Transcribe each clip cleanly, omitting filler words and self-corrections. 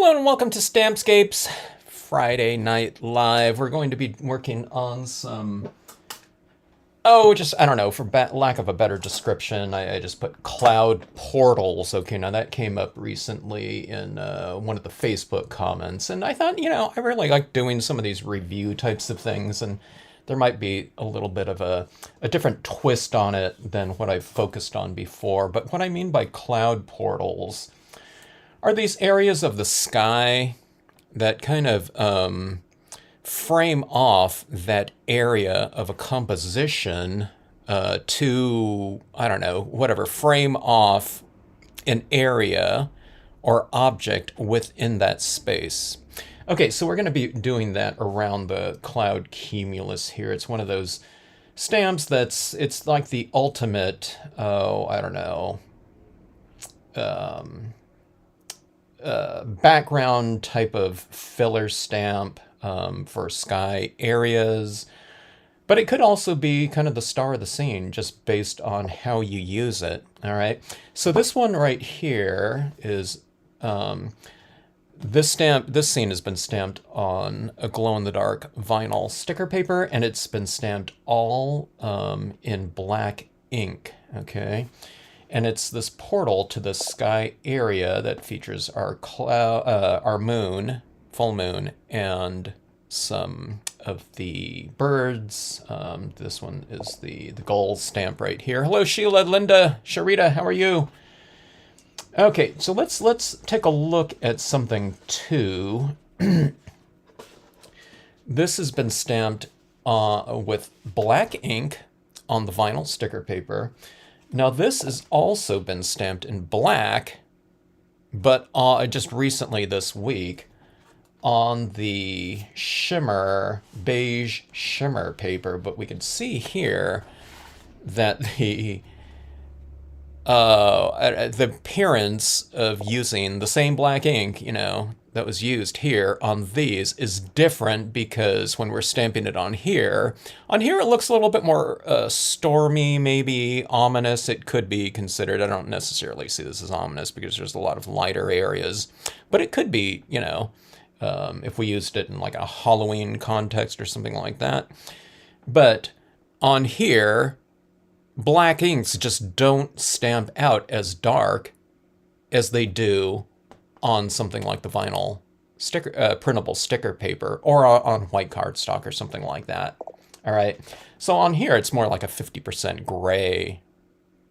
Hello and welcome to Stampscapes Friday Night Live. We're going to be working on some, I don't know, for lack of a better description, I just put cloud portals. Okay, now that came up recently in one of the Facebook comments, and I thought, I really like doing some of these review types of things, and there might be a little bit of a different twist on it than what I've focused on before. But what I mean by cloud portals are these areas of the sky that kind of frame off that area of a composition to, I don't know, whatever, frame off an area or object within that space. Okay, so we're going to be doing that around the cloud cumulus here. It's one of those stamps it's like the ultimate, I don't know, background type of filler stamp for sky areas. But it could also be kind of the star of the scene just based on how you use it. All right. So this one right here is this scene has been stamped on a glow-in-the-dark vinyl sticker paper, and it's been stamped all in black ink. Okay. And it's this portal to the sky area that features our moon, full moon, and some of the birds. This one is the gold stamp right here. Hello, Sheila, Linda, Sharita, how are you? Okay, so let's take a look at something too. This has been stamped with black ink on the vinyl sticker paper. Now this has also been stamped in black, but just recently this week on the beige shimmer paper. But we can see here that the appearance of using the same black ink, that was used here on these is different, because when we're stamping it on here it looks a little bit more stormy, maybe ominous. It could be considered. I don't necessarily see this as ominous because there's a lot of lighter areas, but it could be, if we used it in like a Halloween context or something like that. But on here, black inks just don't stamp out as dark as they do on something like the vinyl sticker, printable sticker paper, or on white cardstock or something like that. All right. So on here, it's more like a 50% gray,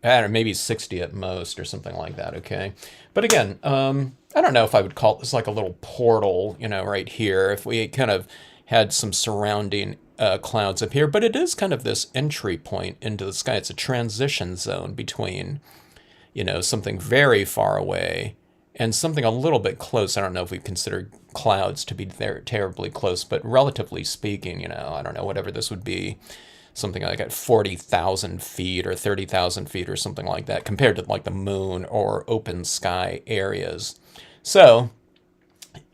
or maybe 60 at most, or something like that. Okay. But again, I don't know if I would call this like a little portal, right here, if we kind of had some surrounding clouds up here, but it is kind of this entry point into the sky. It's a transition zone between, something very far away and something a little bit close. I don't know if we consider clouds to be there terribly close, but relatively speaking, I don't know, whatever this would be, something like at 40,000 feet or 30,000 feet or something like that, compared to like the moon or open sky areas. So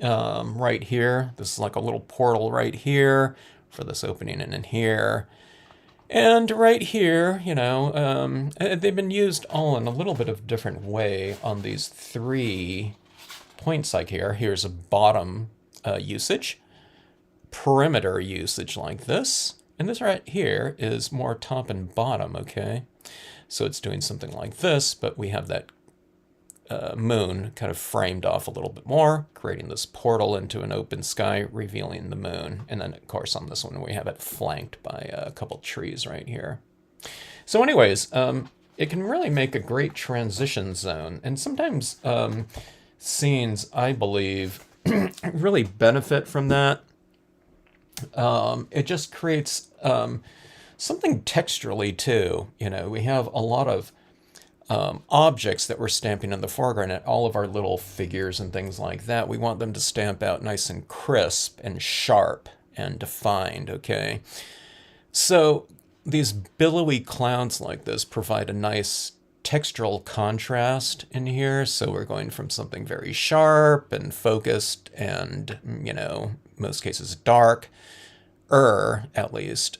right here, this is like a little portal right here for this opening in here. And right here, they've been used all in a little bit of different way on these 3 points like here. Here's a bottom usage, perimeter usage like this. And this right here is more top and bottom, okay? So it's doing something like this, but we have that moon kind of framed off a little bit more, creating this portal into an open sky, revealing the moon. And then, of course, on this one, we have it flanked by a couple trees right here. So anyways, it can really make a great transition zone. And sometimes scenes, I believe, really benefit from that. It just creates something texturally, too. We have a lot of objects that we're stamping in the foreground, and all of our little figures and things like that, we want them to stamp out nice and crisp and sharp and defined, okay? So these billowy clouds like this provide a nice textural contrast in here. So we're going from something very sharp and focused and, most cases dark, at least,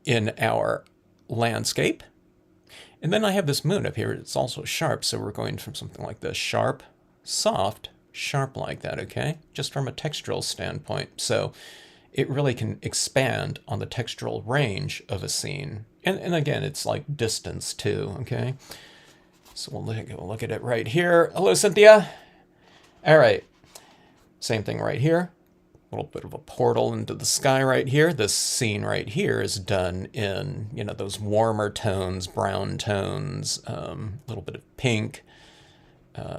in our landscape. And then I have this moon up here. It's also sharp, so we're going from something like this, sharp, soft, sharp like that, okay? Just from a textural standpoint. So it really can expand on the textural range of a scene. And again, it's like distance too, okay? So we'll look at it right here. Hello, Cynthia. All right. Same thing right here. A little bit of a portal into the sky right here. This scene right here is done in, you know, those warmer tones, brown tones, a little bit of pink,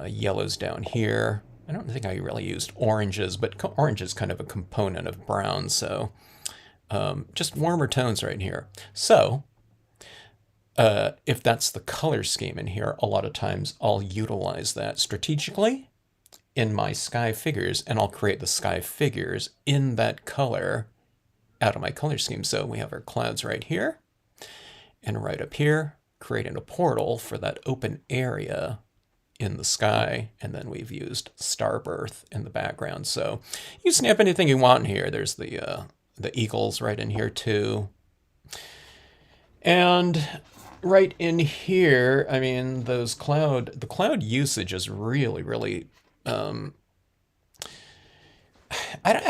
yellows down here. I don't think I really used oranges, but orange is kind of a component of brown, so just warmer tones right here. So if that's the color scheme in here, a lot of times I'll utilize that strategically in my sky figures, and I'll create the sky figures in that color out of my color scheme. So we have our clouds right here, and right up here, creating a portal for that open area in the sky, and then we've used Starbirth in the background. So you snap anything you want in here. There's the eagles right in here too. And right in here, I mean, the cloud usage is really, really, I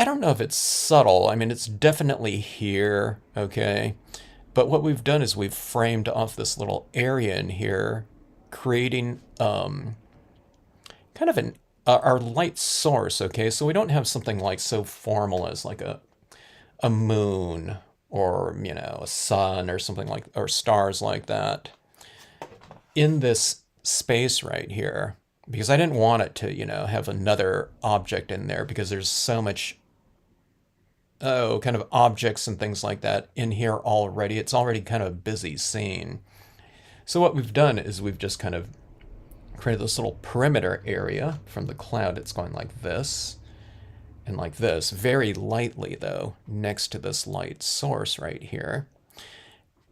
don't know if it's subtle. I mean, it's definitely here, okay? But what we've done is we've framed off this little area in here, creating kind of our light source, okay? So we don't have something like so formal as like a moon or, you know, a sun or something like, or stars like that in this space right here, because I didn't want it to, you know, have another object in there, because there's so much, kind of objects and things like that in here already. It's already kind of a busy scene. So what we've done is we've just kind of created this little perimeter area from the cloud. It's going like this and like this, very lightly though, next to this light source right here.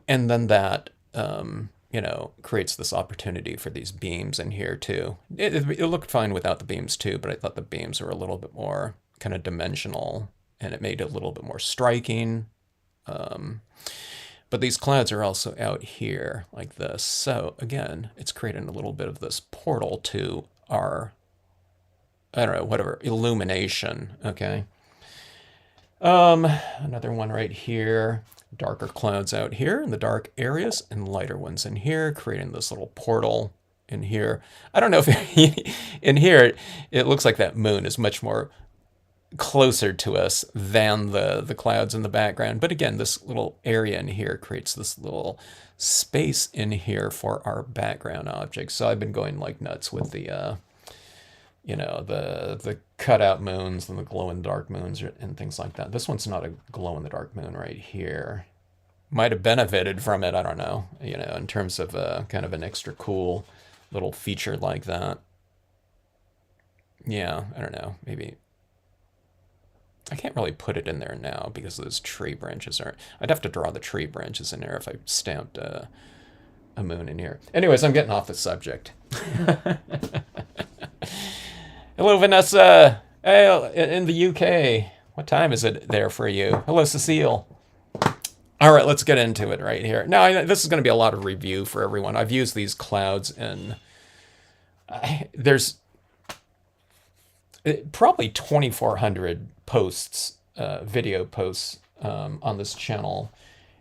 And then that, you know, creates this opportunity for these beams in here too. It looked fine without the beams too, but I thought the beams were a little bit more kind of dimensional, and it made it a little bit more striking. But these clouds are also out here like this. So again, it's creating a little bit of this portal to our, I don't know, whatever, illumination, okay? Another one right here. Darker clouds out here in the dark areas and lighter ones in here, creating this little portal in here. I don't know if in here it looks like that moon is much more closer to us than the clouds in the background. But again, this little area in here creates this little space in here for our background objects. So I've been going like nuts with the you know, the cutout moons and the glow-in-the-dark moons and things like that. This one's not a glow-in-the-dark moon right here. Might have benefited from it, I don't know, you know, in terms of kind of an extra cool little feature like that. Yeah, I don't know, maybe. I can't really put it in there now because those tree branches aren't. I'd have to draw the tree branches in there if I stamped a moon in here. Anyways, I'm getting off the subject. Hello, Vanessa. Hey, in the UK. What time is it there for you? Hello, Cecile. All right, let's get into it right here. Now, this is going to be a lot of review for everyone. I've used these clouds, and there's probably 2,400 posts, video posts on this channel.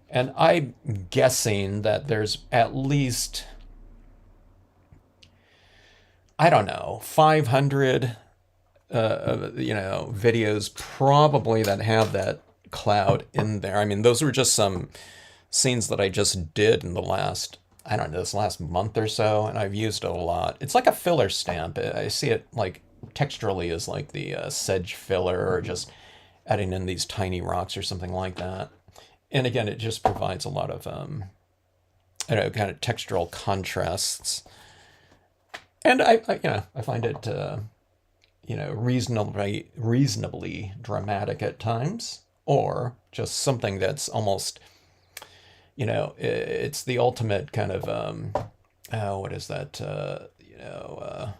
And I'm guessing that there's at least, I don't know, 500, you know, videos probably that have that cloud in there. I mean, those were just some scenes that I just did in the last, I don't know, this last month or so, and I've used it a lot. It's like a filler stamp. I see it like texturally as like the sedge filler, or just adding in these tiny rocks or something like that. And again, it just provides a lot of, you know, kind of textural contrasts. And I you know, I find it, you know, reasonably dramatic at times, or just something that's almost, you know, it's the ultimate kind of, what is that, you know,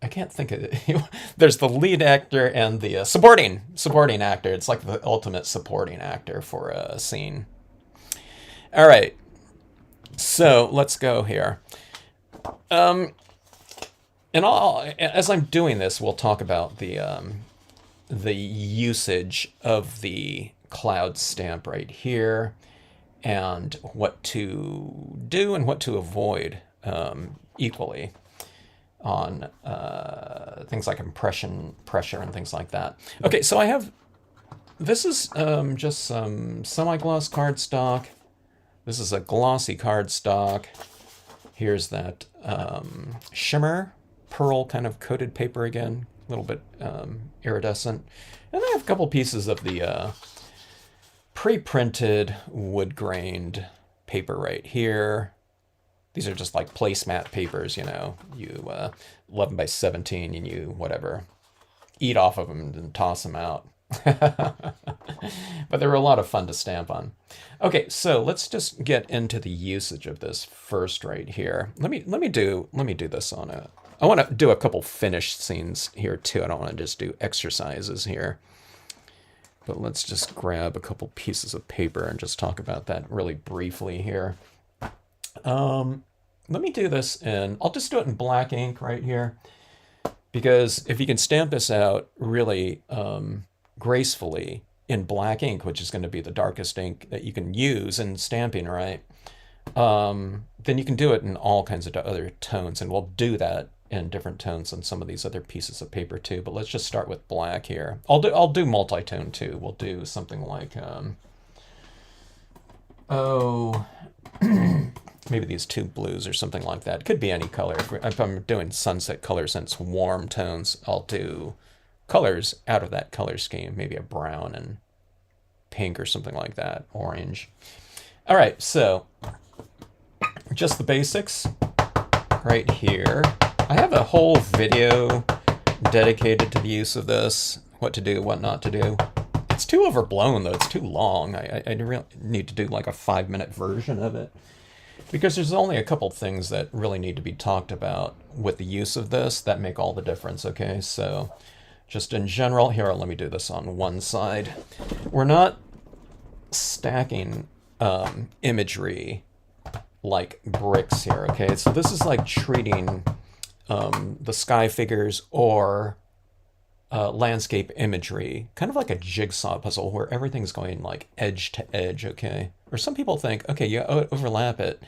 I can't think of it. There's the lead actor and the supporting actor. It's like the ultimate supporting actor for a scene. All right, so let's go here. And as I'm doing this, we'll talk about the usage of the cloud stamp right here and what to do and what to avoid equally on things like impression pressure and things like that. Okay, so I have, this is just some semi-gloss cardstock. This is a glossy cardstock. Here's that shimmer pearl kind of coated paper again, a little bit iridescent. And I have a couple pieces of the pre-printed wood-grained paper right here. These are just like placemat papers, you know, you 11 by 17 and you whatever, eat off of them and toss them out. But they were a lot of fun to stamp on. Okay, so let's just get into the usage of this first right here. Let me do this on a. I want to do a couple finished scenes here too. I don't want to just do exercises here. But let's just grab a couple pieces of paper and just talk about that really briefly here. Let me do this in, I'll just do it in black ink right here, because if you can stamp this out really gracefully in black ink, which is going to be the darkest ink that you can use in stamping, right? Then you can do it in all kinds of other tones, and we'll do that in different tones on some of these other pieces of paper too. But let's just start with black here. I'll do multi-tone too. We'll do something like maybe these two blues or something like that. It could be any color. If I'm doing sunset colors and it's warm tones, I'll do colors out of that color scheme. Maybe a brown and pink or something like that, orange. All right, so just the basics right here. I have a whole video dedicated to the use of this, what to do, what not to do. It's too overblown though, it's too long. I really need to do like a 5-minute version of it, because there's only a couple things that really need to be talked about with the use of this that make all the difference, okay? So just in general, here, let me do this on one side. We're not stacking imagery like bricks here, okay? So this is like treating the sky figures or landscape imagery kind of like a jigsaw puzzle where everything's going like edge to edge, okay? Or some people think, okay, you overlap it.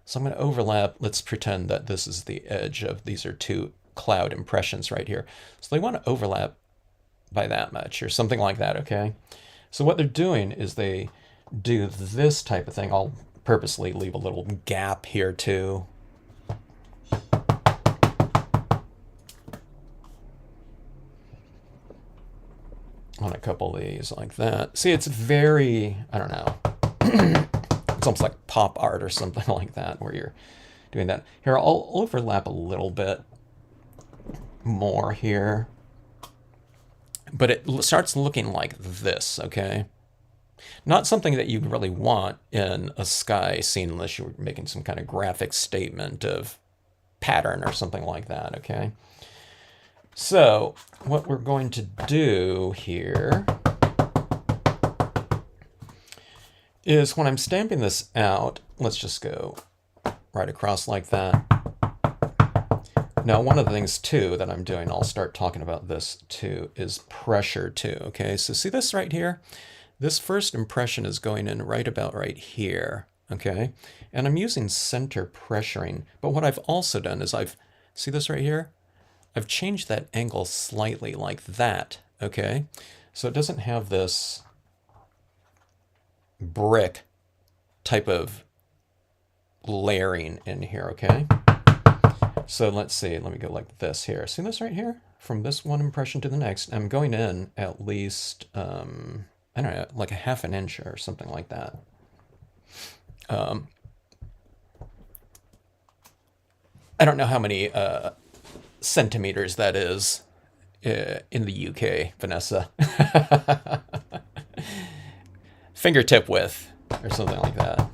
So I'm going to overlap, let's pretend that this is the edge of, these are two cloud impressions right here. So they want to overlap by that much or something like that, okay? So what they're doing is they do this type of thing. I'll purposely leave a little gap here too. On a couple of these like that. See, it's very, I don't know. It's almost like pop art or something like that where you're doing that. Here, I'll overlap a little bit more here. But it starts looking like this, okay? Not something that you really want in a sky scene unless you're making some kind of graphic statement of pattern or something like that, okay? So what we're going to do here is when I'm stamping this out, let's just go right across like that. Now, one of the things too that I'm doing, I'll start talking about this too, is pressure too, okay? So see this right here? This first impression is going in right about right here, okay? And I'm using center pressuring, but what I've also done is see this right here? I've changed that angle slightly like that, okay? So it doesn't have this brick type of layering in here, okay? So let's see, let me go like this here. See this right here? From this one impression to the next, I'm going in at least, I don't know, like a ½ inch or something like that. I don't know how many centimeters that is in the UK, Vanessa. Fingertip width or something like that.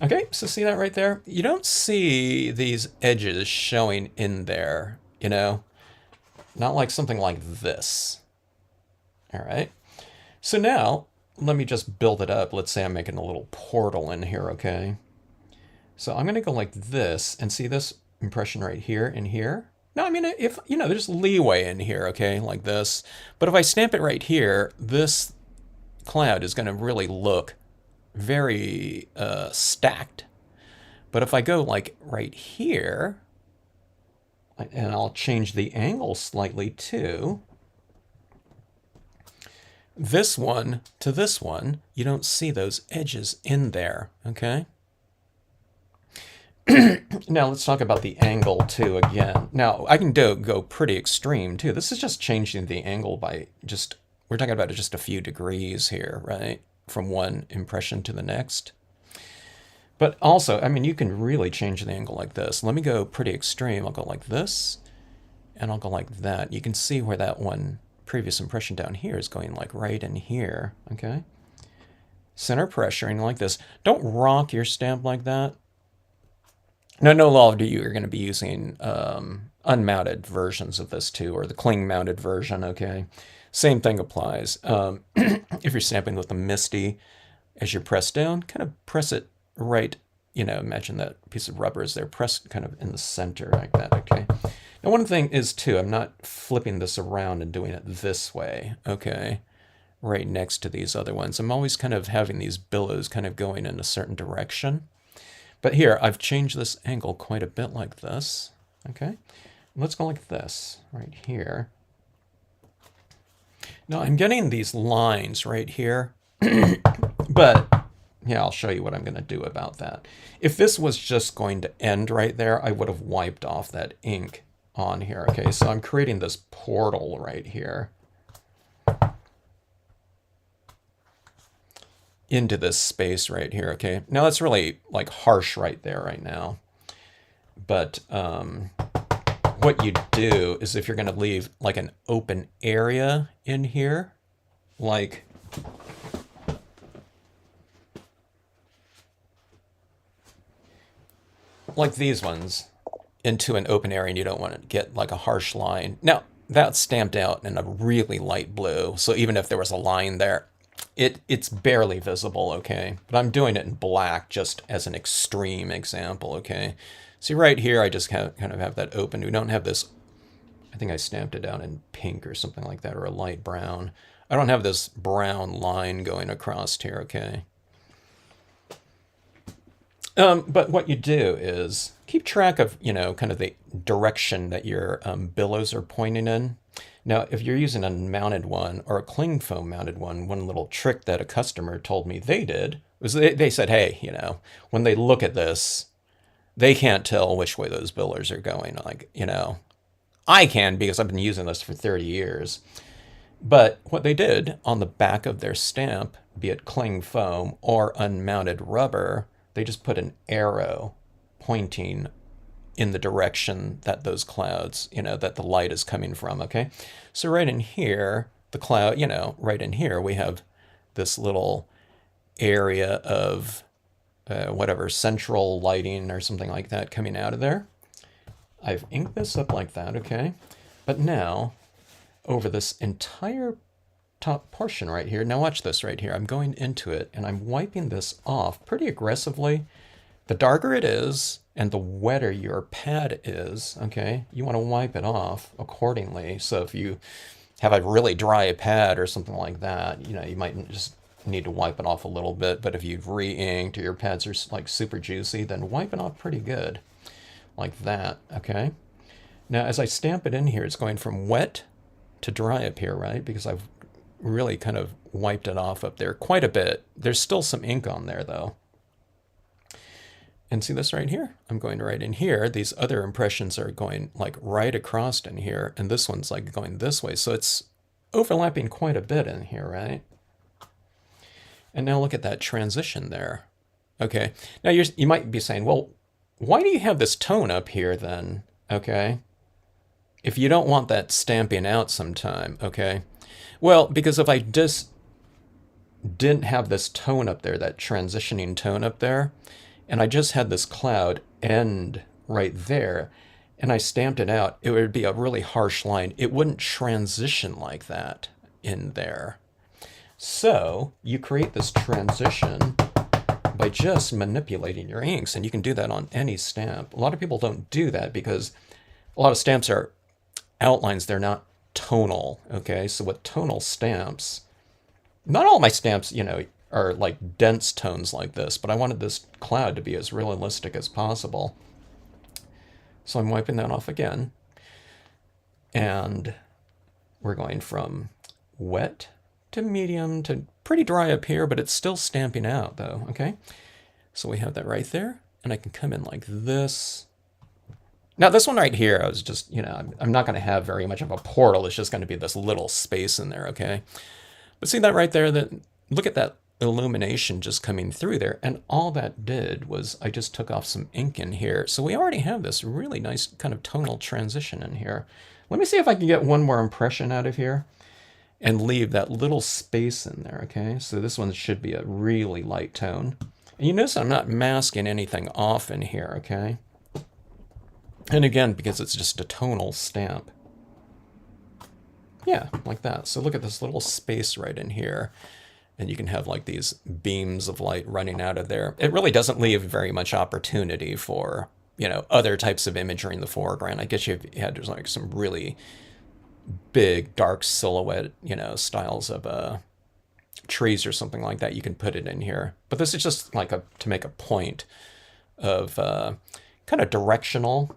Okay, so see that right there? You don't see these edges showing in there, you know? Not like something like this. All right. So now, let me just build it up. Let's say I'm making a little portal in here, okay? So I'm going to go like this, and see this impression right here and here. Now, I mean, if, you know, there's leeway in here, okay, like this. But if I stamp it right here, this cloud is going to really look very stacked. But if I go like right here, and I'll change the angle slightly too, this one to this one, you don't see those edges in there, okay? Now let's talk about the angle too again. Now I can go pretty extreme too. This is just changing the angle by just, we're talking about just a few degrees here, right? From one impression to the next. But also, I mean, you can really change the angle like this. Let me go pretty extreme. I'll go like this, and I'll go like that. You can see where that one previous impression down here is going like right in here, okay? Center pressuring like this. Don't rock your stamp like that. Now, no law of you are going to be using unmounted versions of this too, or the cling mounted version, okay? Same thing applies. If you're stamping with a MISTI, as you press down, kind of press it right, you know, imagine that piece of rubber is there, pressed kind of in the center like that, okay? Now, one thing is too, I'm not flipping this around and doing it this way, okay? Right next to these other ones. I'm always kind of having these billows kind of going in a certain direction. But here, I've changed this angle quite a bit like this, okay? Let's go like this, right here. Now, I'm getting these lines right here, but yeah, I'll show you what I'm going to do about that. If this was just going to end right there, I would have wiped off that ink on here, okay? So I'm creating this portal right here into this space right here, okay? Now that's really like harsh right there right now. But what you do is if you're going to leave like an open area in here, like these ones, into an open area, and you don't want to get like a harsh line. Now, that's stamped out in a really light blue, so even if there was a line there, it's barely visible, okay? But I'm doing it in black just as an extreme example, okay? See right here, I just kind of have that open. We don't have this, I think I stamped it down in pink or something like that, or a light brown. I don't have this brown line going across here, okay? But what you do is keep track of, you know, kind of the direction that your billows are pointing in. Now, if you're using a mounted one or a cling foam mounted one little trick that a customer told me they did was they said, hey, you know, when they look at this, they can't tell which way those billows are going. Like, you know, I can because I've been using this for 30 years. But what they did on the back of their stamp, be it cling foam or unmounted rubber, they just put an arrow pointing in the direction that those clouds, you know, that the light is coming from, okay? So right in here, the cloud, you know, right in here, we have this little area of whatever, central lighting or something like that coming out of there. I've inked this up like that, okay? But now, over this entire top portion right here, now watch this right here. I'm going into it and I'm wiping this off pretty aggressively. The darker it is and the wetter your pad is, okay, you want to wipe it off accordingly. So if you have a really dry pad or something like that, you know, you might just need to wipe it off a little bit. But if you've re-inked or your pads are like super juicy, then wipe it off pretty good, like that, okay? Now, as I stamp it in here, it's going from wet to dry up here, right? Because I've really kind of wiped it off up there quite a bit. There's still some ink on there, though. And see this right here? I'm going right in here. These other impressions are going like right across in here, and this one's like going this way. So it's overlapping quite a bit in here, right? And now look at that transition there. Okay, now you might be saying, well, why do you have this tone up here then? Okay, if you don't want that stamping out sometime, okay? Well, because if I just didn't have this tone up there, that transitioning tone up there, and I just had this cloud end right there, and I stamped it out, it would be a really harsh line. It wouldn't transition like that in there. So you create this transition by just manipulating your inks, and you can do that on any stamp. A lot of people don't do that because a lot of stamps are outlines, they're not tonal, okay? So with tonal stamps, not all my stamps, are like dense tones like this, but I wanted this cloud to be as realistic as possible. So I'm wiping that off again. And we're going from wet to medium to pretty dry up here, but it's still stamping out though, okay? So we have that right there, and I can come in like this. Now this one right here, I was just, I'm not going to have very much of a portal. It's just going to be this little space in there, okay? But see that right there? Look at that illumination just coming through there. And all that did was I just took off some ink in here. So we already have this really nice kind of tonal transition in here. Let me see if I can get one more impression out of here and leave that little space in there, okay? So this one should be a really light tone. And you notice I'm not masking anything off in here, okay? And again, because it's just a tonal stamp. Yeah, like that. So look at this little space right in here. And you can have like these beams of light running out of there. It really doesn't leave very much opportunity for, other types of imagery in the foreground. I guess you had like some really big dark silhouette, styles of trees or something like that. You can put it in here. But this is just like to make a point of kind of directional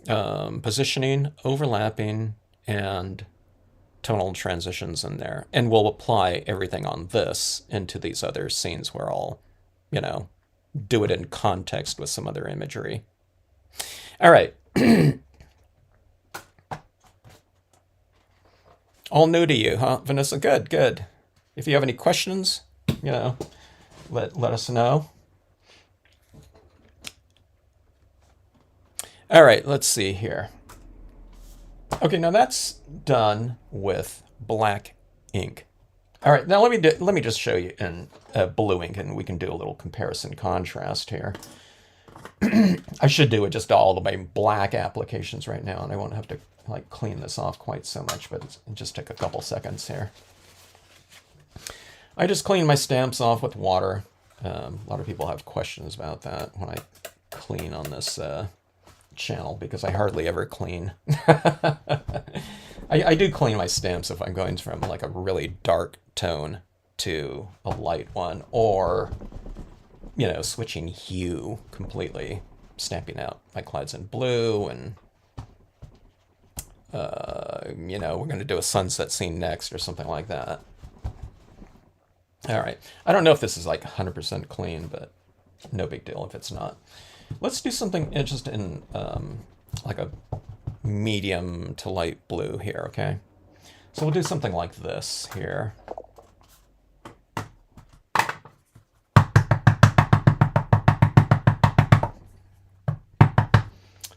positioning, overlapping, and tonal transitions in there. And we'll apply everything on this into these other scenes where I'll, do it in context with some other imagery. All right. All new to you, huh, Vanessa? Good, good. If you have any questions, let us know. All right, let's see here. Okay, now that's done with black ink. All right, now let me just show you in blue ink, and we can do a little comparison contrast here. I should do it just all the way black applications right now, and I won't have to like clean this off quite so much, but it'll just take a couple seconds here. I just clean my stamps off with water. A lot of people have questions about that when I clean on this channel, because I hardly ever clean. I do clean my stamps if I'm going from like a really dark tone to a light one, or switching hue completely, stamping out my clouds in blue, and we're going to do a sunset scene next or something like that. All right, I don't know if this is like 100% clean, but no big deal if it's not. Let's do something just in like a medium to light blue here, okay? So we'll do something like this here.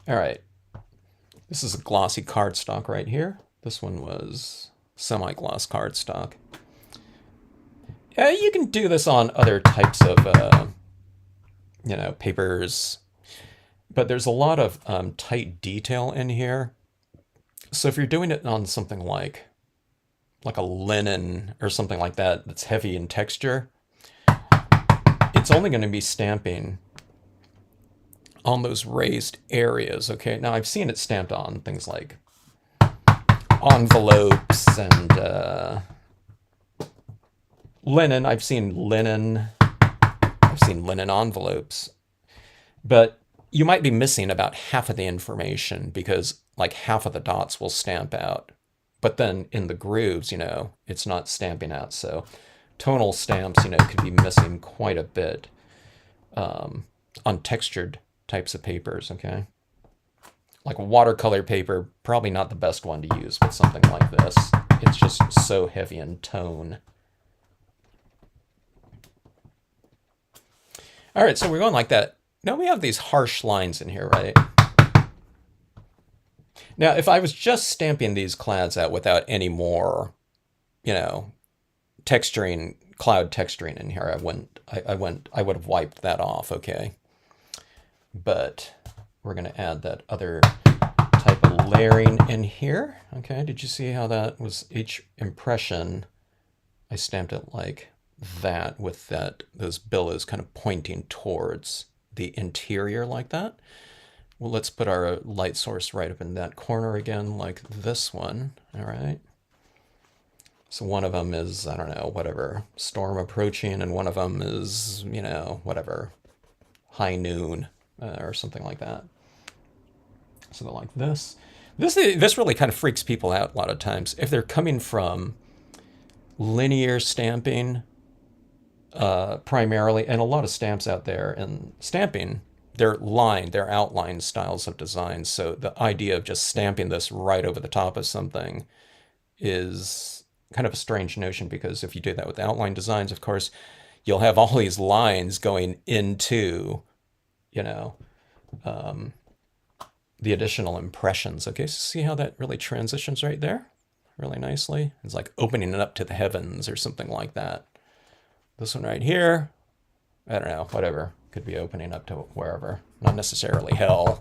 All right, this is a glossy cardstock right here. This one was semi-gloss cardstock. You can do this on other types of, papers, but there's a lot of tight detail in here. So if you're doing it on something like a linen or something like that that's heavy in texture, it's only going to be stamping on those raised areas, okay? Now, I've seen it stamped on things like envelopes and linen. I've seen linen envelopes. But you might be missing about half of the information because like half of the dots will stamp out. But then in the grooves, it's not stamping out. So tonal stamps, could be missing quite a bit on textured types of papers, okay? Like watercolor paper, probably not the best one to use with something like this. It's just so heavy in tone. All right, so we're going like that. Now we have these harsh lines in here, right? Now, if I was just stamping these clouds out without any more, texturing, cloud texturing in here, I would have wiped that off, okay? But we're going to add that other type of layering in here. Okay, did you see how that was each impression? I stamped it like that with those billows kind of pointing towards the interior like that. Well, let's put our light source right up in that corner again, like this one. All right. So one of them is, I don't know, whatever, storm approaching, and one of them is, you know, whatever, high noon or something like that. So they're like this. This really kind of freaks people out a lot of times. If they're coming from linear stamping primarily, and a lot of stamps out there in stamping, they're outline styles of design. So the idea of just stamping this right over the top of something is kind of a strange notion, because if you do that with outline designs, of course, you'll have all these lines going into, you know, the additional impressions. Okay, so see how that really transitions right there? Really nicely. It's like opening it up to the heavens or something like that. This one right here, I don't know, whatever. Could be opening up to wherever. Not necessarily hell.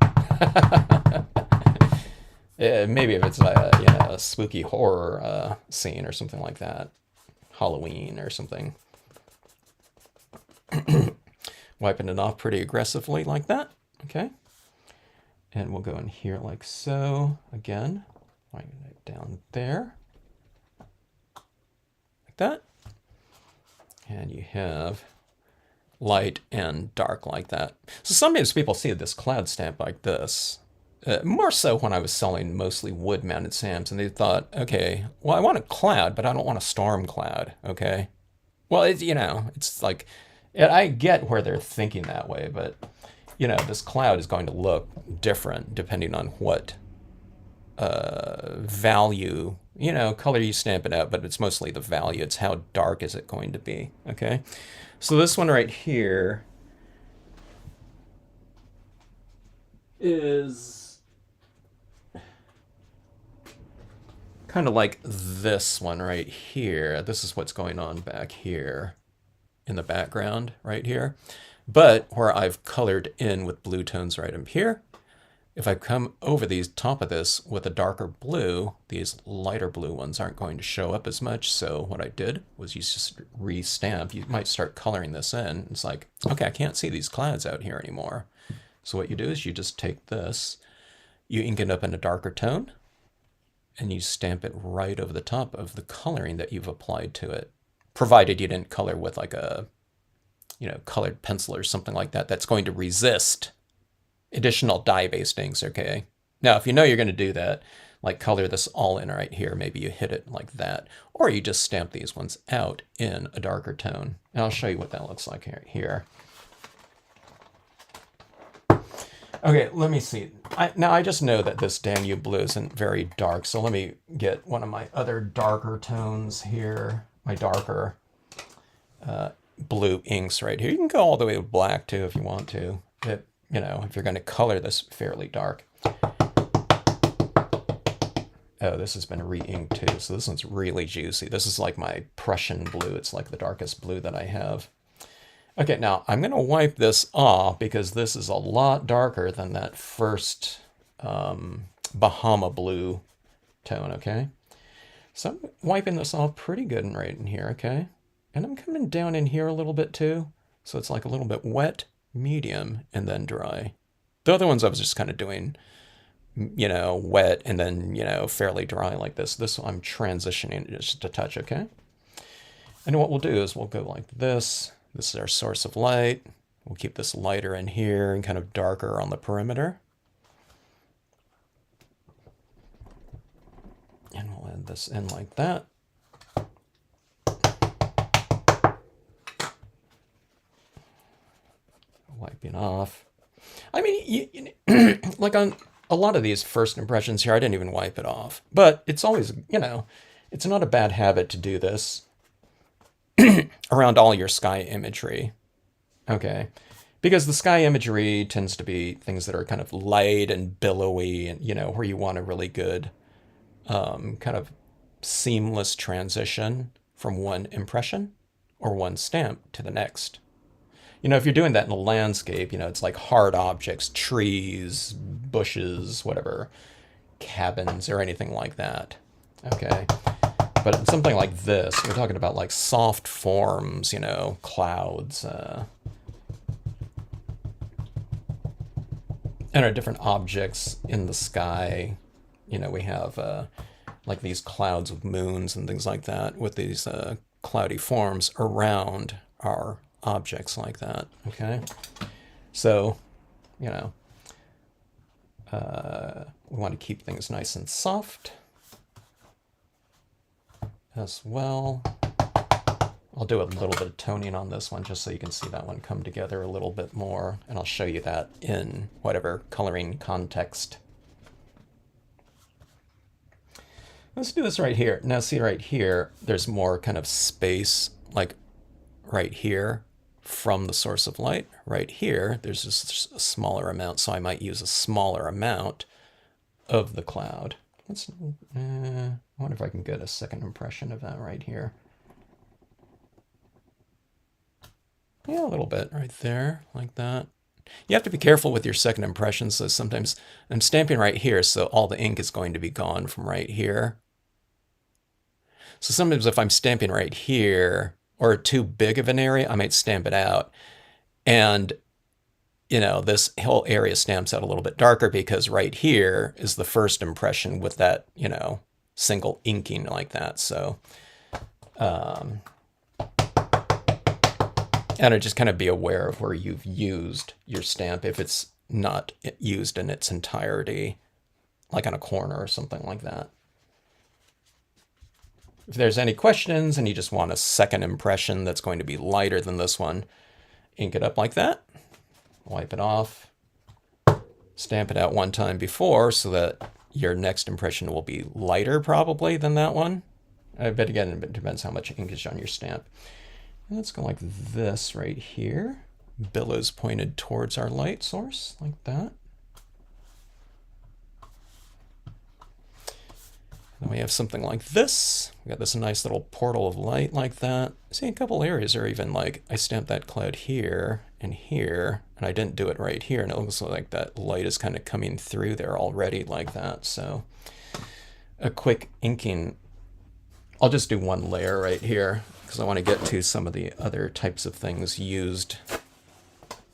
Maybe if it's a spooky horror scene or something like that. Halloween or something. Wiping it off pretty aggressively like that. Okay. And we'll go in here like so. Again, wiping it down there. Like that. And you have light and dark like that. So sometimes people see this cloud stamp like this. More so when I was selling mostly wood-mounted stamps, and they thought, okay, well, I want a cloud, but I don't want a storm cloud, okay? Well, it's like, I get where they're thinking that way, but, this cloud is going to look different depending on what value, color you stamp it out, but it's mostly the value. It's how dark is it going to be, okay? So this one right here is kind of like this one right here. This is what's going on back here in the background right here. But where I've colored in with blue tones right up here, if I come over these top of this with a darker blue, these lighter blue ones aren't going to show up as much. So what I did was you just re-stamp. You might start coloring this in. It's like, okay, I can't see these clouds out here anymore. So what you do is you just take this, you ink it up in a darker tone, and you stamp it right over the top of the coloring that you've applied to it, provided you didn't color with like a, colored pencil or something like that that's going to resist additional dye-based inks, okay? Now, if you know you're going to do that, like color this all in right here, maybe you hit it like that, or you just stamp these ones out in a darker tone. And I'll show you what that looks like here. Okay, let me see. Now I just know that this Danube blue isn't very dark, so let me get one of my other darker tones here, my darker blue inks right here. You can go all the way to black too if you want to, if you're going to color this fairly dark. Oh, this has been re-inked too, so this one's really juicy. This is like my Prussian blue. It's like the darkest blue that I have. Okay, now I'm going to wipe this off because this is a lot darker than that first Bahama blue tone, okay? So I'm wiping this off pretty good and right in here, okay? And I'm coming down in here a little bit too. So it's like a little bit wet, medium, and then dry. The other ones I was just kind of doing, wet and then, fairly dry like this. This one I'm transitioning just a touch, okay? And what we'll do is we'll go like this. This is our source of light. We'll keep this lighter in here and kind of darker on the perimeter. And we'll add this in like that. Wiping off. I mean, like on a lot of these first impressions here, I didn't even wipe it off. But it's always, it's not a bad habit to do this around all your sky imagery. Okay. Because the sky imagery tends to be things that are kind of light and billowy and, where you want a really good kind of seamless transition from one impression or one stamp to the next. If you're doing that in a landscape, it's like hard objects, trees, bushes, whatever, cabins or anything like that. Okay. But in something like this, we're talking about like soft forms, clouds, and our different objects in the sky. We have like these clouds with moons and things like that with these cloudy forms around our objects like that. Okay, so we want to keep things nice and soft as well. I'll do a little bit of toning on this one just so you can see that one come together a little bit more, and I'll show you that in whatever coloring context. Let's do this right here. Now see right here, there's more kind of space, like right here from the source of light. Right here, there's just a smaller amount, so I might use a smaller amount of the cloud. I wonder if I can get a second impression of that right here. Yeah, a little bit right there, like that. You have to be careful with your second impressions, so sometimes I'm stamping right here, so all the ink is going to be gone from right here. So sometimes if I'm stamping right here, or too big of an area, I might stamp it out. And, this whole area stamps out a little bit darker because right here is the first impression with that, single inking like that. So, and just kind of be aware of where you've used your stamp if it's not used in its entirety, like on a corner or something like that. If there's any questions and you just want a second impression that's going to be lighter than this one, ink it up like that, wipe it off, stamp it out one time before so that your next impression will be lighter probably than that one. But again, it depends how much ink is on your stamp. And let's go like this right here. Billows pointed towards our light source, like that. Then we have something like this. We got this nice little portal of light like that. See, a couple areas are even like, I stamped that cloud here, and I didn't do it right here, and it looks like that light is kind of coming through there already like that. So a quick inking, I'll just do one layer right here because I want to get to some of the other types of things used,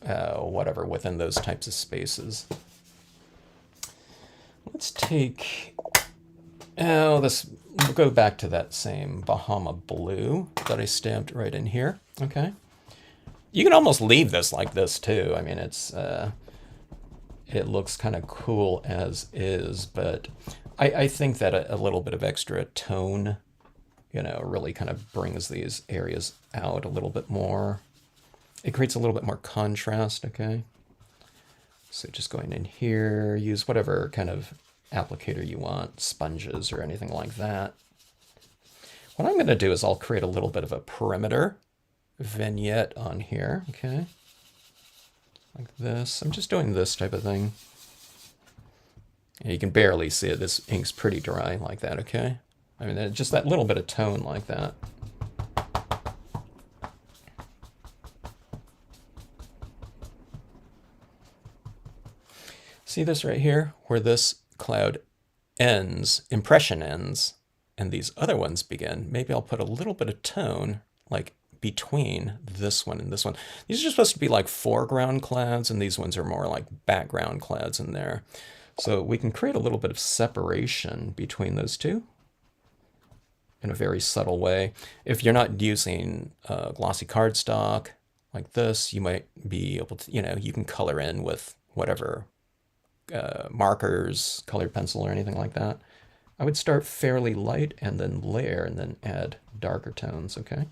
whatever, within those types of spaces. Let's take... we'll go back to that same Bahama blue that I stamped right in here. Okay. You can almost leave this like this too. I mean, it looks kind of cool as is, but I think that a little bit of extra tone, really kind of brings these areas out a little bit more. It creates a little bit more contrast, okay? So just going in here, use whatever kind of applicator you want, sponges or anything like that. What I'm going to do is I'll create a little bit of a perimeter vignette on here, okay? Like this. I'm just doing this type of thing. And you can barely see it. This ink's pretty dry like that, okay? I mean, just that little bit of tone like that. See this right here, where this cloud ends, impression ends, and these other ones begin. Maybe I'll put a little bit of tone, like between this one and this one. These are supposed to be like foreground clouds, and these ones are more like background clouds in there. So we can create a little bit of separation between those two in a very subtle way. If you're not using glossy cardstock like this, you might be able to, you can color in with whatever markers, colored pencil, or anything like that. I would start fairly light and then layer and then add darker tones, okay?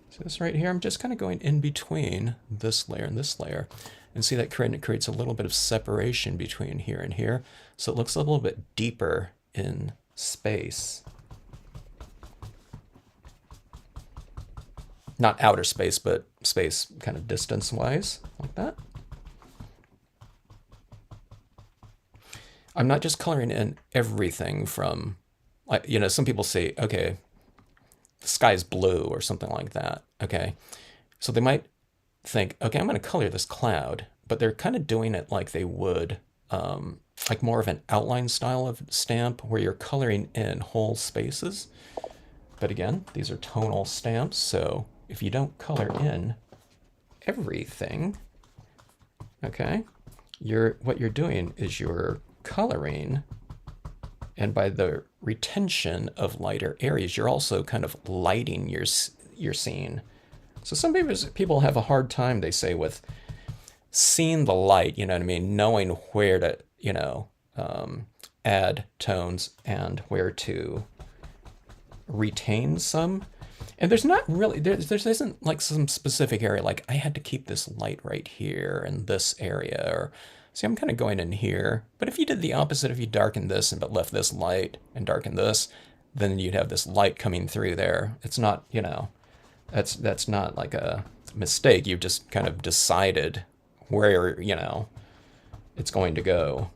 So this right here, I'm just kind of going in between this layer and this layer. And see that creates a little bit of separation between here and here. So it looks a little bit deeper in space. Not outer space, but space kind of distance-wise, like that. I'm not just coloring in everything from, some people say, okay, the sky's blue or something like that, okay? So they might think, okay, I'm going to color this cloud, but they're kind of doing it like they would like more of an outline style of stamp where you're coloring in whole spaces. But again, these are tonal stamps, so if you don't color in everything, okay, what you're doing is you're coloring, and by the retention of lighter areas, you're also kind of lighting your scene. So some people have a hard time, they say, with seeing the light, you know what I mean, knowing where to, add tones and where to retain some. And there's not really, there isn't like some specific area, like I had to keep this light right here in this area, or see, I'm kind of going in here. But if you did the opposite, if you darkened this but left this light and darkened this, then you'd have this light coming through there. It's not, that's not like a mistake. You've just kind of decided where, it's going to go.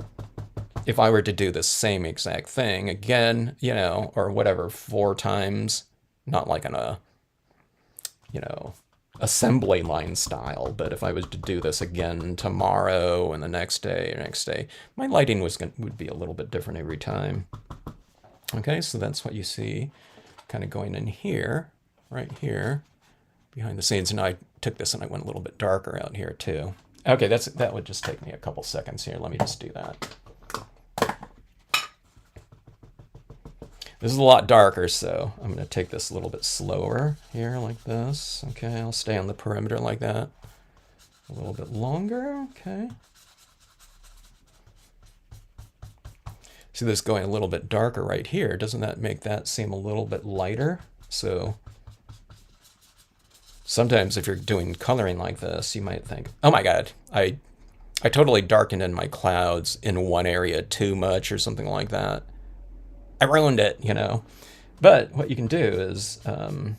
If I were to do the same exact thing again, or whatever, 4 times, not like on a, assembly line style, but if I was to do this again tomorrow and the next day, my lighting would be a little bit different every time. Okay, so that's what you see kind of going in here, right here, behind the scenes. And I took this and I went a little bit darker out here too. Okay, that would just take me a couple seconds here. Let me just do that. This is a lot darker, so I'm going to take this a little bit slower here, like this. Okay, I'll stay on the perimeter like that. A little bit longer, okay. See this going a little bit darker right here. Doesn't that make that seem a little bit lighter? So sometimes if you're doing coloring like this, you might think, oh my God, I totally darkened in my clouds in one area too much or something like that. I ruined it, But what you can do is, now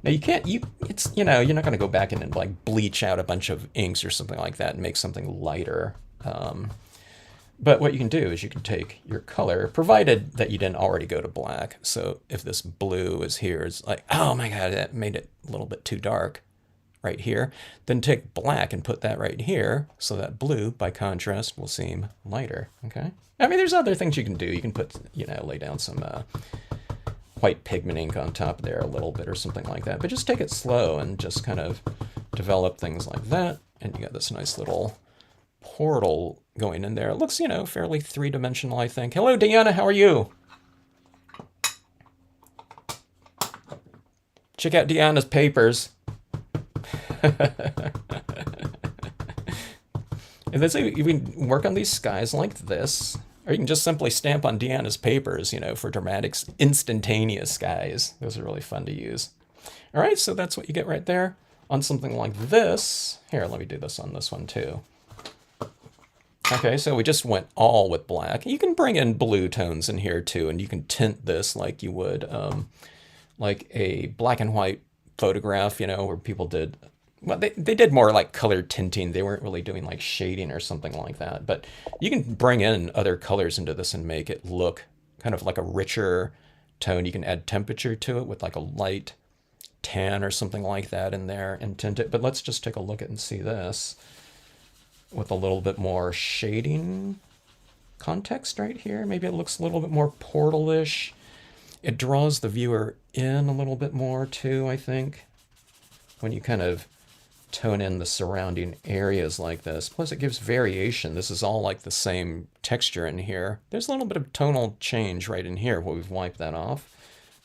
you can't, it's, you're not going to go back in and like bleach out a bunch of inks or something like that and make something lighter. But what you can do is you can take your color, provided that you didn't already go to black. So if this blue is here, it's like, oh my God, that made it a little bit too dark right here. Then take black and put that right here. So that blue, by contrast, will seem lighter, okay? I mean, there's other things you can do. You can put, lay down some white pigment ink on top there a little bit or something like that. But just take it slow and just kind of develop things like that. And you got this nice little portal going in there. It looks, fairly three-dimensional, I think. Hello, Deanna. How are you? Check out Deanna's papers. And then so you can work on these skies like this, or you can just simply stamp on Deanna's papers, for dramatic, instantaneous skies. Those are really fun to use. All right, so that's what you get right there. On something like this, here, let me do this on this one too. Okay, so we just went all with black. You can bring in blue tones in here too, and you can tint this like you would, like a black and white photograph, where people did, well, they did more like color tinting. They weren't really doing like shading or something like that. But you can bring in other colors into this and make it look kind of like a richer tone. You can add temperature to it with like a light tan or something like that in there and tint it. But let's just take a look at and see this with a little bit more shading context right here. Maybe it looks a little bit more portal-ish. It draws the viewer in a little bit more too, I think, when you kind of tone in the surrounding areas like this. Plus it gives variation. This is all like the same texture in here. There's a little bit of tonal change right in here where we've wiped that off,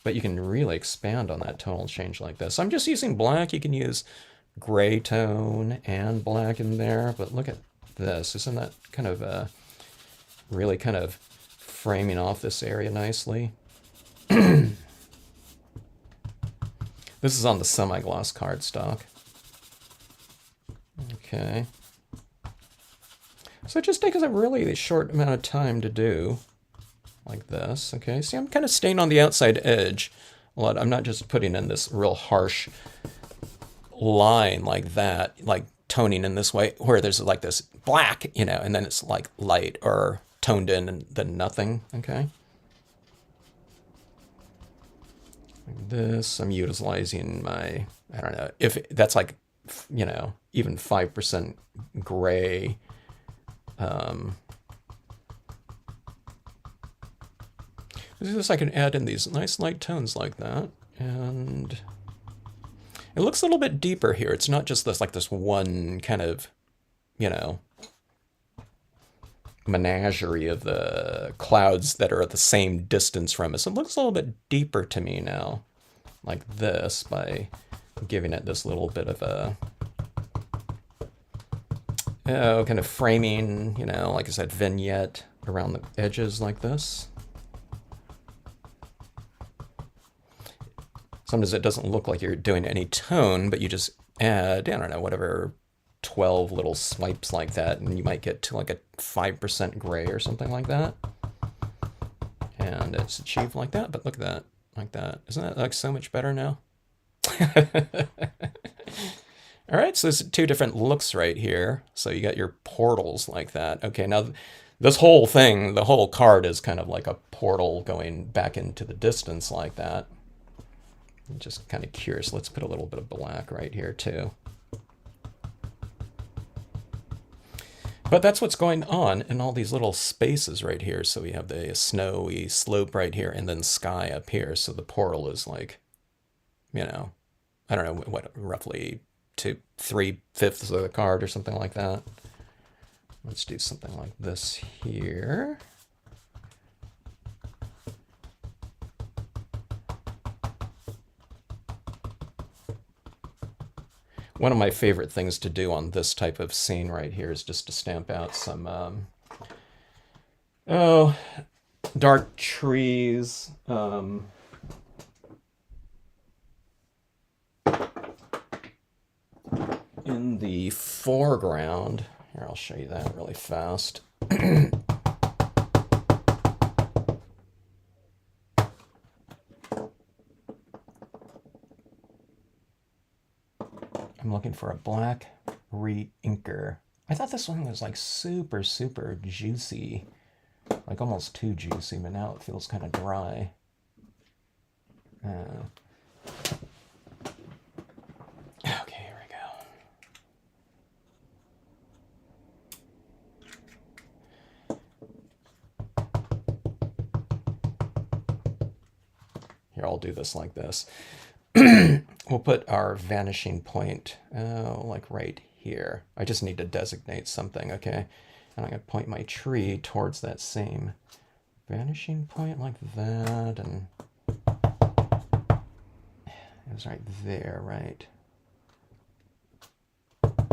but you can really expand on that tonal change like this. I'm just using black. You can use gray tone and black in there, but look at this. Isn't that kind of really kind of framing off this area nicely? This is on the semi-gloss cardstock. Okay. So it just takes a really short amount of time to do, like this. Okay, see, I'm kind of staying on the outside edge a lot. I'm not just putting in this real harsh line like that, like toning in this way, where there's like this black, and then it's like light or toned in and then nothing. Okay. Like this, I'm utilizing my, I don't know, if that's like, even 5% gray, Just I can add in these nice light tones like that, and it looks a little bit deeper here. It's not just this like this one kind of, you know, menagerie of the clouds that are at the same distance from us. It looks a little bit deeper to me now, like this, by giving it this little bit of a kind of framing, you know, like I said, vignette around the edges like this. Sometimes it doesn't look like you're doing any tone, but you just add, I don't know, whatever, 12 little swipes like that, and you might get to like a 5% gray or something like that. And it's achieved like that, but look at that, like that. Isn't that like so much better now? All right, so there's two different looks right here. So you got your portals like that. Okay, now this whole thing, the whole card is kind of like a portal going back into the distance like that. I'm just kind of curious. Let's put a little bit of black right here too. But that's what's going on in all these little spaces right here. So we have the snowy slope right here and then sky up here. So the portal is like, you know, I don't know, what, roughly 3/5 of the card or something like that. Let's do something like this here. One of my favorite things to do on this type of scene right here is just to stamp out some, dark trees. In the foreground. Here, I'll show you that really fast. I'm looking for a black re-inker. I thought this one was like super, super juicy. Like almost too juicy, but now it feels kind of dry. Okay, here we go. Here, I'll do this like this. We'll put our vanishing point, like right here. I just need to designate something, okay? And I'm going to point my tree towards that same vanishing point like that, and it was right there, right? Okay,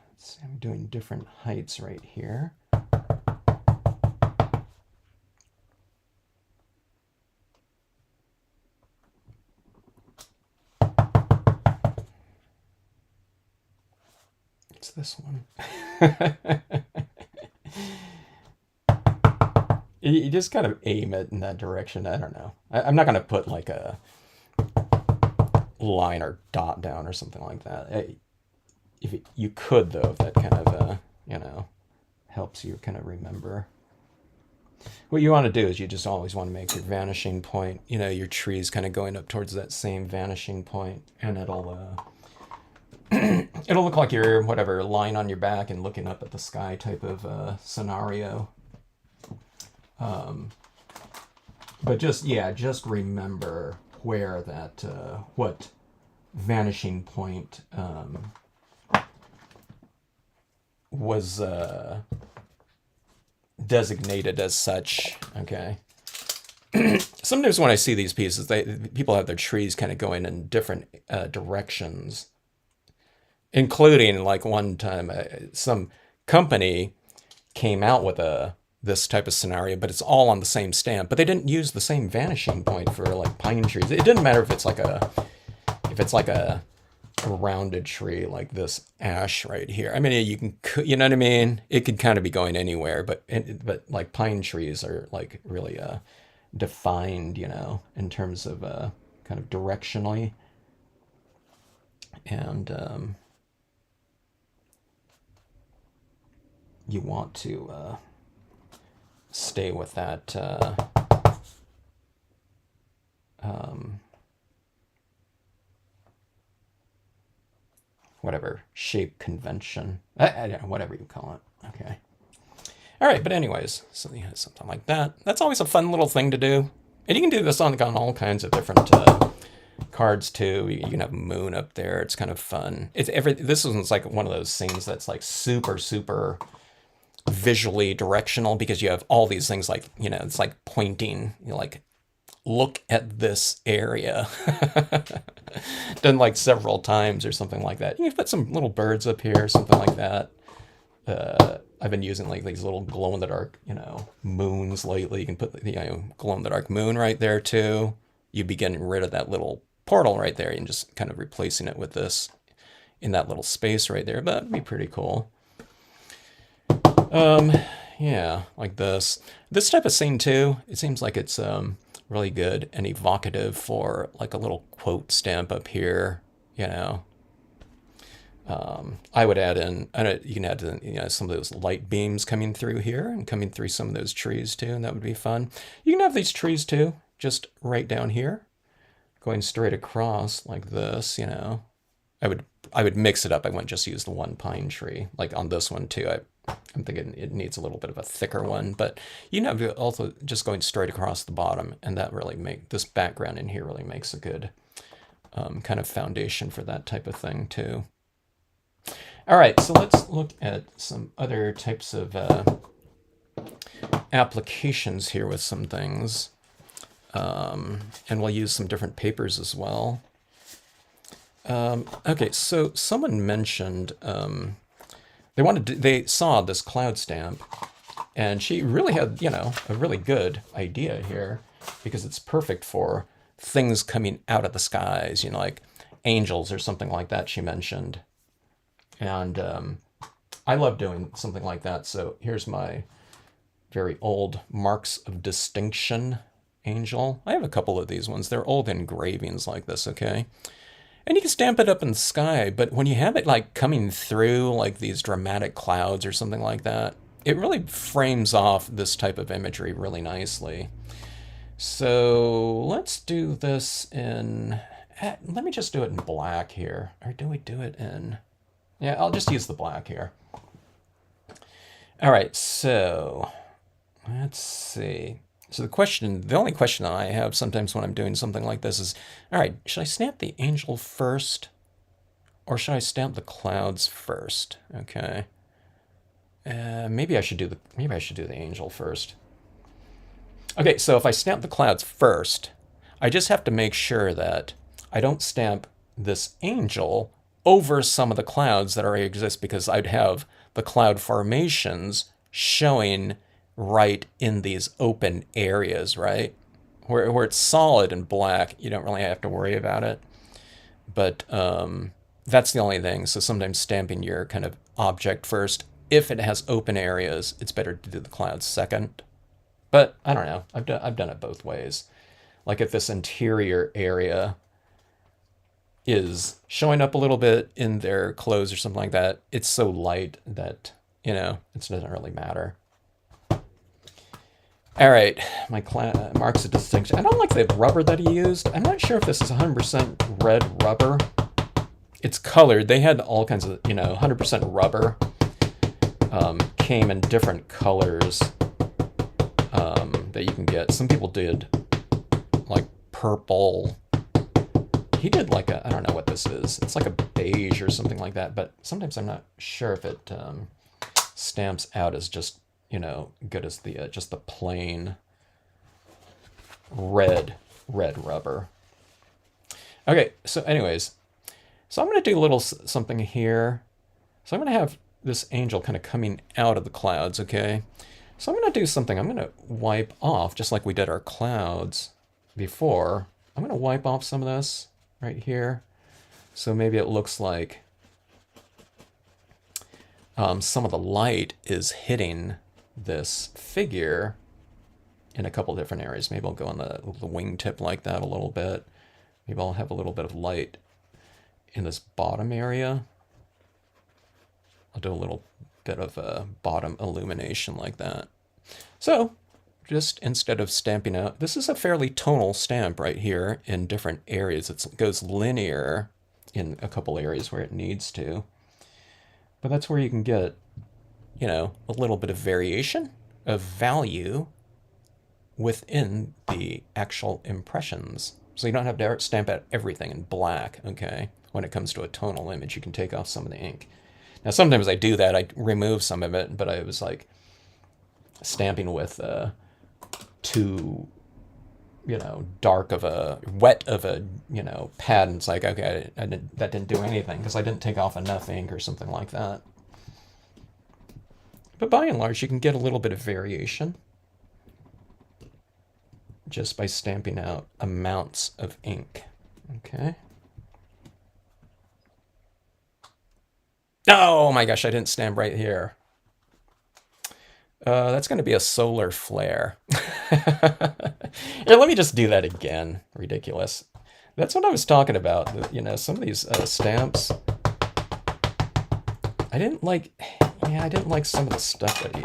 let's see, I'm doing different heights right here. It's this one. You just kind of aim it in that direction. I don't know. I'm not going to put like a line or dot down or something like that. If you could, though, if that kind of, you know, helps you kind of remember. What you want to do is you just always want to make your vanishing point, you know, your trees kind of going up towards that same vanishing point, and it'll it'll look like you're, whatever, lying on your back and looking up at the sky type of scenario. But just, yeah, just remember where that, what vanishing point was designated as such, okay? Sometimes when I see these pieces, people have their trees kind of going in different directions, including like one time some company came out with this type of scenario, but it's all on the same stamp, but they didn't use the same vanishing point for like pine trees. It didn't matter if it's like a rounded tree like this ash right here. I mean, you can, you know what I mean? It could kind of be going anywhere, but like pine trees are like really defined, you know, in terms of kind of directionally. And you want to stay with that whatever shape convention, I don't know, whatever you call it. Okay. All right, but anyways, so you have something like that. That's always a fun little thing to do. And you can do this on all kinds of different cards too. You can have moon up there. It's kind of fun. This one's like one of those scenes that's like super, super visually directional because you have all these things like, it's like pointing, like, look at this area. Done like several times or something like that. You can put some little birds up here, something like that. I've been using like these little glow in the dark, moons lately. You can put the glow in the dark moon right there too. You'd be getting rid of that little portal right there and just kind of replacing it with this in that little space right there. But that'd be pretty cool. Yeah, like this. This type of scene too, it seems like it's really good and evocative for like a little quote stamp up here, I would add in, you can add in, some of those light beams coming through here and coming through some of those trees too, and that would be fun. You can have these trees too, just right down here, going straight across like this, I would mix it up. I wouldn't just use the one pine tree. Like on this one too, I'm thinking it needs a little bit of a thicker one, but you can have also just going straight across the bottom, and that really this background in here really makes a good kind of foundation for that type of thing too. All right, so let's look at some other types of applications here with some things. And we'll use some different papers as well. Okay, so someone mentioned they saw this cloud stamp, and she really had, a really good idea here because it's perfect for things coming out of the skies, like angels or something like that she mentioned. And I love doing something like that. So here's my very old Marks of Distinction angel. I have a couple of these ones. They're old engravings like this, okay? And you can stamp it up in the sky, but when you have it like coming through like these dramatic clouds or something like that, it really frames off this type of imagery really nicely. So let's do this in, let me just do it in black here. Or do we do it in... Yeah, I'll just use the black here. All right, so let's see. So the only question that I have sometimes when I'm doing something like this is, all right, should I stamp the angel first or should I stamp the clouds first? Okay. Maybe I should do the angel first. Okay, so if I stamp the clouds first, I just have to make sure that I don't stamp this angel over some of the clouds that already exist, because I'd have the cloud formations showing right in these open areas, right? Where it's solid and black, you don't really have to worry about it. But that's the only thing. So sometimes stamping your kind of object first. If it has open areas, it's better to do the clouds second. But I don't know. I've done it both ways. Like if this interior area is showing up a little bit in their clothes or something like that, it's so light that, it doesn't really matter. All right, my Marks of Distinction. I don't like the rubber that he used. I'm not sure if this is 100% red rubber. It's colored. They had all kinds of, 100% rubber. Came in different colors that you can get. Some people did like purple. He did like I don't know what this is. It's like a beige or something like that, but sometimes I'm not sure if it stamps out as just, good as the just the plain red rubber. Okay, so anyways, so I'm going to do a little something here. So I'm going to have this angel kind of coming out of the clouds, okay? So I'm going to do something. I'm going to wipe off, just like we did our clouds before. I'm going to wipe off some of this right here. So maybe it looks like some of the light is hitting this figure in a couple different areas. Maybe I'll go on the wingtip like that a little bit. Maybe I'll have a little bit of light in this bottom area. I'll do a little bit of a bottom illumination like that. So just instead of stamping out, this is a fairly tonal stamp right here in different areas. It goes linear in a couple areas where it needs to. But that's where you can get you know, a little bit of variation of value within the actual impressions. So you don't have to stamp out everything in black, okay? When it comes to a tonal image, you can take off some of the ink. Now, sometimes I do that. I remove some of it, but I was like stamping with too, you know, dark of a, wet of a, you know, pad. And it's like, okay, that didn't do anything because I didn't take off enough ink or something like that. But by and large, you can get a little bit of variation just by stamping out amounts of ink. Okay. Oh my gosh, I didn't stamp right here. That's going to be a solar flare. Here, let me just do that again. Ridiculous. That's what I was talking about. You know, some of these stamps, I didn't like. Yeah, I didn't like some of the stuff that he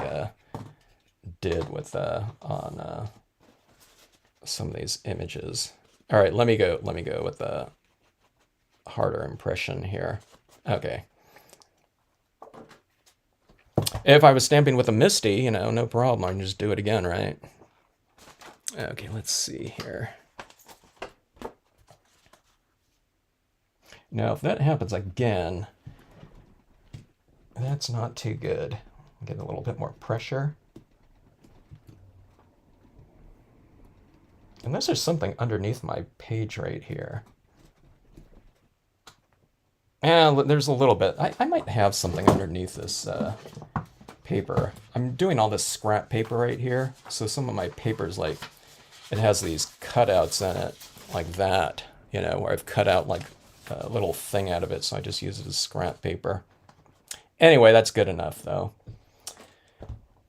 did with on some of these images. All right, let me go with the harder impression here. Okay. If I was stamping with a Misty, you know, no problem. I can just do it again, right? Okay, let's see here. Now, if that happens again, that's not too good. Get a little bit more pressure. Unless there's something underneath my page right here. Yeah, there's a little bit. I might have something underneath this paper. I'm doing all this scrap paper right here. So some of my paper's like, it has these cutouts in it like that, you know, where I've cut out like a little thing out of it. So I just use it as scrap paper. Anyway, that's good enough though.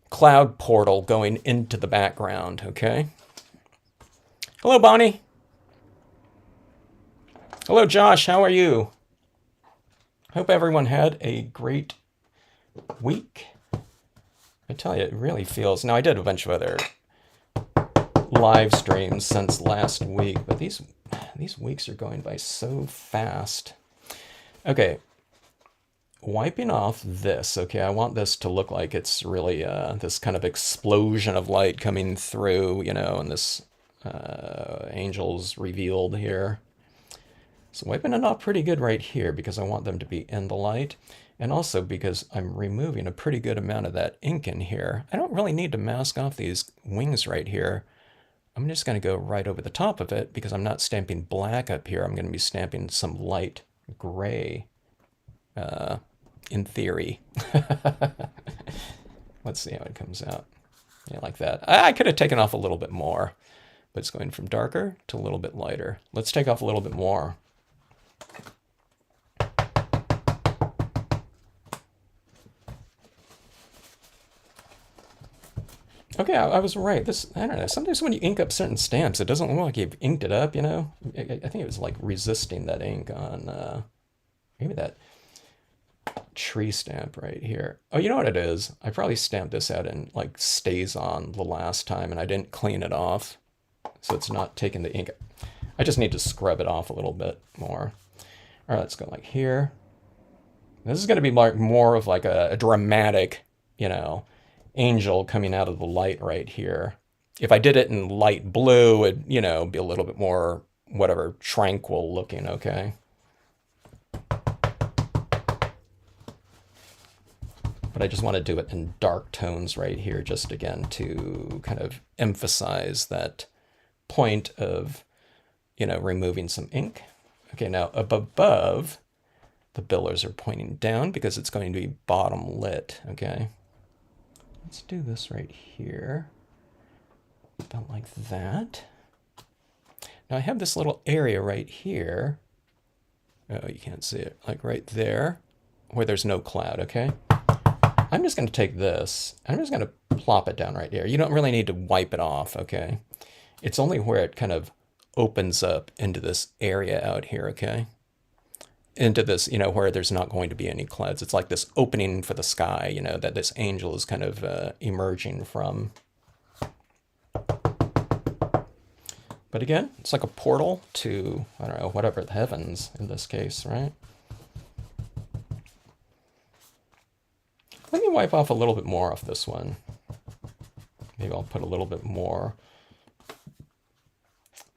Cloud portal going into the background, okay? Hello, Bonnie. Hello, Josh. How are you? Hope everyone had a great week. I tell you, it really feels... Now, I did a bunch of other live streams since last week, but these weeks are going by so fast. Okay, wiping off this. Okay, I want this to look like it's really this kind of explosion of light coming through, you know, and this angels revealed here. So wiping it off pretty good right here because I want them to be in the light. And also because I'm removing a pretty good amount of that ink in here. I don't really need to mask off these wings right here. I'm just going to go right over the top of it because I'm not stamping black up here. I'm going to be stamping some light gray, in theory. Let's see how it comes out. Yeah, like that. I could have taken off a little bit more, but it's going from darker to a little bit lighter. Let's take off a little bit more. Okay, I was right. I don't know. Sometimes when you ink up certain stamps, it doesn't look like you've inked it up, you know? I think it was like resisting that ink on maybe that tree stamp right here. Oh, you know what it is? I probably stamped this out in like stays on the last time and I didn't clean it off. So it's not taking the ink. I just need to scrub it off a little bit more. All right, let's go like here. This is going to be like more of like a dramatic, you know, angel coming out of the light right here. If I did it in light blue, it'd, you know, be a little bit more, whatever, tranquil looking, okay? But I just want to do it in dark tones right here, just again to kind of emphasize that point of, you know, removing some ink. Okay, now up above, the billers are pointing down because it's going to be bottom lit, okay? Let's do this right here, about like that. Now I have this little area right here. Oh, you can't see it, like right there, where there's no cloud, okay? I'm just going to take this, I'm just going to plop it down right here. You don't really need to wipe it off, okay? It's only where it kind of opens up into this area out here, okay? Into this, you know, where there's not going to be any clouds. It's like this opening for the sky, you know, that this angel is kind of emerging from. But again, it's like a portal to, I don't know, whatever, the heavens in this case, right? Let me wipe off a little bit more off this one. Maybe I'll put a little bit more.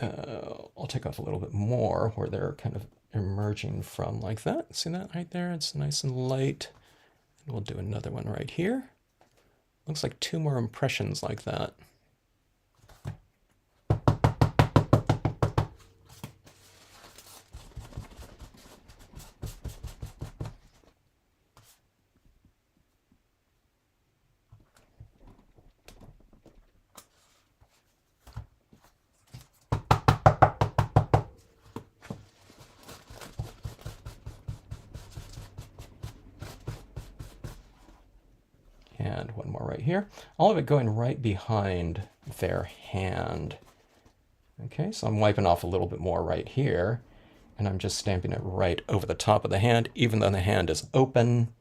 I'll take off a little bit more where they're kind of emerging from like that. See that right there? It's nice and light. We'll do another one right here. Looks like 2 more impressions like that. And one more right here. All of it going right behind their hand. Okay, so I'm wiping off a little bit more right here, and I'm just stamping it right over the top of the hand. Even though the hand is open,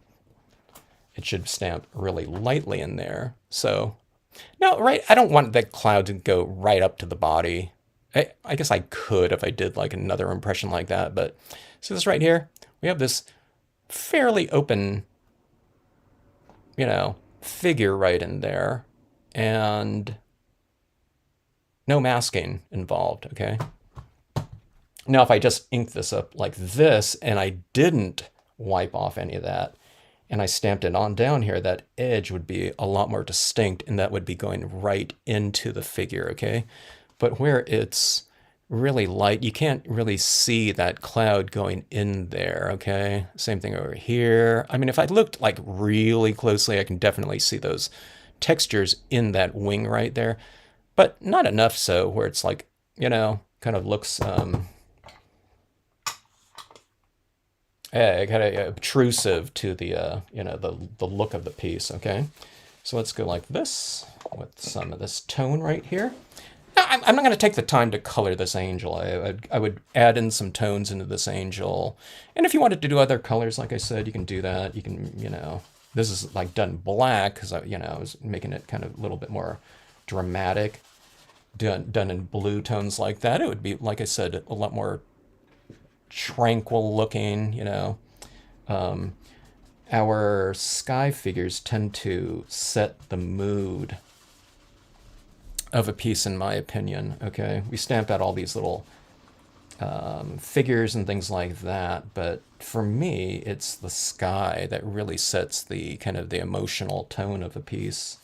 it should stamp really lightly in there. So, no, right, I don't want the cloud to go right up to the body. I guess I could if I did like another impression like that, but see this right here? We have this fairly open, you know, figure right in there, and no masking involved, okay? Now, if I just ink this up like this and I didn't wipe off any of that and I stamped it on down here, that edge would be a lot more distinct and that would be going right into the figure, okay? But where it's really light, you can't really see that cloud going in there, okay? Same thing over here. I mean, if I looked like really closely, I can definitely see those textures in that wing right there, but not enough so where it's like, you know, kind of looks kind of obtrusive to the, you know, the look of the piece, okay? So let's go like this with some of this tone right here. Now, I'm not going to take the time to color this angel. I would add in some tones into this angel. And if you wanted to do other colors, like I said, you can do that. You can, you know, this is like done black because, you know, I was making it kind of a little bit more dramatic. Done in blue tones like that, it would be, like I said, a lot more tranquil looking, you know. Our sky figures tend to set the mood of a piece, in my opinion, okay? We stamp out all these little figures and things like that, but for me, it's the sky that really sets the kind of the emotional tone of a piece.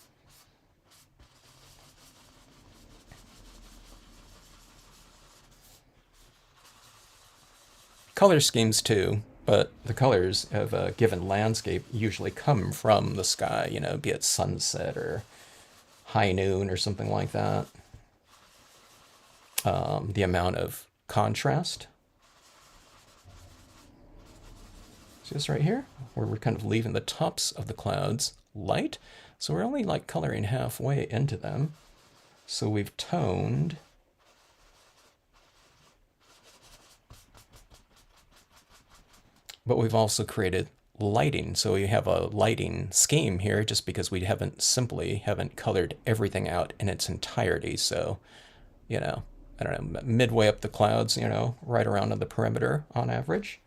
Color schemes too, but the colors of a given landscape usually come from the sky, you know, be it sunset or high noon or something like that. The amount of contrast. See this right here? Where we're kind of leaving the tops of the clouds light. So we're only like coloring halfway into them. So we've toned but we've also created lighting. So we have a lighting scheme here just because we haven't colored everything out in its entirety. So, you know, I don't know, midway up the clouds, you know, right around on the perimeter on average.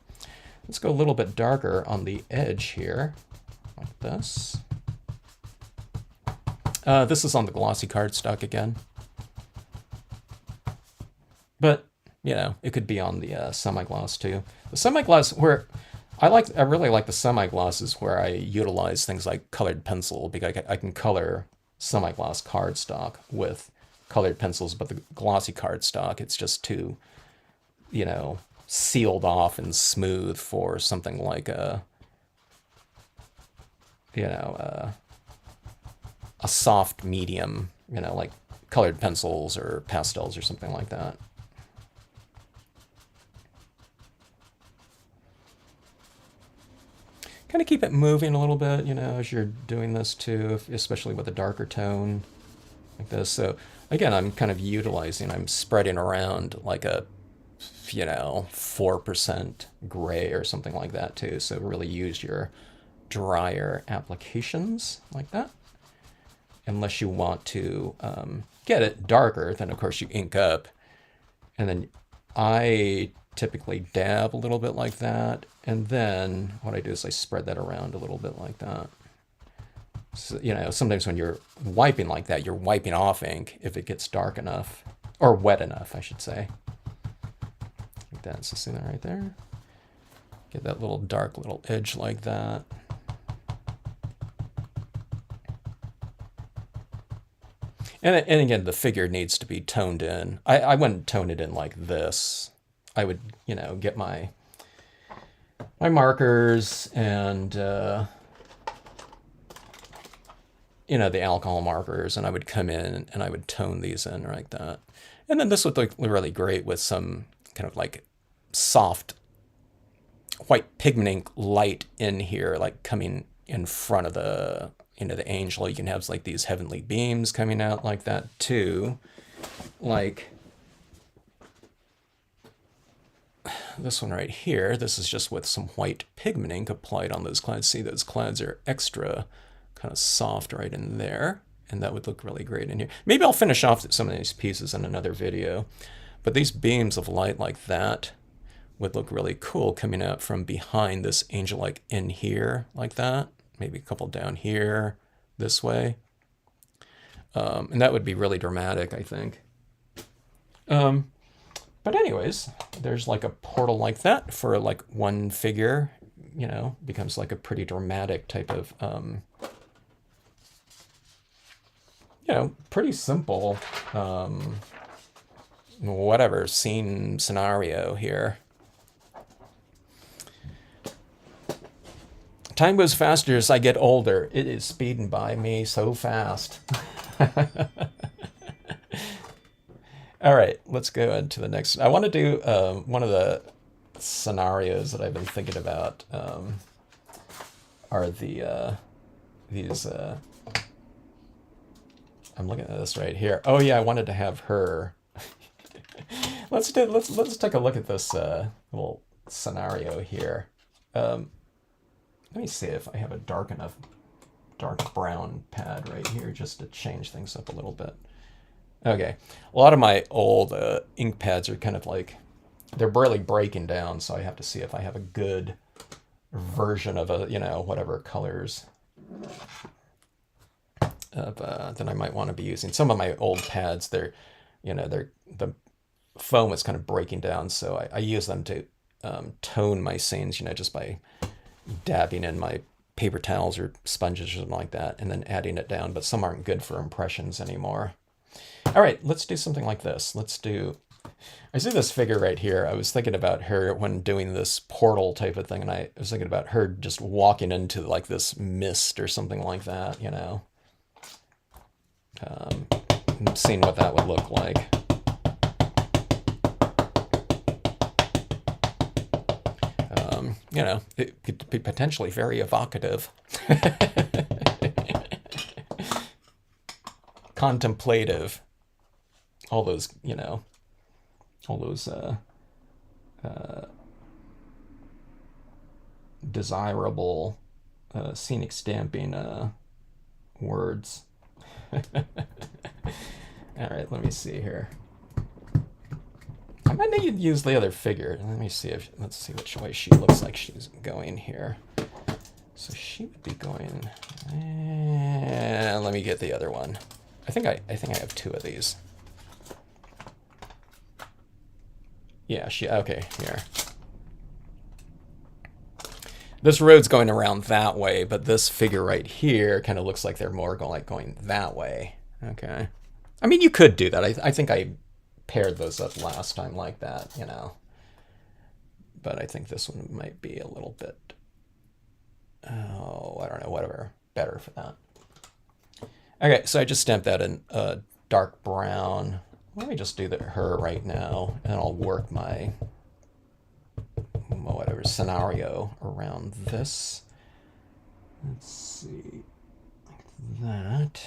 Let's go a little bit darker on the edge here, like this. This is on the glossy cardstock again. But, you know, it could be on the semi-gloss too. The semi-gloss, where I really like the semi-glosses where I utilize things like colored pencil, because I can color semi-gloss cardstock with colored pencils, but the glossy cardstock, it's just too, you know, sealed off and smooth for something like a, you know, a soft medium, you know, like colored pencils or pastels or something like that. Kind of keep it moving a little bit, you know, as you're doing this too, especially with a darker tone like this. So again, I'm kind of I'm spreading around like a, you know, 4% gray or something like that too. So really use your drier applications like that. Unless you want to get it darker, then of course you ink up. And then I typically dab a little bit like that. And then what I do is I spread that around a little bit like that. So, you know, sometimes when you're wiping like that, you're wiping off ink if it gets dark enough, or wet enough, I should say. Like that. So see that right there? Get that little dark little edge like that. And again, the figure needs to be toned in. I wouldn't tone it in like this. I would, you know, get my markers and, you know, the alcohol markers, and I would come in and I would tone these in like that. And then this would look really great with some kind of like soft white pigment ink light in here, like coming in front of the, you know, the angel. You can have like these heavenly beams coming out like that too. Like this one right here, this is just with some white pigment ink applied on those clouds. See, those clouds are extra kind of soft right in there, and that would look really great in here. Maybe I'll finish off some of these pieces in another video, but these beams of light like that would look really cool coming out from behind this angel, like in here, like that. Maybe a couple down here, this way. And that would be really dramatic, I think. But anyways, there's like a portal like that for like one figure, you know, becomes like a pretty dramatic type of, you know, pretty simple, whatever, scene scenario here. Time goes faster as I get older. It is speeding by me so fast. All right, let's go into the next. I want to do one of the scenarios that I've been thinking about are the these. I'm looking at this right here. Oh yeah, I wanted to have her. let's take a look at this little scenario here. Let me see if I have a dark brown pad right here just to change things up a little bit. Okay, a lot of my old ink pads are kind of like, they're barely breaking down, so I have to see if I have a good version of a, you know, whatever colors of that I might want to be using. Some of my old pads, the foam is kind of breaking down, so I use them to tone my scenes, you know, just by dabbing in my paper towels or sponges or something like that, and then adding it down, but some aren't good for impressions anymore. All right, let's do something like this. I see this figure right here. I was thinking about her when doing this portal type of thing, and I was thinking about her just walking into like this mist or something like that, you know. Seeing what that would look like. You know, it could be potentially very evocative. Contemplative. All those, you know, all those desirable scenic stamping words. All right, let me see here. I might need to use the other figure. Let's see which way she looks like she's going here. So she would be going, let me get the other one. I think I have two of these. Yeah, okay, here. This road's going around that way, but this figure right here kind of looks like they're more going that way. Okay. I mean, you could do that. I think I paired those up last time like that, you know. But I think this one might be a little bit, oh, I don't know, whatever, better for that. Okay, so I just stamped that in dark brown. Let me just do her right now, and I'll work my whatever scenario around this. Let's see, like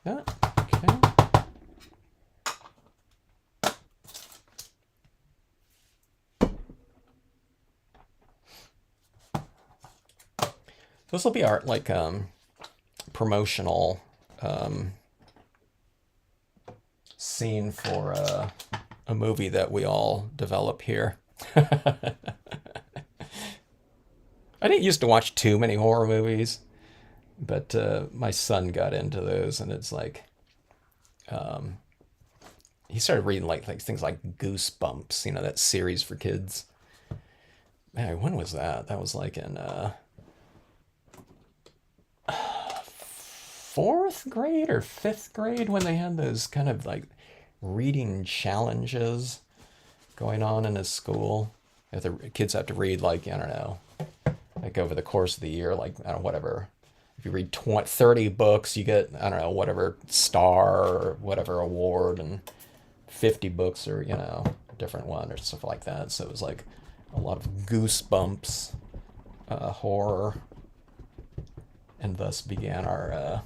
that. Okay. This will be our like promotional scene for a movie that we all develop here. I didn't used to watch too many horror movies, but my son got into those, and it's like he started reading like things like Goosebumps, that series for kids. Man, when was that? That was like in fourth grade or fifth grade when they had those kind of like reading challenges going on in his school. If the kids have to read like, I don't know, like over the course of the year, like, I don't know, whatever. If you read 30 books, you get, I don't know, whatever star or whatever award, and 50 books or, a different one or stuff like that. So it was like a lot of Goosebumps horror. And thus began our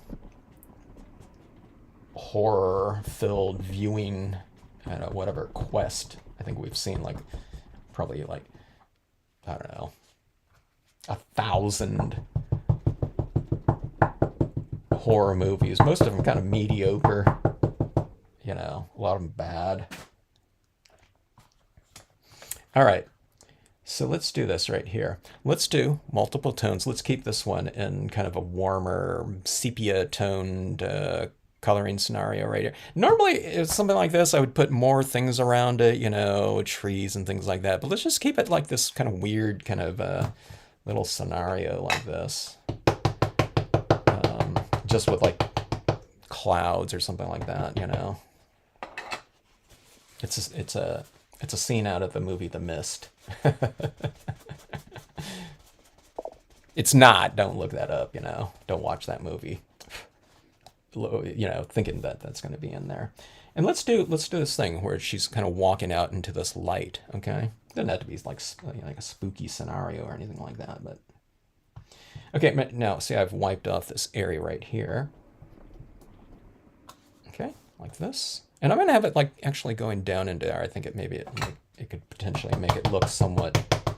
horror-filled viewing, I don't know, whatever quest. I think we've seen like probably like, I don't know, 1,000 horror movies. Most of them kind of mediocre, a lot of them bad. All right. So let's do this right here. Let's do multiple tones. Let's keep this one in kind of a warmer sepia toned coloring scenario right here. Normally, if something like this, I would put more things around it, trees and things like that. But let's just keep it like this kind of weird kind of little scenario like this. Just with like clouds or something like that, It's a scene out of the movie The Mist. It's not. Don't look that up, Don't watch that movie. Thinking that that's going to be in there. And let's do this thing where she's kind of walking out into this light, okay? Doesn't have to be like a spooky scenario or anything like that, but okay, now see I've wiped off this area right here. Okay, like this. And I'm going to have it like actually going down into there. I think it could potentially make it look somewhat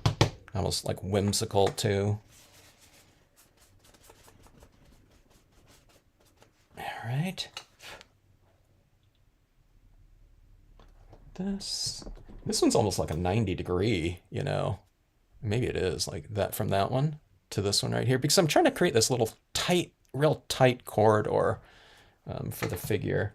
almost like whimsical too. All right. This one's almost like a 90-degree, Maybe it is like that from that one to this one right here, because I'm trying to create this little real tight corridor for the figure.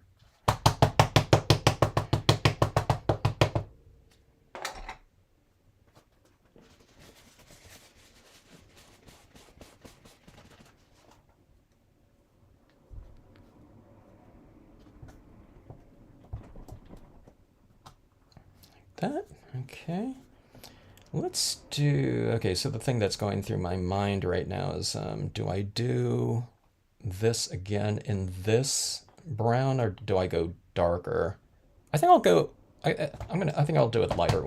That. Okay. Let's do... Okay, so the thing that's going through my mind right now is, do I do this again in this brown, or do I go darker? I think I'll go... I think I'll do it lighter,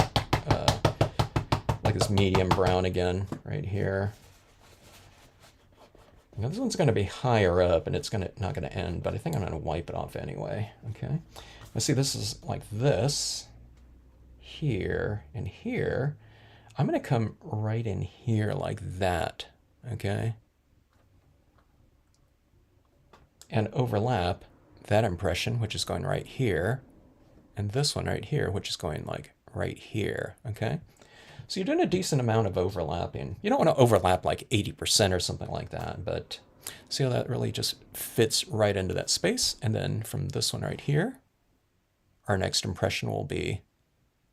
like this medium brown again, right here. Now this one's going to be higher up, and it's not going to end, but I think I'm going to wipe it off anyway. Okay. Let's see, this is like this. Here and here. I'm going to come right in here like that, okay? And overlap that impression, which is going right here, and this one right here, which is going like right here, okay? So you're doing a decent amount of overlapping. You don't want to overlap like 80% or something like that, but see how that really just fits right into that space? And then from this one right here, our next impression will be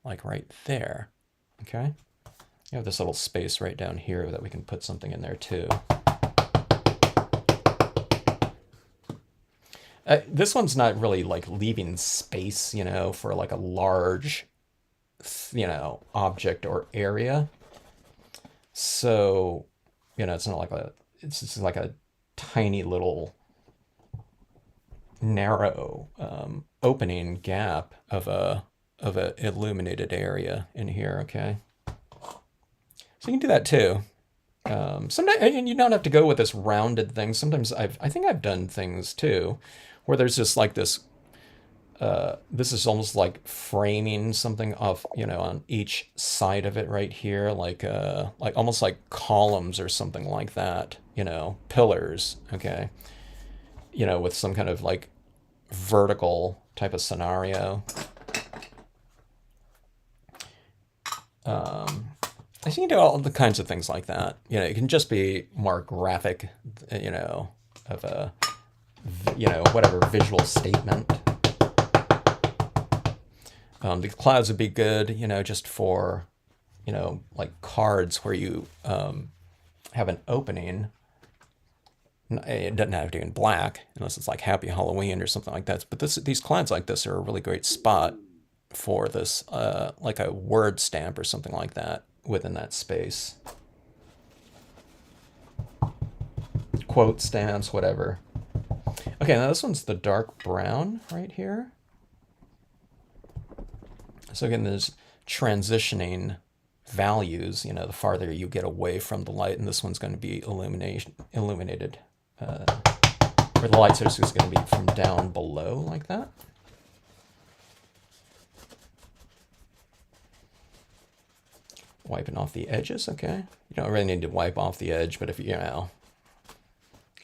like right there, okay? You have this little space right down here that we can put something in there too. This one's not really like leaving space, for like a large, object or area. So, it's not like it's just like a tiny little narrow opening gap of a illuminated area in here, okay? So you can do that too. Sometimes, and you don't have to go with this rounded thing. Sometimes I think I've done things too, where there's just like this. This is almost like framing something off, on each side of it right here, like almost like columns or something like that, pillars, okay? With some kind of like vertical type of scenario. I think you can do all the kinds of things like that. You know, it can just be more graphic, of a, whatever visual statement. The clouds would be good, just for, like cards where you have an opening. It doesn't have to be in black unless it's like Happy Halloween or something like that. But these clouds like this are a really great spot for this, like a word stamp or something like that within that space. Quote stamps, whatever. Okay, now this one's the dark brown right here. So again, there's transitioning values, the farther you get away from the light, and this one's going to be illuminated, where the light source is going to be from down below, like that. Wiping off the edges, okay. You don't really need to wipe off the edge, but if it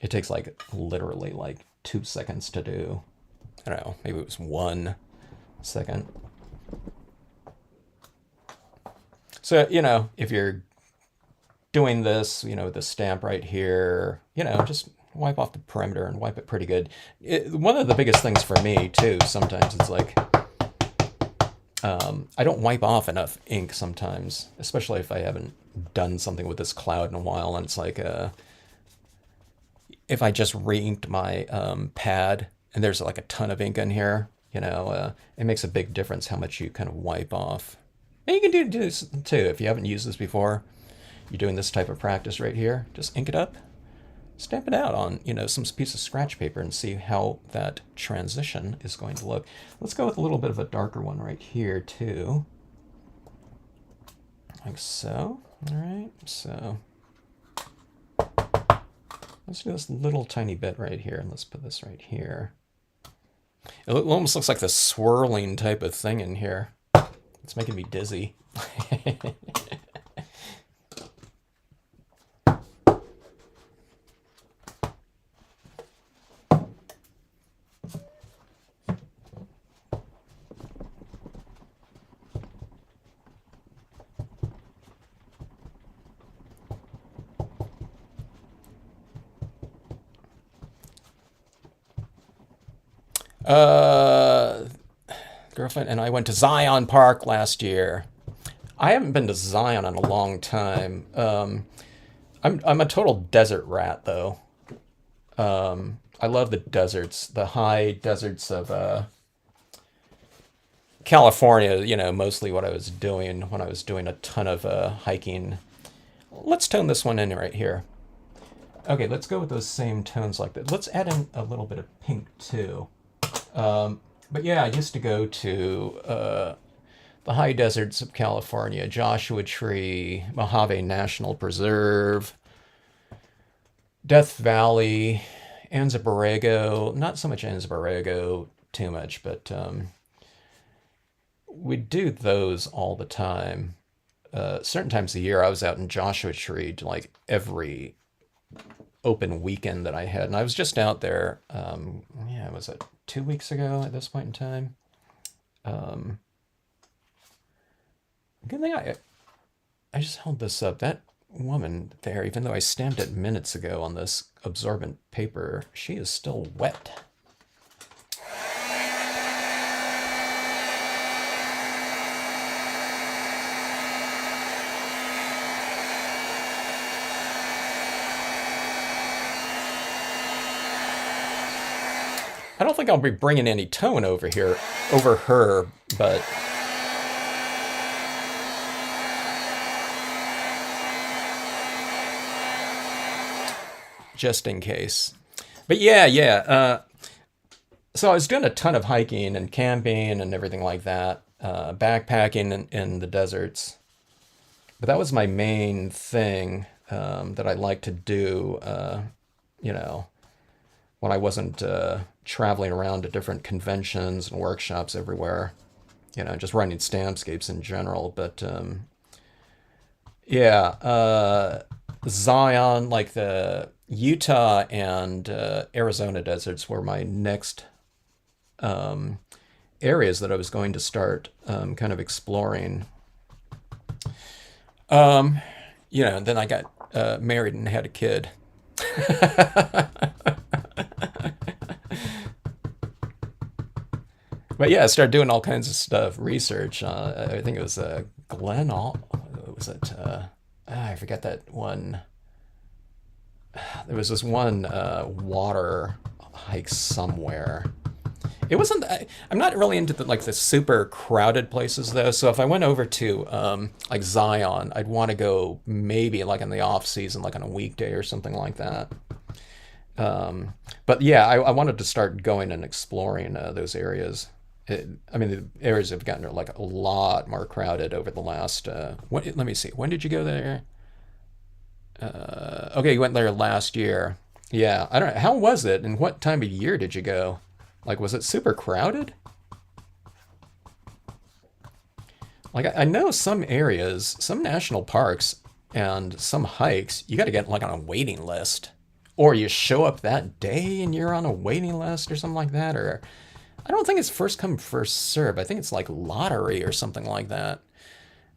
takes like literally like 2 seconds to do. I don't know, maybe it was 1 second. So, if you're doing this, with the stamp right here, just wipe off the perimeter and wipe it pretty good. One of the biggest things for me, too, sometimes it's like, I don't wipe off enough ink sometimes, especially if I haven't done something with this cloud in a while, and it's like, if I just re-inked my pad, and there's like a ton of ink in here, it makes a big difference how much you kind of wipe off. And you can do this too if you haven't used this before. You're doing this type of practice right here. Just ink it up, stamp it out on some piece of scratch paper, and see how that transition is going to look. Let's go with a little bit of a darker one right here too, like so. All right, so let's do this little tiny bit right here, and let's put this right here. It almost looks like the swirling type of thing in here. It's making me dizzy. Girlfriend and I went to Zion Park last year. I haven't been to Zion in a long time. I'm a total desert rat, though. I love the deserts, the high deserts of California. Mostly what I was doing when I was doing a ton of hiking. Let's tone this one in right here. Okay, let's go with those same tones like that. Let's add in a little bit of pink too. But yeah, I used to go to the high deserts of California, Joshua Tree, Mojave National Preserve, Death Valley, Anza Borrego. Not so much Anza Borrego, too much, but we do those all the time. Certain times of the year, I was out in Joshua Tree like every open weekend that I had, and I was just out there. Was it 2 weeks ago at this point in time? Good thing I just held this up. That woman there, even though I stamped it minutes ago on this absorbent paper, she is still wet. I don't think I'll be bringing any tone over here, over her, but just in case. But yeah. So I was doing a ton of hiking and camping and everything like that, backpacking in the deserts. But that was my main thing that I like to do, when I wasn't traveling around to different conventions and workshops everywhere, just running Stampscapes in general. But Zion, like the Utah and Arizona deserts were my next areas that I was going to start kind of exploring. And then I got married and had a kid. But yeah, I started doing all kinds of stuff, research. I think it was Glen All. Was it? I forget that one. There was this one water hike somewhere. It wasn't. I'm not really into the super crowded places though. So if I went over to like Zion, I'd want to go maybe like in the off season, like on a weekday or something like that. But yeah, I wanted to start going and exploring those areas. I mean, the areas have gotten like a lot more crowded over the last. Let me see. When did you go there? Okay, you went there last year. Yeah, I don't know. How was it, and what time of year did you go? Like, was it super crowded? Like, I know some areas, some national parks, and some hikes, you got to get like on a waiting list, or you show up that day and you're on a waiting list or something like that. Or I don't think it's first come first serve. I think it's like lottery or something like that.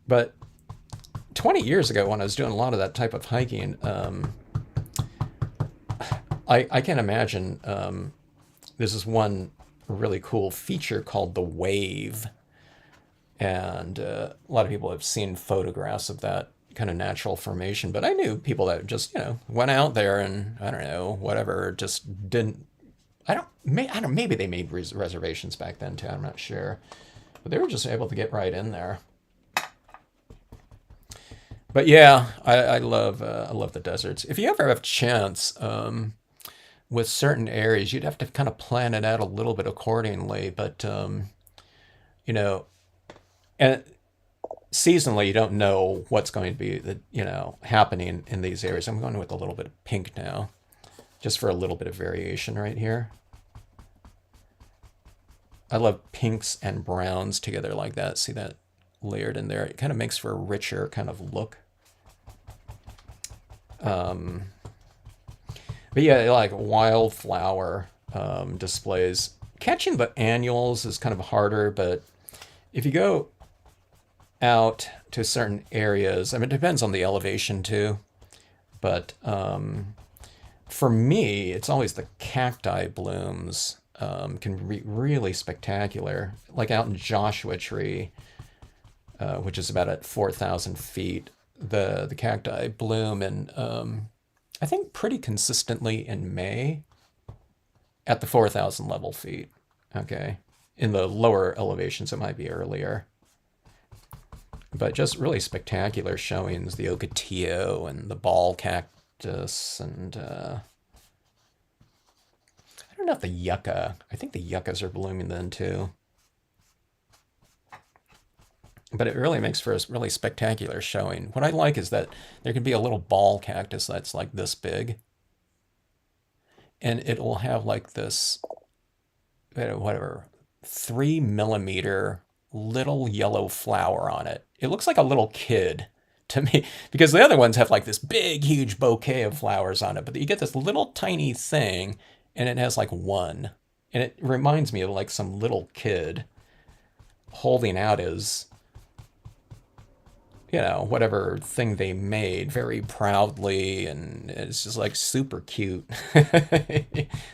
But 20 years ago, when I was doing a lot of that type of hiking, I can't imagine. There's this one really cool feature called the wave, and a lot of people have seen photographs of that kind of natural formation. But I knew people that just went out there and I don't know whatever just didn't. I don't. Maybe they made reservations back then too. I'm not sure, but they were just able to get right in there. But yeah, I love the deserts. If you ever have a chance, with certain areas, you'd have to kind of plan it out a little bit accordingly. But you know, and seasonally, you don't know what's going to be happening in these areas. I'm going with a little bit of pink now, just for a little bit of variation right here. I love pinks and browns together like that. See that layered in there? It kind of makes for a richer kind of look. But yeah, like wildflower displays. Catching the annuals is kind of harder, but if you go out to certain areas, I mean, it depends on the elevation too. But for me, it's always the cacti blooms can be really spectacular. Like out in Joshua Tree, which is about at 4,000 feet, the cacti bloom and I think pretty consistently in May at the 4,000 level feet. Okay. In the lower elevations, it might be earlier. But just really spectacular showings, the ocotillo and the ball cactus. And I don't know if the yucca, I think the yuccas are blooming then too. But it really makes for a really spectacular showing. What I like is that there can be a little ball cactus that's like this big, and it will have like this, whatever, 3 millimeter little yellow flower on it. It looks like a little kid to me because the other ones have like this big, huge bouquet of flowers on it, but you get this little tiny thing and it has like one. And it reminds me of like some little kid holding out his whatever thing they made very proudly, and it's just like super cute.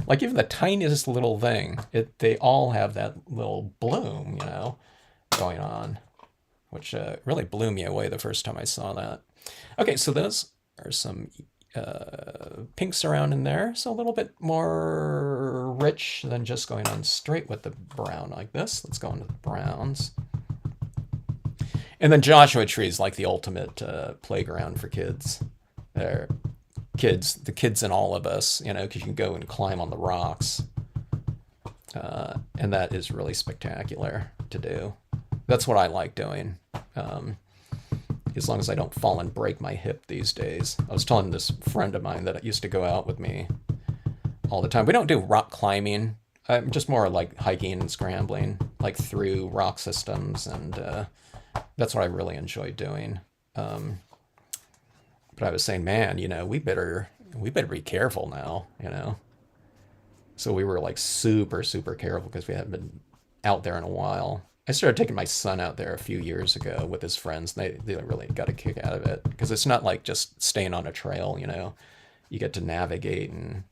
Like even the tiniest little thing, they all have that little bloom, going on, which really blew me away the first time I saw that. Okay, so those are some pinks around in there, so a little bit more rich than just going on straight with the brown like this. Let's go into the browns. And then Joshua Tree is like the ultimate playground for kids. They're the kids in all of us, because you can go and climb on the rocks. And that is really spectacular to do. That's what I like doing. As long as I don't fall and break my hip these days. I was telling this friend of mine that used to go out with me all the time. We don't do rock climbing. Just more like hiking and scrambling, like through rock systems, and that's what I really enjoy doing. But I was saying, man, we better be careful now. So we were like super, super careful because we hadn't been out there in a while. I started taking my son out there a few years ago with his friends. They really got a kick out of it because it's not like just staying on a trail, you know. You get to navigate and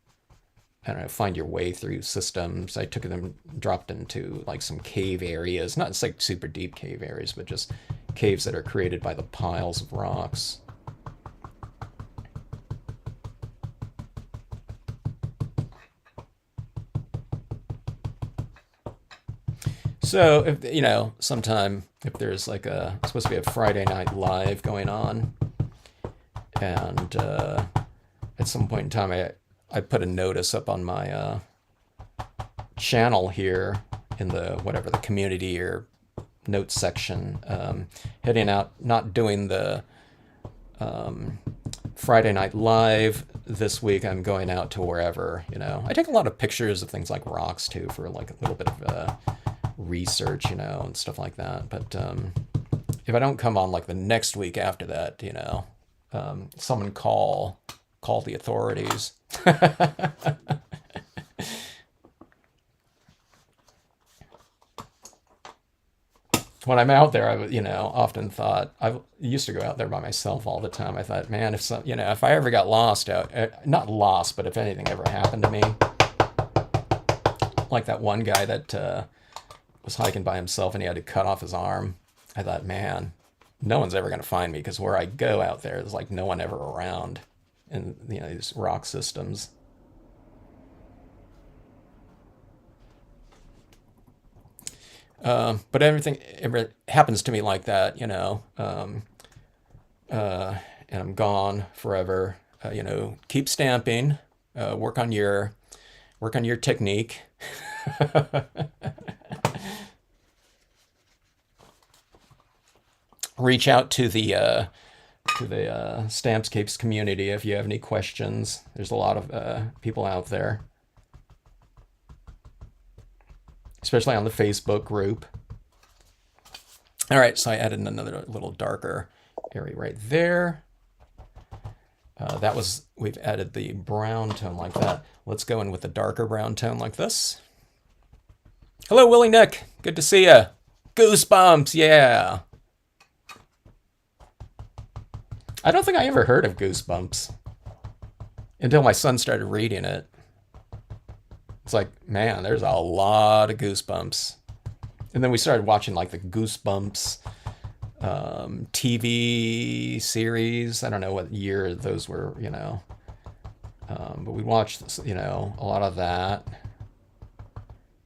I don't know, find your way through systems. I took them, dropped into like some cave areas, not it's like super deep cave areas, but just caves that are created by the piles of rocks. So if you know, sometime if there's like a supposed to be a Friday Night Live going on, and at some point in time, I put a notice up on my channel here in the whatever the community or notes section, heading out, not doing the Friday Night Live this week. I'm going out to wherever, you know. I take a lot of pictures of things like rocks too for like a little bit of research, you know, and stuff like that. But if I don't come on like the next week after that, you know, someone call the authorities. When I'm out there, you know, often thought I used to go out there by myself all the time. I thought, man, if some, you know, if I ever got lost out, not lost, but if anything ever happened to me, like that one guy that was hiking by himself and he had to cut off his arm. I thought, man, no one's ever going to find me because where I go out there, there's like no one ever around in, you know, these rock systems. But everything ever happens to me like that, you know, and I'm gone forever. You know, keep stamping, work on your technique. Reach out to the Stampscapes community if you have any questions. There's a lot of people out there, especially on the Facebook group. All right, so I added another little darker area right there. We've added the brown tone like that. Let's go in with the darker brown tone like this. Hello, Willie Nick. Good to see ya. Goosebumps, yeah. I don't think I ever heard of Goosebumps until my son started reading it. It's like, man, there's a lot of Goosebumps. And then we started watching like the Goosebumps TV series. I don't know what year those were, you know. But we watched, you know, a lot of that.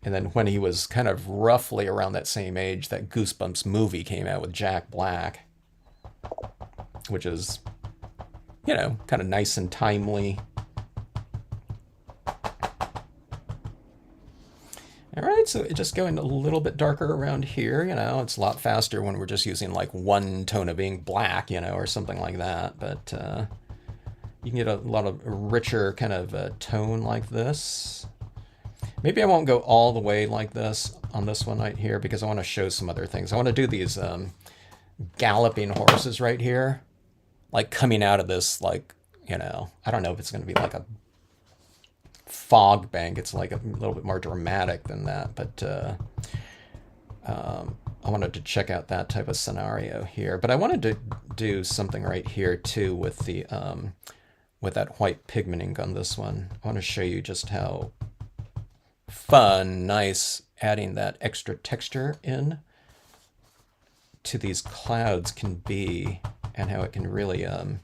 And then when he was kind of roughly around that same age, that Goosebumps movie came out with Jack Black, which is, you know, kind of nice and timely. All right, so just going a little bit darker around here, you know, it's a lot faster when we're just using like one tone of ink, black, you know, or something like that. But you can get a lot of richer kind of tone like this. Maybe I won't go all the way like this on this one right here because I want to show some other things. I want to do these galloping horses right here, like coming out of this, like, you know, I don't know if it's going to be like a fog bank. It's like a little bit more dramatic than that, but I wanted to check out that type of scenario here. But I wanted to do something right here too with the with that white pigment ink on this one. I want to show you just how fun, nice adding that extra texture in to these clouds can be, and how it can really I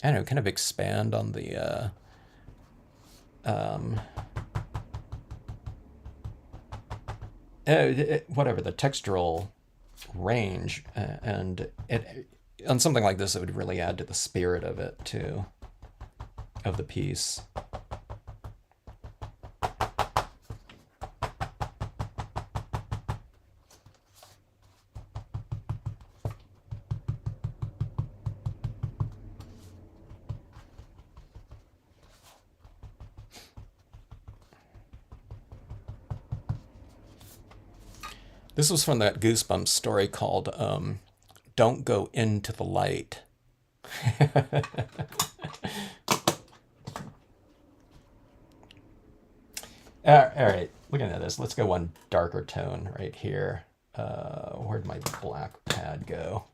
don't know, kind of expand on the whatever the textural range, and it on something like this, it would really add to the spirit of it too, of the piece. This was from that Goosebumps story called Don't Go Into the Light. All right, looking at this, let's go one darker tone right here. Where'd my black pad go?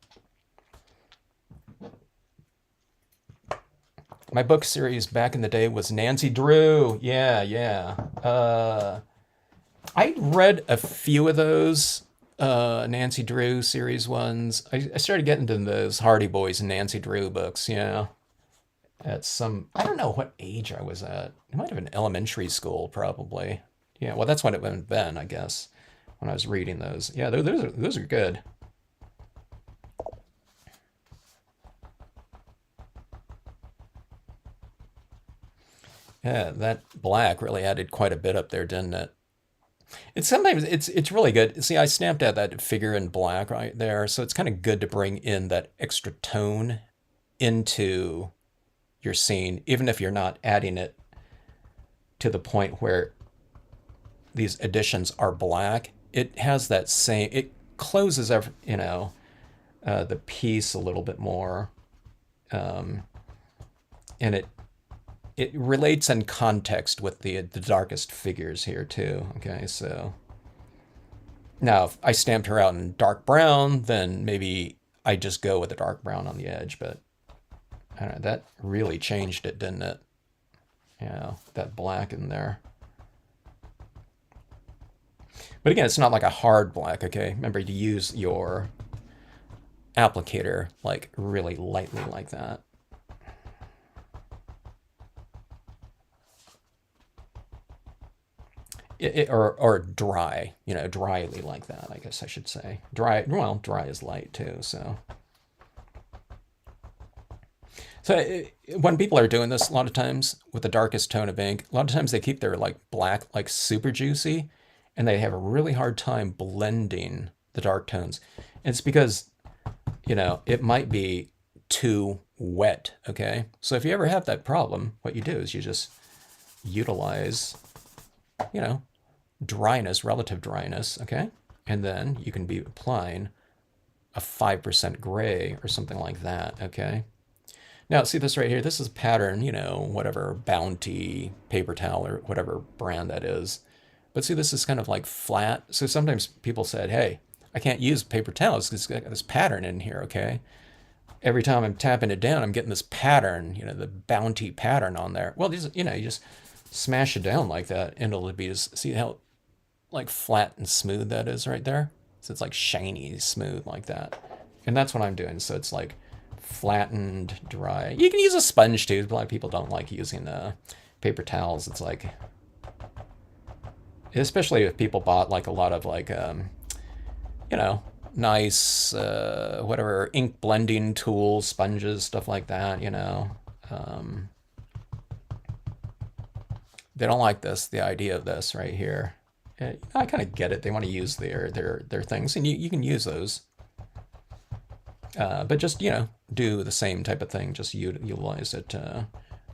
My book series back in the day was Nancy Drew. Yeah, yeah. I read a few of those Nancy Drew series ones. I started getting into those Hardy Boys and Nancy Drew books, yeah. At some, I don't know what age I was at. It might have been elementary school, probably. Yeah, well, that's what it would have been, I guess, when I was reading those. Yeah, those are good. Yeah, that black really added quite a bit up there, didn't it? It's sometimes it's really good. See, I stamped out that figure in black right there, so it's kind of good to bring in that extra tone into your scene, even if you're not adding it to the point where these additions are black. It has that same. It closes every, the piece a little bit more, um, and it relates in context with the darkest figures here too. Okay, so now if I stamped her out in dark brown, then maybe I just go with the dark brown on the edge. But I don't know, that really changed it, didn't it? Yeah, that black in there. But again, it's not like a hard black. Okay, remember to use your applicator like really lightly like that. Or dry, dryly like that, I guess I should say. Dry, well, dry is light too, so. So when people are doing this, a lot of times with the darkest tone of ink, a lot of times they keep their like black like super juicy, and they have a really hard time blending the dark tones. And it's because, it might be too wet, okay? So if you ever have that problem, what you do is you just utilize, you know, dryness, relative dryness, okay? And then you can be applying a 5% gray or something like that, okay? Now, see this right here? This is a pattern, whatever Bounty paper towel or whatever brand that is. But see, this is kind of like flat. So sometimes people said, hey, I can't use paper towels because it's got this pattern in here, okay? Every time I'm tapping it down, I'm getting this pattern, the Bounty pattern on there. Well, you just smash it down like that and it'll be just, see how like flat and smooth that is right there? So it's like shiny, smooth like that. And that's what I'm doing. So it's like flattened, dry. You can use a sponge too. A lot of people don't like using paper towels. It's like, especially if people bought like a lot of like, nice, whatever, ink blending tools, sponges, stuff like that, they don't like the idea of this right here. I kind of get it. They want to use their things, and you can use those. But just, do the same type of thing. Just utilize it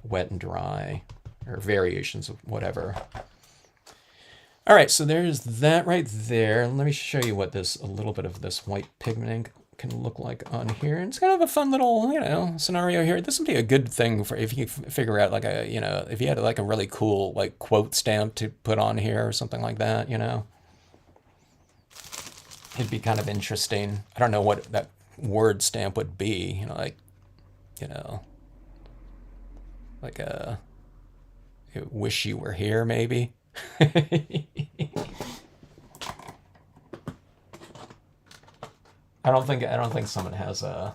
wet and dry, or variations of whatever. All right, so there's that right there. Let me show you what a little bit of this white pigment ink can look like on here. And it's kind of a fun little, scenario here. This would be a good thing for if you figure out like if you had like a really cool like quote stamp to put on here or something like that, It'd be kind of interesting. I don't know what that word stamp would be, like a wish you were here maybe. I don't think someone has a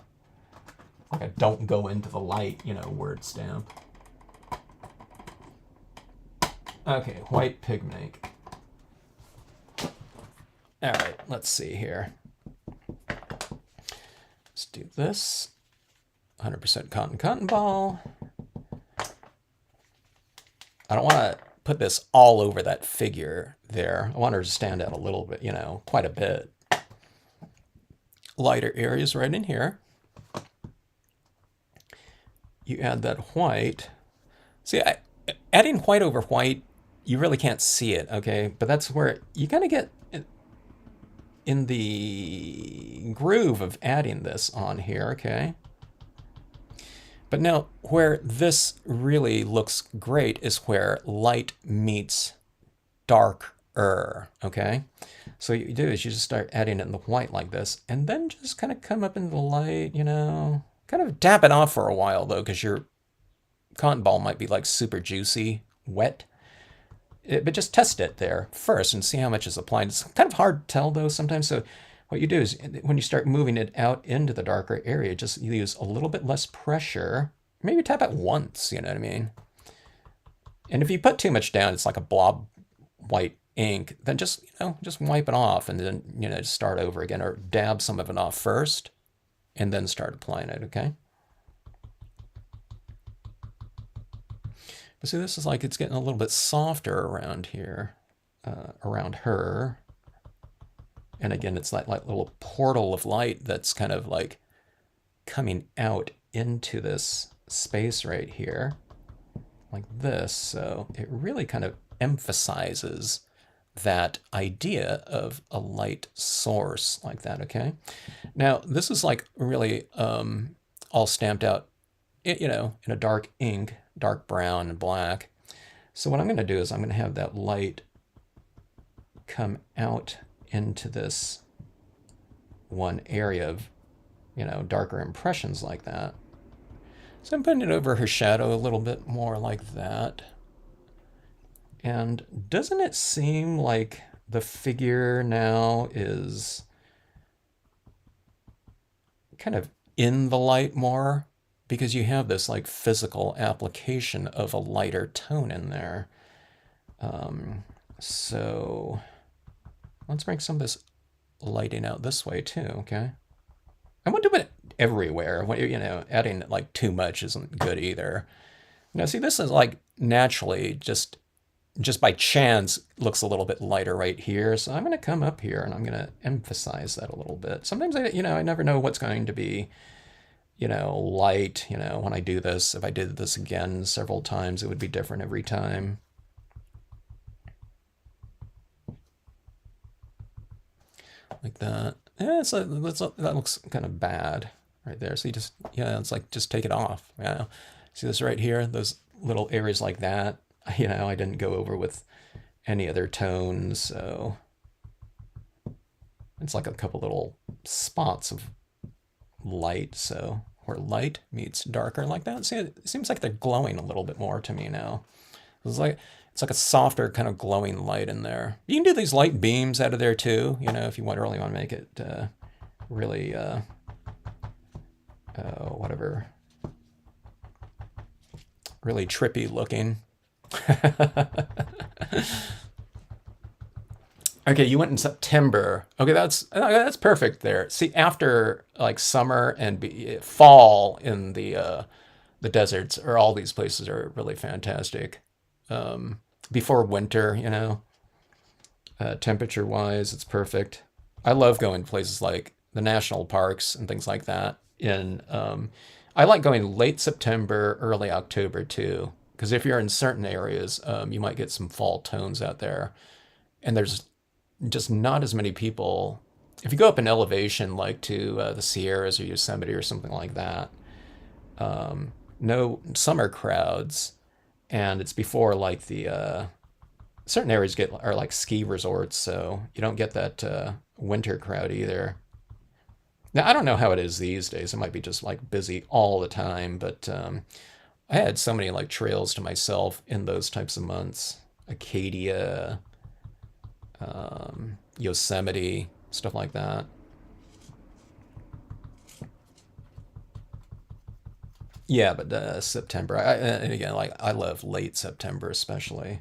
don't go into the light, word stamp. Okay, white pigment ink. All right, let's see here. Let's do this. 100% cotton ball. I don't want to put this all over that figure there. I want her to stand out a little bit, quite a bit. Lighter areas right in here. You add that white. See, adding white over white, you really can't see it, okay? But that's where you kind of get in the groove of adding this on here, okay? But now, where this really looks great is where light meets dark okay? So what you do is you just start adding it in the white like this, and then just kind of come up into the light, you know, kind of tap it off for a while though, because your cotton ball might be like super juicy, wet. But just test it there first and see how much is applied. It's kind of hard to tell though sometimes. So what you do is when you start moving it out into the darker area, just use a little bit less pressure. Maybe tap it once, you know what I mean? And if you put too much down, it's like a blob white ink, then just, you know, just wipe it off and then, you know, start over again, or dab some of it off first and then start applying it, okay? But see, this is like it's getting a little bit softer around here, around her. And again, it's like little portal of light that's kind of like coming out into this space right here, like this. So it really kind of emphasizes that idea of a light source like that, okay? Now, this is like really all stamped out, you know, in a dark ink, dark brown and black. So what I'm going to do is I'm going to have that light come out into this one area of, you know, darker impressions like that. So I'm putting it over her shadow a little bit more like that. And doesn't it seem like the figure now is kind of in the light more? Because you have this like physical application of a lighter tone in there. So let's bring some of this lighting out this way too, okay? I won't do it everywhere. You know, adding like too much isn't good either. Now see, this is like naturally just by chance looks a little bit lighter right here. So I'm going to come up here and I'm going to emphasize that a little bit. Sometimes I never know what's going to be, you know, light, you know, when I do this. If I did this again several times, it would be different every time. Like that. Yeah, that looks kind of bad right there. So you just, yeah, it's like, just take it off. Yeah. See this right here? Those little areas like that, you know, I didn't go over with any other tones. So it's like a couple little spots of light. So where light meets darker like that. See, it seems like they're glowing a little bit more to me now. It's like a softer kind of glowing light in there. You can do these light beams out of there too, you know, if you really want to make it really, whatever, really trippy looking. Okay, you went in September. Okay, that's perfect there. See, after like summer and fall in the deserts, or all these places are really fantastic. Before winter, you know, temperature wise, it's perfect. I love going to places like the national parks and things like that. I like going late September, early October too, because if you're in certain areas, you might get some fall tones out there, and there's just not as many people. If you go up in elevation, like to the Sierras or Yosemite or something like that, no summer crowds, and it's before like the certain areas are like ski resorts, so you don't get that winter crowd either. Now I don't know how it is these days. It might be just like busy all the time, but I had so many like trails to myself in those types of months. Acadia, Yosemite, stuff like that. Yeah, but September. And again, like I love late September especially.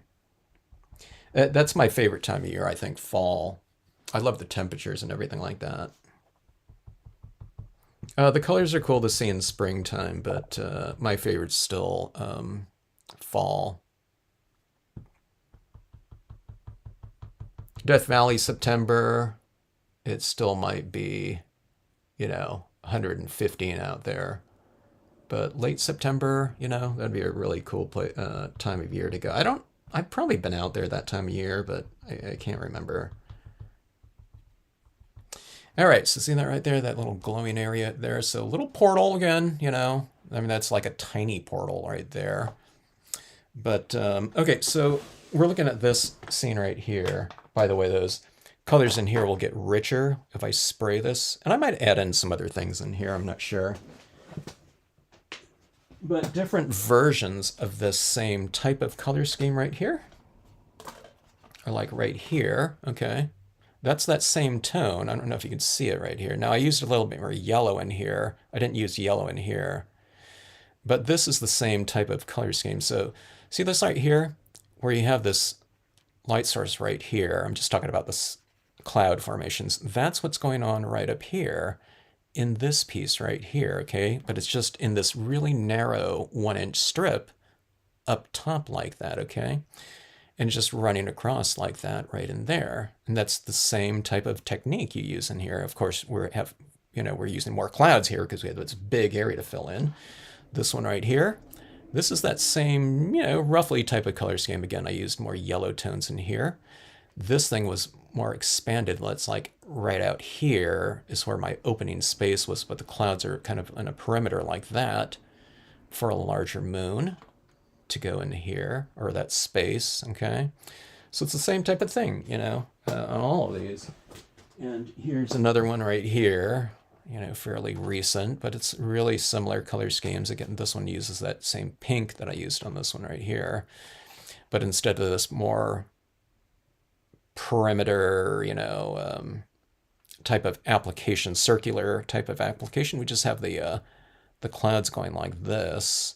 That's my favorite time of year. I think fall. I love the temperatures and everything like that. The colors are cool to see in springtime, but my favorite's still fall. Death Valley September, it still might be, you know, 115 out there. But late September, you know, that'd be a really cool time of year to go. I've probably been out there that time of year, but I can't remember. All right, so see that right there, that little glowing area there. So a little portal again, you know, I mean, that's like a tiny portal right there. But okay, so we're looking at this scene right here. By the way, those colors in here will get richer if I spray this. And I might add in some other things in here, I'm not sure. But different versions of this same type of color scheme right here are like right here, okay? That's that same tone. I don't know if you can see it right here. Now I used a little bit more yellow in here. I didn't use yellow in here. But this is the same type of color scheme. So see this right here where you have this light source right here. I'm just talking about this cloud formations. That's what's going on right up here in this piece right here, okay? But it's just in this really narrow 1-inch strip up top like that, okay? And just running across like that right in there. And that's the same type of technique you use in here. Of course, we're using more clouds here because we have this big area to fill in. This one right here, this is that same, roughly type of color scheme. Again, I used more yellow tones in here. This thing was more expanded. Let's like right out here is where my opening space was, but the clouds are kind of in a perimeter like that for a larger moon to go in here, or that space, okay? So it's the same type of thing, on all of these. And here's another one right here, fairly recent, but it's really similar color schemes. Again, this one uses that same pink that I used on this one right here. But instead of this more perimeter, type of application, circular type of application, we just have the clouds going like this.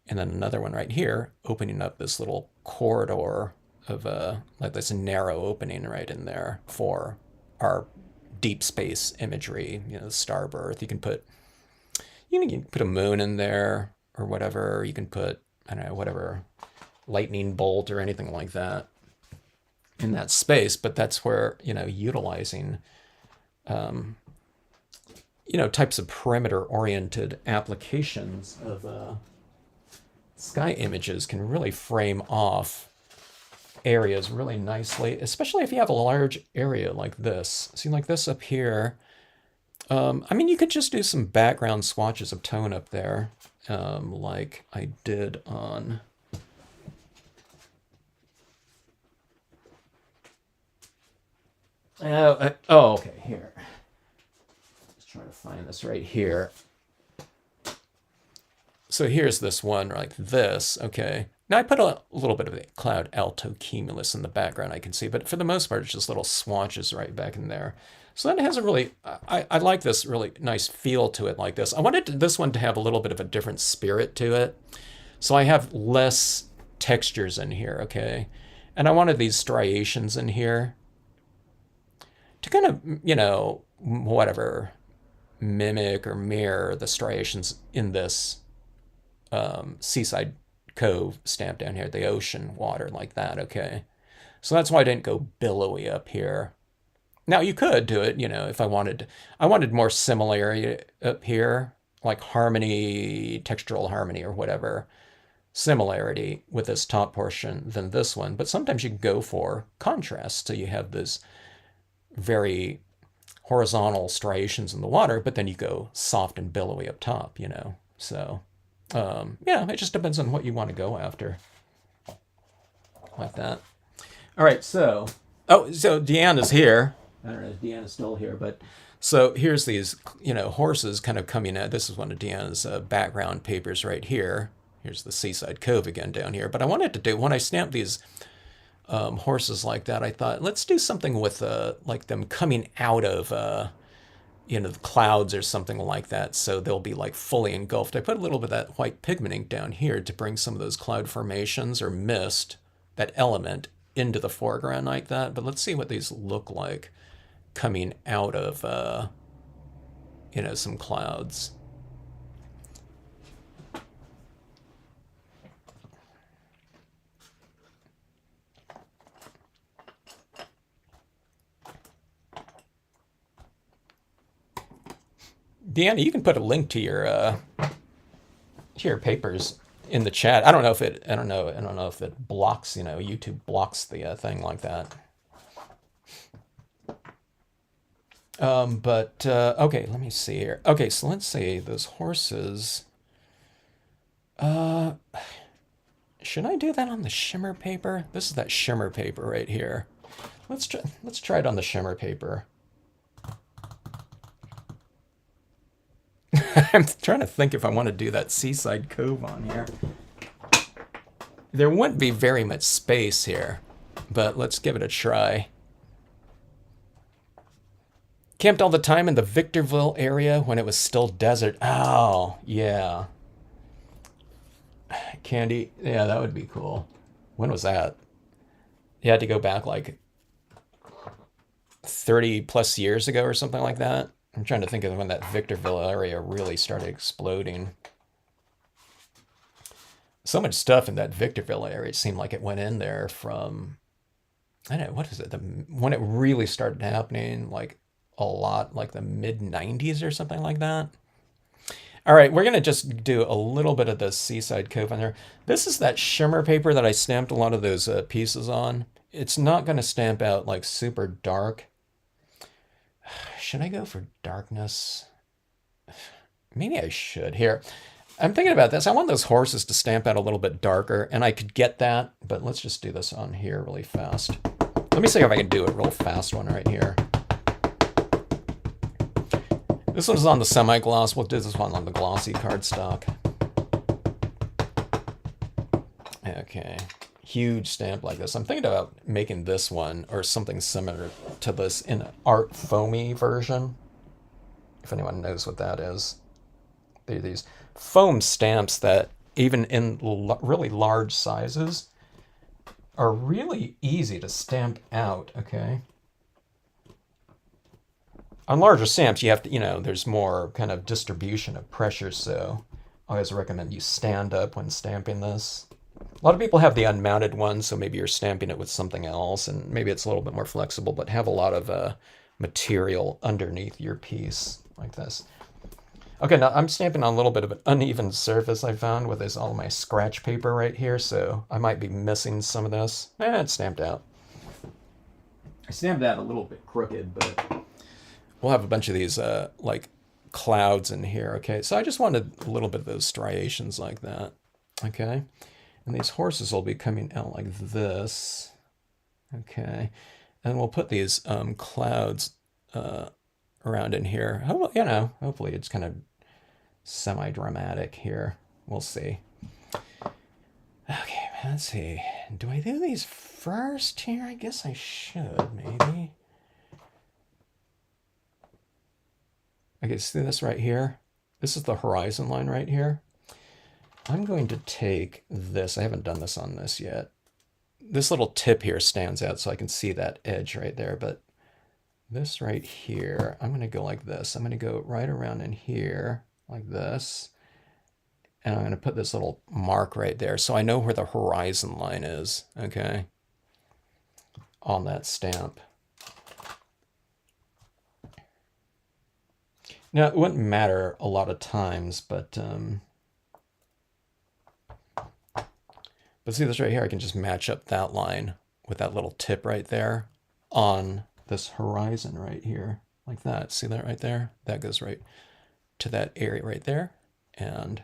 And then another one right here, opening up this little corridor of like this narrow opening right in there for our deep space imagery, the star birth. You can put a moon in there or whatever. You can put, I don't know, whatever, lightning bolt or anything like that in that space. But that's where, utilizing, types of perimeter-oriented applications of sky images can really frame off areas really nicely, especially if you have a large area like this. See, like this up here. You could just do some background swatches of tone up there, like I did on... okay, here. Let's try to find this right here. So here's this one like this, okay. Now I put a little bit of a cloud alto cumulus in the background I can see, but for the most part it's just little swatches right back in there. So that has a really, I like this really nice feel to it like this. I wanted this one to have a little bit of a different spirit to it. So I have less textures in here, okay. And I wanted these striations in here to kind of, whatever, mimic or mirror the striations in this seaside cove stamp down here, the ocean water like that, okay? So that's why I didn't go billowy up here. Now you could do it, if I wanted more similarity up here, like harmony, textural harmony or whatever, similarity with this top portion than this one. But sometimes you can go for contrast. So you have this very horizontal striations in the water, but then you go soft and billowy up top, So, it just depends on what you want to go after. Like that. All right, so Deanna's here. I don't know if Deanna's still here, but so here's these, horses kind of coming out. This is one of Deanna's background papers right here. Here's the Seaside Cove again down here. But I wanted to do, when I stamped these horses like that, I thought, let's do something with like them coming out of, the clouds or something like that. So they'll be like fully engulfed. I put a little bit of that white pigment ink down here to bring some of those cloud formations or mist, that element, into the foreground like that. But let's see what these look like coming out of, some clouds. Deanna, you can put a link to your papers in the chat. I don't know if it blocks, YouTube blocks the thing like that. Okay, let me see here. Okay, so let's see those horses. Should I do that on the shimmer paper? This is that shimmer paper right here. Let's try it on the shimmer paper. I'm trying to think if I want to do that Seaside Cove on here. There wouldn't be very much space here, but let's give it a try. Camped all the time in the Victorville area when it was still desert. Oh, yeah. Candy, yeah, that would be cool. When was that? You had to go back like 30 plus years ago or something like that. I'm trying to think of when that Victorville area really started exploding. So much stuff in that Victorville area. It seemed like it went in there from, I don't know, what is it? When it really started happening, like a lot, like the mid 90s or something like that. All right, we're going to just do a little bit of the Seaside Cove on there. This is that shimmer paper that I stamped a lot of those pieces on. It's not going to stamp out like super dark. Should I go for darkness? Maybe I should. Here, I'm thinking about this. I want those horses to stamp out a little bit darker, and I could get that, but let's just do this on here really fast. Let me see if I can do a real fast one right here. This one's on the semi-gloss. We'll do this one on the glossy cardstock. Okay. Huge stamp like this. I'm thinking about making this one or something similar to this in an art foamy version. If anyone knows what that is. They're these foam stamps that even in really large sizes are really easy to stamp out, okay? On larger stamps, you have to, there's more kind of distribution of pressure, so I always recommend you stand up when stamping this. A lot of people have the unmounted one, so maybe you're stamping it with something else, and maybe it's a little bit more flexible, but have a lot of material underneath your piece, like this. Okay, now I'm stamping on a little bit of an uneven surface I found with this all my scratch paper right here, so I might be missing some of this. It's stamped out. I stamped that a little bit crooked, but we'll have a bunch of these like clouds in here, okay? So I just wanted a little bit of those striations like that, okay? And these horses will be coming out like this, okay? And we'll put these clouds around in here. Hopefully it's kind of semi-dramatic here. We'll see. Okay, let's see. Do I do these first here? I guess I should, maybe. Okay, see this right here? This is the horizon line right here. I'm going to take this. I haven't done this on this yet. This little tip here stands out so I can see that edge right there, but this right here, I'm going to go like this. I'm going to go right around in here like this. And I'm going to put this little mark right there so I know where the horizon line is, okay, on that stamp. Now, it wouldn't matter a lot of times, but see this right here? I can just match up that line with that little tip right there on this horizon right here, like that. See that right there? That goes right to that area right there, and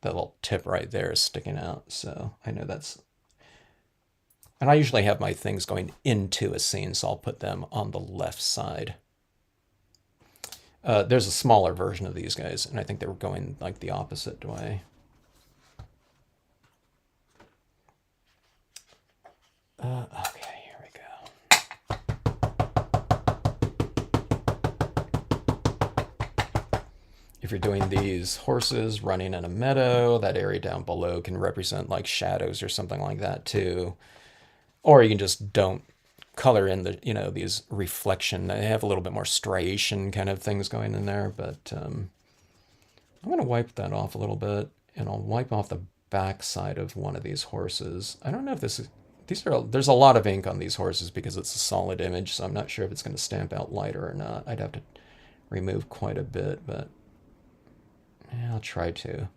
that little tip right there is sticking out, so I know that's... And I usually have my things going into a scene, so I'll put them on the left side. There's a smaller version of these guys, and I think they were going like the opposite way. Okay, here we go. If you're doing these horses running in a meadow, that area down below can represent like shadows or something like that too. Or you can just don't color in the, these reflection. They have a little bit more striation kind of things going in there, but I'm going to wipe that off a little bit, and I'll wipe off the back side of one of these horses. I don't know if this is... there's a lot of ink on these horses because it's a solid image, so I'm not sure if it's going to stamp out lighter or not. I'd have to remove quite a bit, but yeah, I'll try to.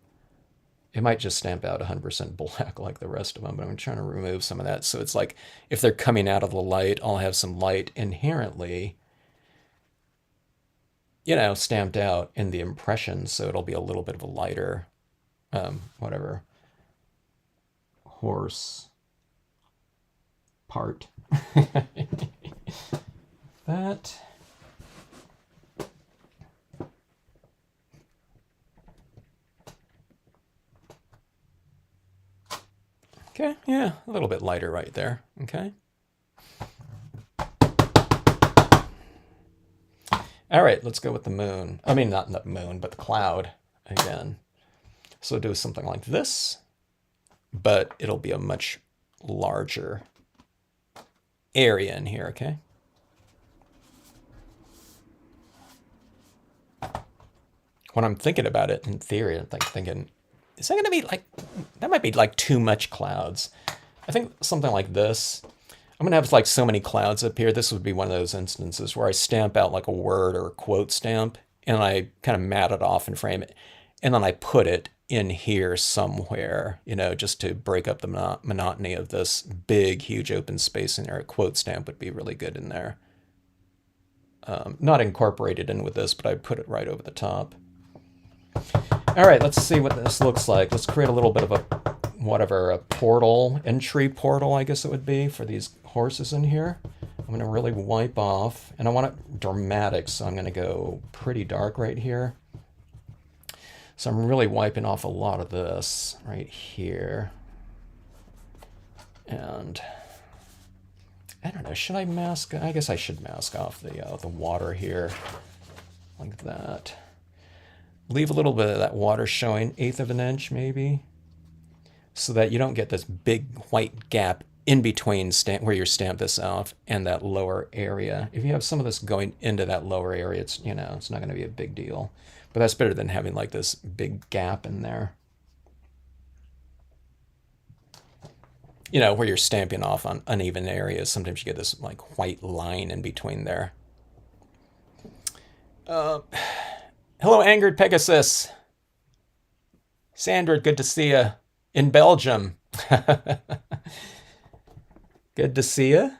It might just stamp out 100% black like the rest of them, but I'm trying to remove some of that. So it's like if they're coming out of the light, I'll have some light inherently, stamped out in the impression, so it'll be a little bit of a lighter, whatever, horse part. That. Okay, yeah, a little bit lighter right there. Okay. All right, let's go with the moon. I mean, not the moon, but the cloud again. So do something like this, but it'll be a much larger area in here, okay? When I'm thinking about it in theory, I'm like thinking, is that going to be like, that might be like too much clouds. I think something like this, I'm going to have like so many clouds up here. This would be one of those instances where I stamp out like a word or a quote stamp and I kind of mat it off and frame it. And then I put it in here somewhere, you know, just to break up the monotony of this big, huge open space in there. A quote stamp would be really good in there. Not incorporated in with this, but I put it right over the top. All right, let's see what this looks like. Let's create a little bit of a, whatever, a portal, entry portal, I guess it would be, for these horses in here. I'm going to really wipe off, and I want it dramatic, so I'm going to go pretty dark right here. So I'm really wiping off a lot of this right here. And I don't know, should I mask? I guess I should mask off the water here, like that. Leave a little bit of that water showing, 1/8 of an inch maybe, so that you don't get this big white gap in between where you stamp this off and that lower area. If you have some of this going into that lower area, it's, you know, it's not going to be a big deal. But that's better than having like this big gap in there. You know, where you're stamping off on uneven areas, sometimes you get this like white line in between there. Hello, Angered Pegasus. Sandra, good to see you in Belgium. Good to see you.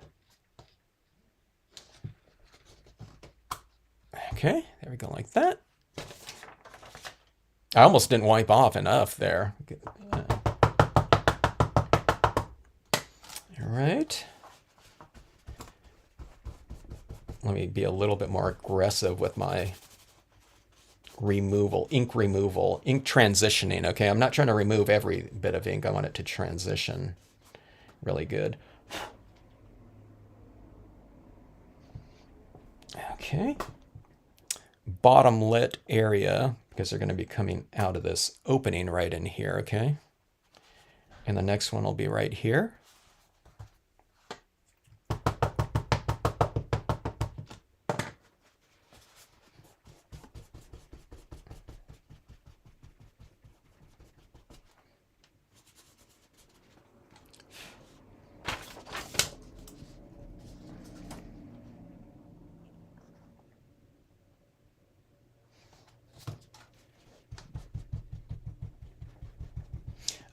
Okay, there we go, like that. I almost didn't wipe off enough there. All right. Let me be a little bit more aggressive with my removal, ink transitioning. Okay, I'm not trying to remove every bit of ink. I want it to transition really good. Okay. Bottom lit area, because they're going to be coming out of this opening right in here, okay? And the next one will be right here.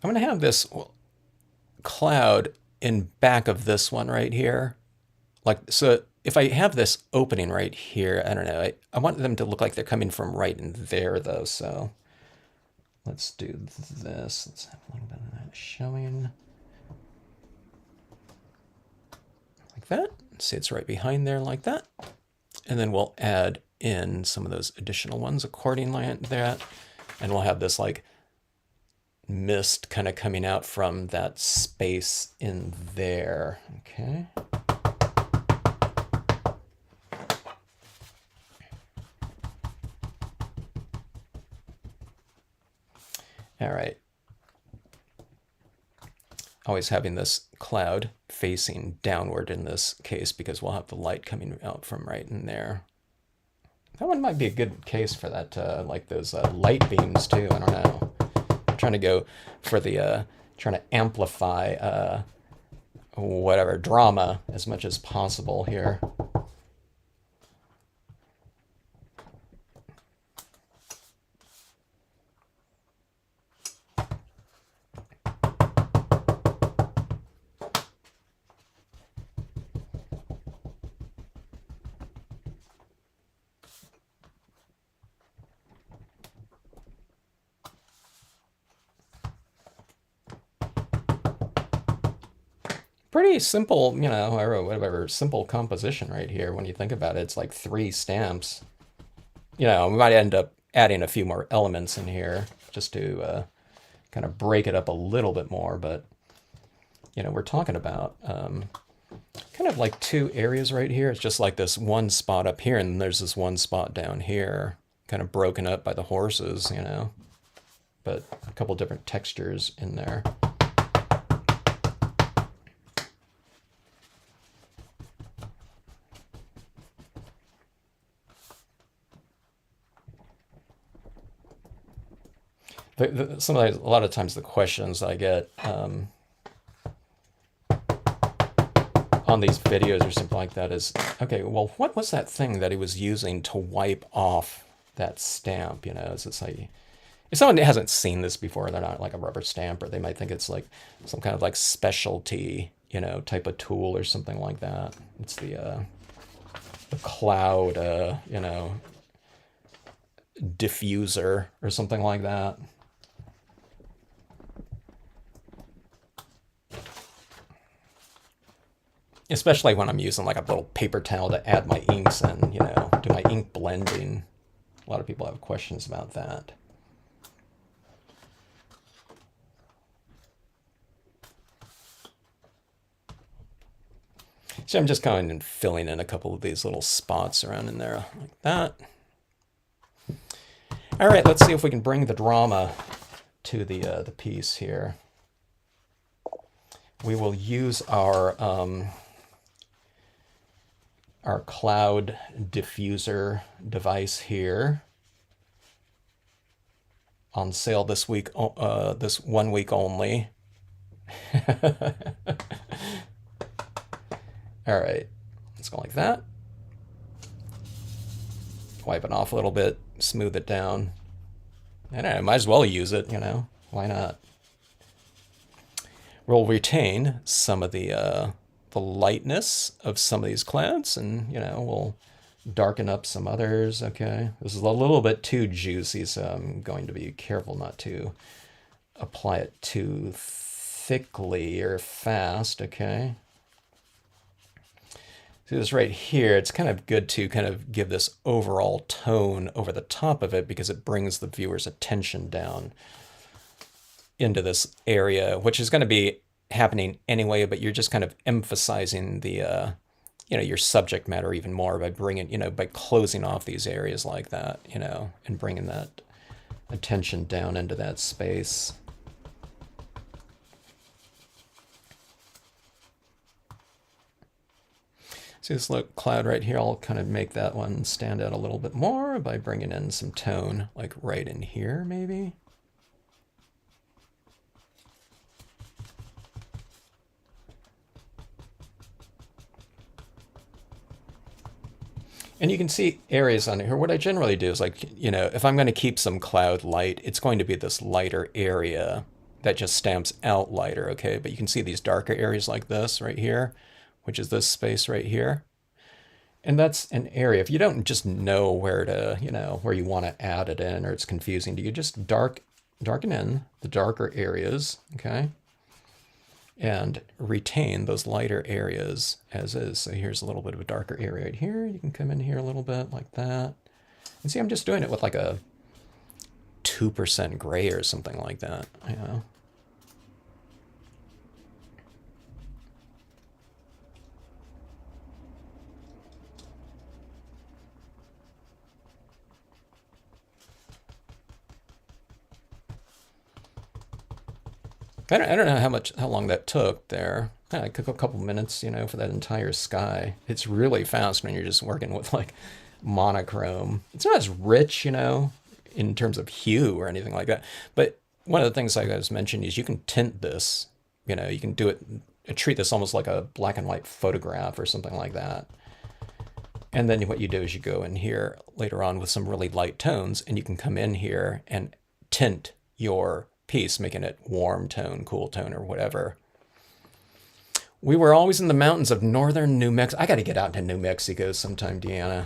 I'm going to have this cloud in back of this one right here. Like, so if I have this opening right here, I don't know, I want them to look like they're coming from right in there though. So let's do this. Let's have a little bit of that showing. Like that. See, it's right behind there like that. And then we'll add in some of those additional ones accordingly to that. And we'll have this like mist kind of coming out from that space in there. Okay. All right. Always having this cloud facing downward in this case because we'll have the light coming out from right in there. That one might be a good case for that, like those light beams too. I don't know. I'm trying to go for the, trying to amplify whatever drama as much as possible here. pretty simple, you know, or whatever, simple composition right here. When you think about it, it's like 3 stamps. You know, we might end up adding a few more elements in here just to kind of break it up a little bit more. But, you know, we're talking about kind of like 2 areas right here. It's just like this one spot up here, and there's this one spot down here, kind of broken up by the horses, you know, but a couple different textures in there. A lot of times the questions I get on these videos or something like that is, okay, well, what was that thing that he was using to wipe off that stamp? You know, it's like, if someone hasn't seen this before, they're not like a rubber stamp, or they might think it's like some kind of like specialty, you know, type of tool or something like that. It's the cloud, you know, diffuser or something like that. Especially when I'm using like a little paper towel to add my inks and, you know, do my ink blending. A lot of people have questions about that. So I'm just kind of filling in a couple of these little spots around in there like that. All right, let's see if we can bring the drama to the piece here. We will use our cloud diffuser device here, on sale this week, this 1 week only. All right, let's go like that. Wipe it off a little bit, smooth it down. I don't know, might as well use it, you know, why not? We'll retain some of the lightness of some of these clouds, and, you know, we'll darken up some others. Okay, this is a little bit too juicy, so I'm going to be careful not to apply it too thickly or fast. Okay, see this right here, it's kind of good to kind of give this overall tone over the top of it, because it brings the viewer's attention down into this area, which is going to be happening anyway, but you're just kind of emphasizing the you know, your subject matter even more by bringing, you know, by closing off these areas like that, you know, and bringing that attention down into that space. See this little cloud right here? I'll kind of make that one stand out a little bit more by bringing in some tone, like right in here, maybe. And you can see areas on here. What I generally do is, like, you know, if I'm going to keep some cloud light, it's going to be this lighter area that just stamps out lighter, okay? But you can see these darker areas like this right here, which is this space right here. And that's an area, if you don't just know where to, you know, where you want to add it in, or it's confusing, you just darken in the darker areas, okay? And retain those lighter areas as is. So here's a little bit of a darker area right here. You can come in here a little bit like that. And see, I'm just doing it with like a 2% gray or something like that, you know. I don't know how long that took there. It took a couple minutes, you know, for that entire sky. It's really fast when you're just working with like monochrome. It's not as rich, you know, in terms of hue or anything like that. But one of the things I was mentioning is you can tint this, you know, you can do it, treat this almost like a black and white photograph or something like that. And then what you do is you go in here later on with some really light tones, and you can come in here and tint your piece, making it warm tone, cool tone, or whatever. We were always in the mountains of northern New Mexico. I got to get out to New Mexico sometime, Deanna.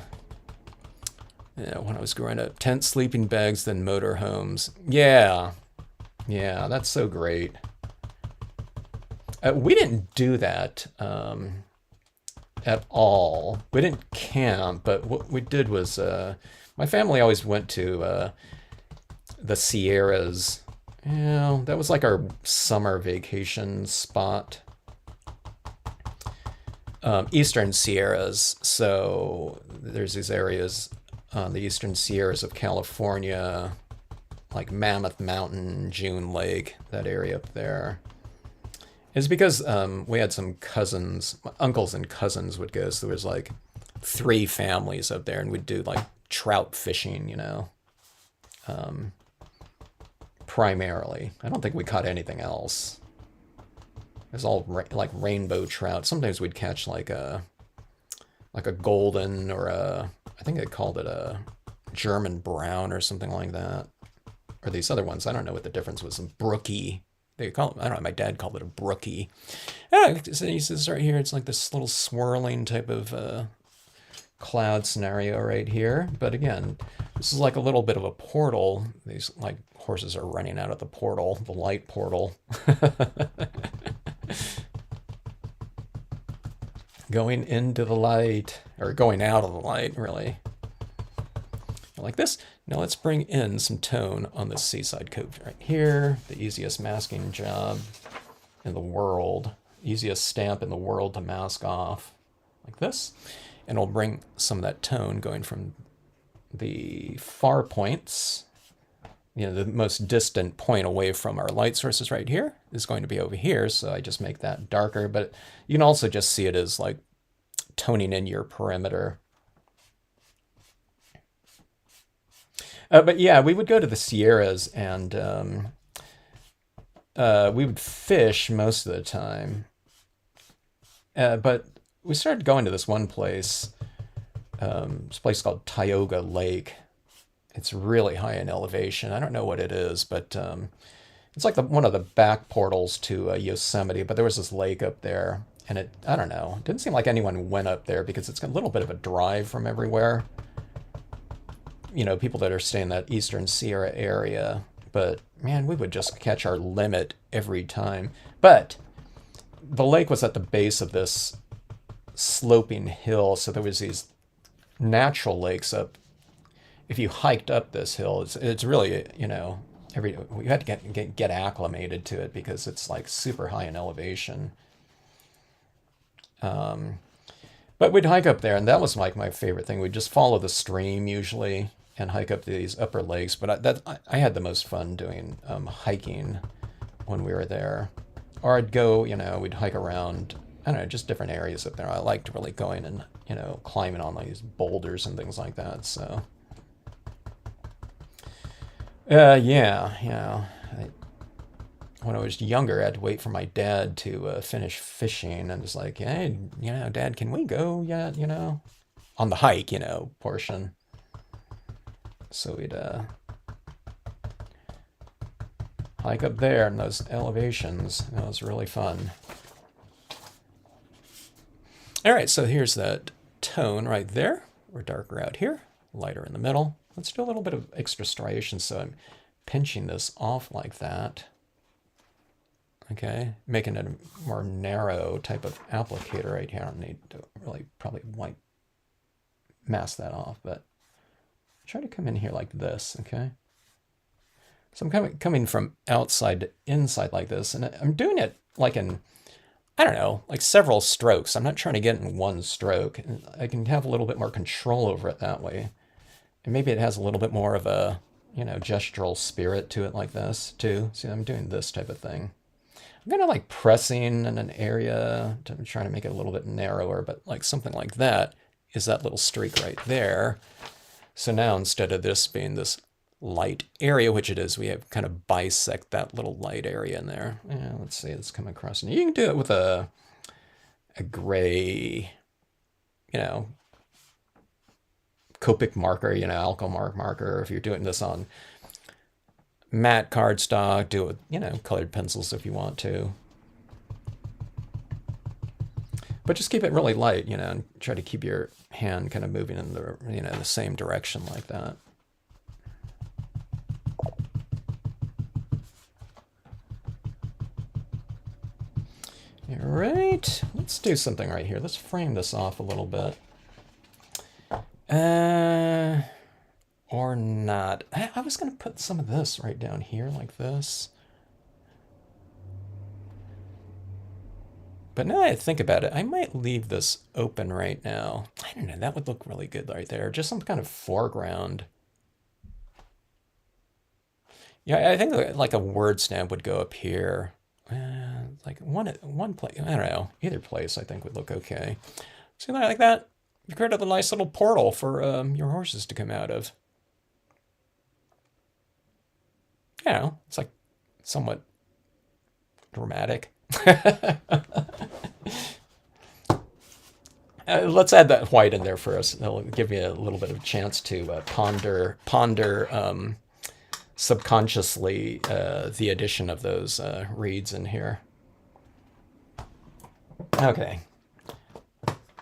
Yeah, when I was growing up, tent, sleeping bags, then motorhomes. Yeah, that's so great. We didn't do that at all. We didn't camp, but what we did was my family always went to the Sierras. Yeah, that was like our summer vacation spot. Eastern Sierras. So there's these areas on the eastern Sierras of California, like Mammoth Mountain, June Lake, that area up there. It's because we had some cousins, uncles and cousins would go. So there was like three families up there, and we'd do like trout fishing, primarily. I don't think we caught anything else. It was all like rainbow trout. Sometimes we'd catch like a golden or I think they called it a German brown or something like that. Or these other ones. I don't know what the difference was. Some brookie. They call it, I don't know. My dad called it a brookie. So he says right here, it's like this little swirling type of cloud scenario right here. But again, this is like a little bit of a portal. These like horses are running out of the portal, the light portal. Going into the light, or going out of the light, really. Like this. Now let's bring in some tone on this seaside cove right here. The easiest masking job in the world. Easiest stamp in the world to mask off. Like this. And we'll bring some of that tone going from the far points. The most distant point away from our light sources right here is going to be over here. So I just make that darker. But you can also just see it as like toning in your perimeter. But yeah, we would go to the Sierras and we would fish most of the time. But we started going to this one place, this place called Tioga Lake. It's really high in elevation. I don't know what it is, but it's like one of the back portals to Yosemite. But there was this lake up there, and I don't know. It didn't seem like anyone went up there because it's a little bit of a drive from everywhere. People that are staying in that eastern Sierra area. But man, we would just catch our limit every time. But the lake was at the base of this sloping hill, so there was these natural lakes up. If you hiked up this hill, it's really, you had to get acclimated to it because it's like super high in elevation. But we'd hike up there, and that was like my favorite thing. We'd just follow the stream usually and hike up these upper lakes. But I had the most fun doing hiking when we were there. Or I'd go, we'd hike around, I don't know, just different areas up there. I liked really going and, climbing on these boulders and things like that. So, yeah. When I was younger, I had to wait for my dad to finish fishing, and it's like, hey, Dad, can we go yet? On the hike, portion. So we'd hike up there in those elevations. That was really fun. All right, so here's that tone right there. We're darker out here, lighter in the middle. Let's do a little bit of extra striation. So I'm pinching this off like that. Okay, making it a more narrow type of applicator right here. I don't need to really probably mask that off, but try to come in here like this, okay? So I'm coming from outside to inside like this, and I'm doing it like in, I don't know, like several strokes. I'm not trying to get in one stroke. And I can have a little bit more control over it that way. And maybe it has a little bit more of a, gestural spirit to it like this too. See, I'm doing this type of thing. I'm kind of like pressing in an area, trying to make it a little bit narrower, but like something like that is that little streak right there. So now instead of this being this light area, which it is, we have kind of bisect that little light area in there. Yeah, let's see, it's coming across. And you can do it with a gray, Copic marker, Alcomark marker. If you're doing this on matte cardstock, do it with, colored pencils if you want to. But just keep it really light, and try to keep your hand kind of moving in the, the same direction like that. right, let's do something right here. Let's frame this off a little bit. Or not. I was going to put some of this right down here like this. But now that I think about it, I might leave this open right now. I don't know, that would look really good right there. Just some kind of foreground. Yeah, I think like a word stamp would go up here. Like one place, I don't know, either place I think would look okay. See that like that? You created a nice little portal for your horses to come out of. You know, it's like somewhat dramatic. Let's add that white in there for us. It'll give you a little bit of a chance to ponder subconsciously the addition of those reeds in here. Okay.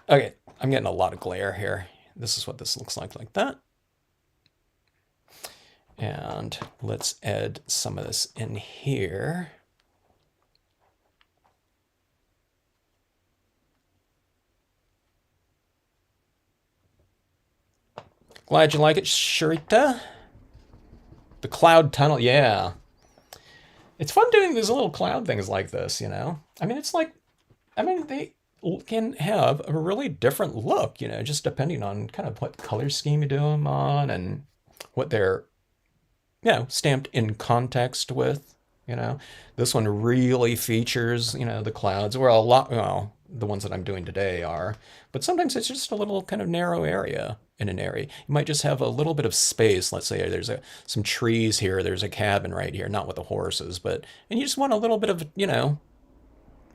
Okay, I'm getting a lot of glare here. This is what this looks like that. And let's add some of this in here. Glad you like it, Sharita. The cloud tunnel, yeah. It's fun doing these little cloud things like this, you know? I mean, it's like, I mean, they can have a really different look, you know, just depending on kind of what color scheme you do them on and what they're, you know, stamped in context with, you know. This one really features, you know, the clouds, where a lot, well, the ones that I'm doing today are, but sometimes it's just a little kind of narrow area in an area. You might just have a little bit of space. Let's say there's some trees here, there's a cabin right here, not with the horses, but, and you just want a little bit of, you know,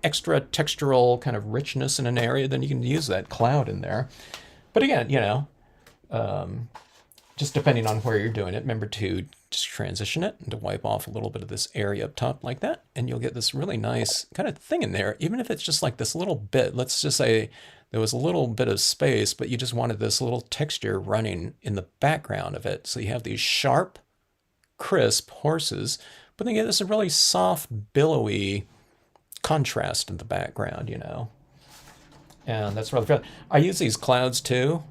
extra textural kind of richness in an area, then you can use that cloud in there. But again, you know, just depending on where you're doing it, remember to just transition it and to wipe off a little bit of this area up top like that, and you'll get this really nice kind of thing in there, even if it's just like this little bit. Let's just say there was a little bit of space, but you just wanted this little texture running in the background of it. So you have these sharp, crisp horses, but then you get this really soft, billowy contrast in the background, you know. And that's really fun. I use these clouds too.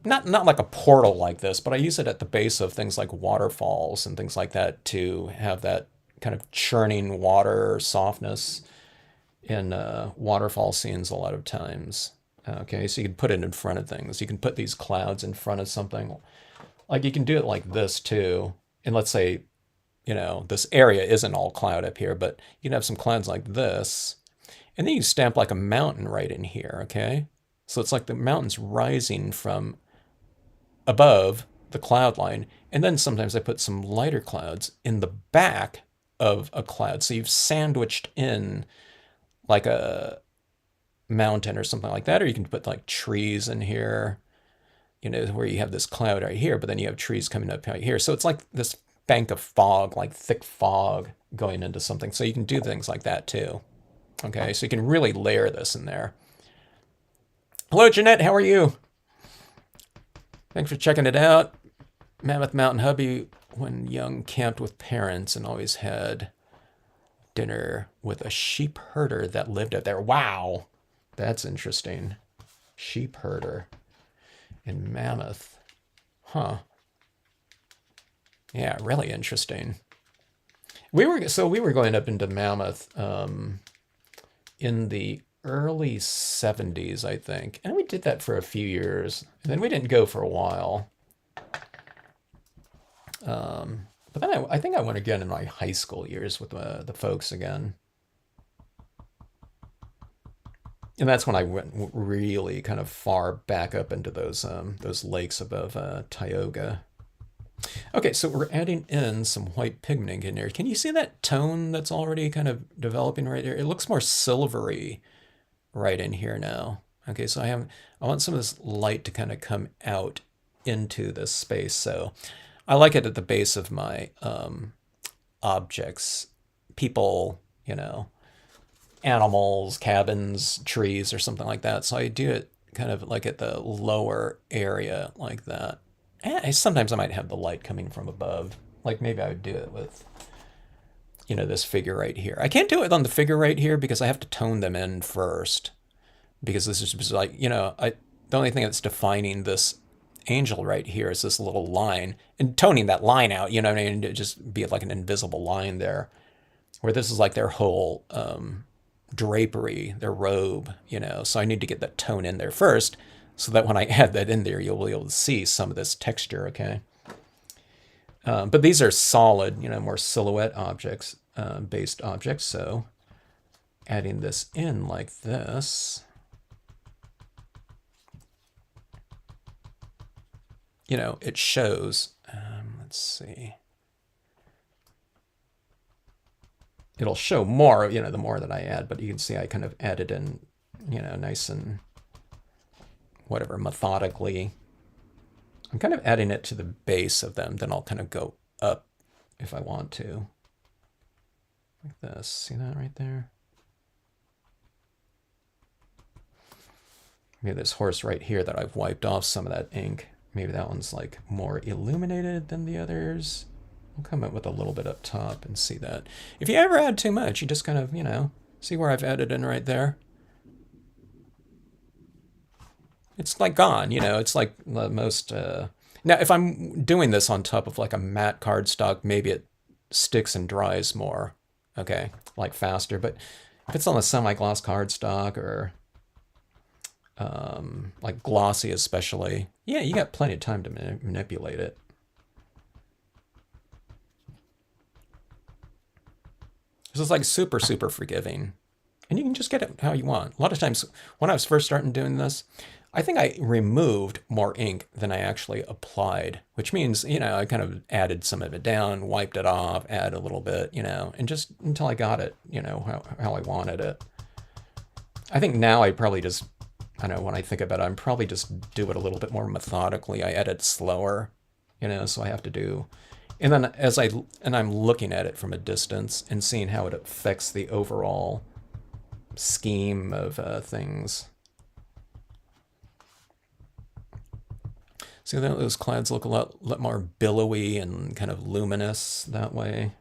Not like a portal like this, but I use it at the base of things like waterfalls and things like that to have that kind of churning water softness in waterfall scenes a lot of times. Okay, so you can put it in front of things. You can put these clouds in front of something. Like you can do it like this too. And let's say, you know, this area isn't all cloud up here, but you can have some clouds like this. And then you stamp like a mountain right in here, okay? So it's like the mountain's rising from above the cloud line. And then sometimes I put some lighter clouds in the back of a cloud. So you've sandwiched in like a mountain or something like that. Or you can put like trees in here, you know, where you have this cloud right here, but then you have trees coming up right here. So it's like this bank of fog, like thick fog going into something. So you can do things like that too. Okay, so you can really layer this in there. Hello, Jeanette, how are you? Thanks for checking it out. Mammoth Mountain hubby, when young, camped with parents and always had dinner with a sheep herder that lived out there. Wow, that's interesting. Sheep herder in Mammoth. Huh. Yeah, really interesting. We were going up into Mammoth in the early 70s, I think. And we did that for a few years. And then we didn't go for a while. But then I think I went again in my high school years with the folks again. And that's when I went really kind of far back up into those lakes above Tioga. Okay, so we're adding in some white pigment in here. Can you see that tone that's already kind of developing right here? It looks more silvery right in here now. Okay, so I want some of this light to kind of come out into this space. So I like it at the base of my objects, people, you know, animals, cabins, trees, or something like that. So I do it kind of like at the lower area like that. And sometimes I might have the light coming from above. Like maybe I would do it with this figure right here. I can't do it on the figure right here because I have to tone them in first. Because this is just like, the only thing that's defining this angel right here is this little line. And toning that line out, you know what I mean? To just be like an invisible line there. Where this is like their whole drapery, their robe, So I need to get that tone in there first so that when I add that in there, you'll be able to see some of this texture, okay? But these are solid, more silhouette objects, based objects. So adding this in like this, it shows. Let's see. It'll show more, the more that I add, but you can see I kind of added in, nice and whatever, methodically. I'm kind of adding it to the base of them, then I'll kind of go up if I want to. Like this, see that right there? Maybe this horse right here that I've wiped off some of that ink. Maybe that one's like more illuminated than the others. I'll come up with a little bit up top and see that. If you ever add too much, you just kind of, see where I've added in right there? It's like gone, it's like the most... Now, if I'm doing this on top of like a matte cardstock, maybe it sticks and dries more, okay, like faster. But if it's on a semi-gloss cardstock or like glossy especially, yeah, you got plenty of time to manipulate it. This is like super, super forgiving. And you can just get it how you want. A lot of times when I was first starting doing this, I think I removed more ink than I actually applied, which means, I kind of added some of it down, wiped it off, add a little bit, and just until I got it, how I wanted it. I think now I probably just, I don't know, when I think about it, I'm probably just do it a little bit more methodically. I edit slower, so I have to do... And then I'm looking at it from a distance and seeing how it affects the overall scheme of things. See, those clouds look a lot more billowy and kind of luminous that way.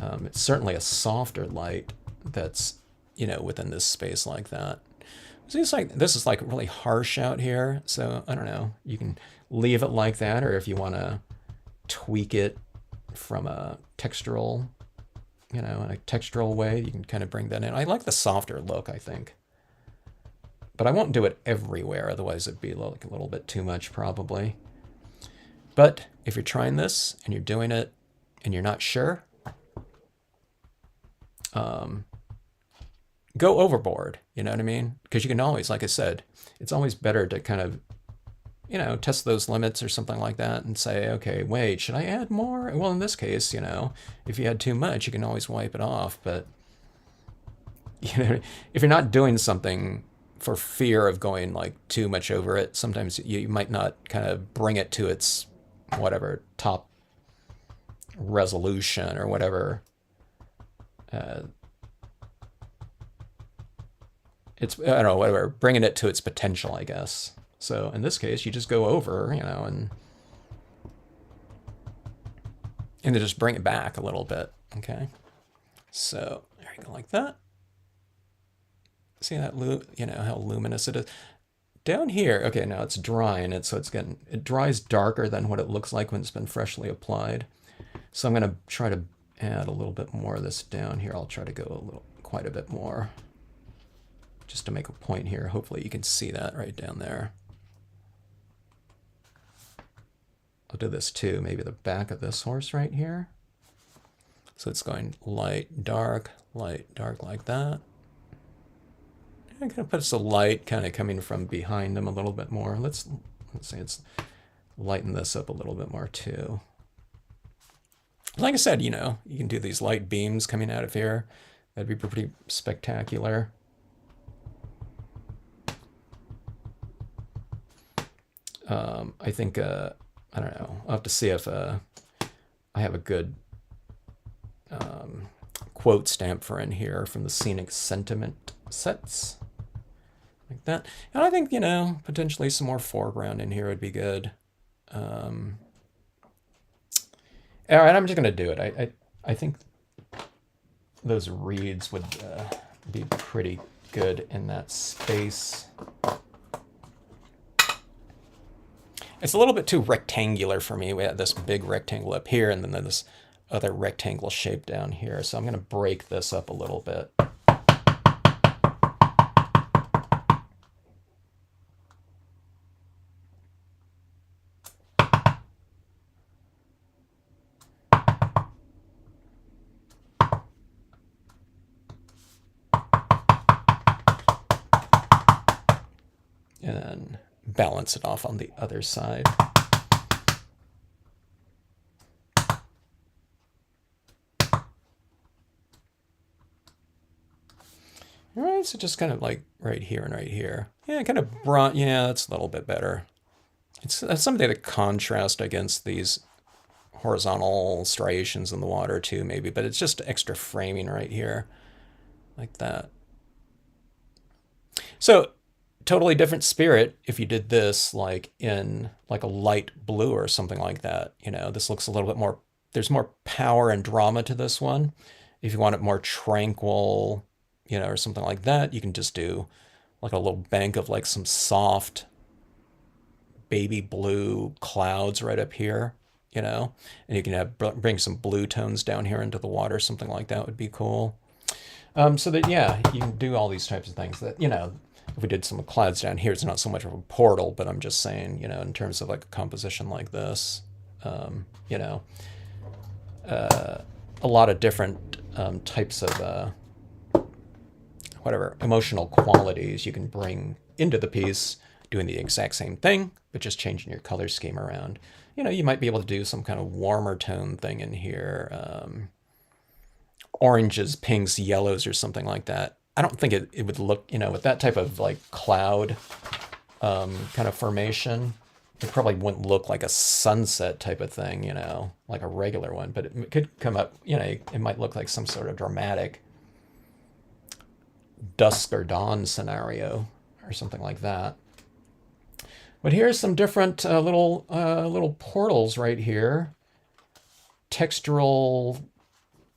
It's certainly a softer light that's, within this space like that. So this is like really harsh out here. So I don't know, you can leave it like that, or if you want to tweak it from a textural, in a textural way, you can kind of bring that in. I like the softer look, I think. But I won't do it everywhere, otherwise it'd be like a little bit too much probably. But if you're trying this and you're doing it and you're not sure, go overboard, you know what I mean? Because you can always, like I said, it's always better to kind of, test those limits or something like that and say, okay, wait, should I add more? Well, in this case, if you add too much, you can always wipe it off. But, if you're not doing something for fear of going like too much over it, sometimes you might not kind of bring it to its whatever top resolution or whatever. It's, I don't know, whatever, bringing it to its potential, I guess. So in this case, you just go over, and then just bring it back a little bit, okay? So there you go, like that. See that, how luminous it is? Down here, okay, now it's drying it, so it dries darker than what it looks like when it's been freshly applied. So I'm gonna try to add a little bit more of this down here. I'll try to go quite a bit more, just to make a point here. Hopefully you can see that right down there. I'll do this too, maybe the back of this horse right here. So it's going light, dark, like that. I'm gonna put some light kind of coming from behind them a little bit more. Let's say it's lighten this up a little bit more too. Like I said, you can do these light beams coming out of here. That'd be pretty spectacular. I think, I don't know, I'll have to see if I have a good quote stamp for in here from the Scenic Sentiment sets. Like that. And I think, potentially some more foreground in here would be good. All right, I'm just going to do it. I think those reeds would be pretty good in that space. It's a little bit too rectangular for me. We have this big rectangle up here and then this other rectangle shape down here. So I'm going to break this up a little bit. And then balance it off on the other side. All right, so just kind of like right here and right here. Yeah, kind of bronze. Yeah, that's a little bit better. It's something to contrast against these horizontal striations in the water too, maybe, but it's just extra framing right here, like that. So totally different spirit if you did this like in like a light blue or something like that. You know, this looks a little bit more, there's more power and drama to this one. If you want it more tranquil, you know, or something like that, you can just do like a little bank of like some soft baby blue clouds right up here, you know, and you can have bring some blue tones down here into the water. Something like that would be cool. So that, yeah, you can do all these types of things that, you know, if we did some clouds down here, it's not so much of a portal, but I'm just saying, you know, in terms of like a composition like this, you know, a lot of different types of whatever emotional qualities you can bring into the piece, doing the exact same thing, but just changing your color scheme around. You know, you might be able to do some kind of warmer tone thing in here, oranges, pinks, yellows, or something like that. I don't think it would look, you know, with that type of like cloud kind of formation, it probably wouldn't look like a sunset type of thing, you know, like a regular one, but it could come up, you know, it might look like some sort of dramatic dusk or dawn scenario or something like that. But here's some different little portals right here. Textural,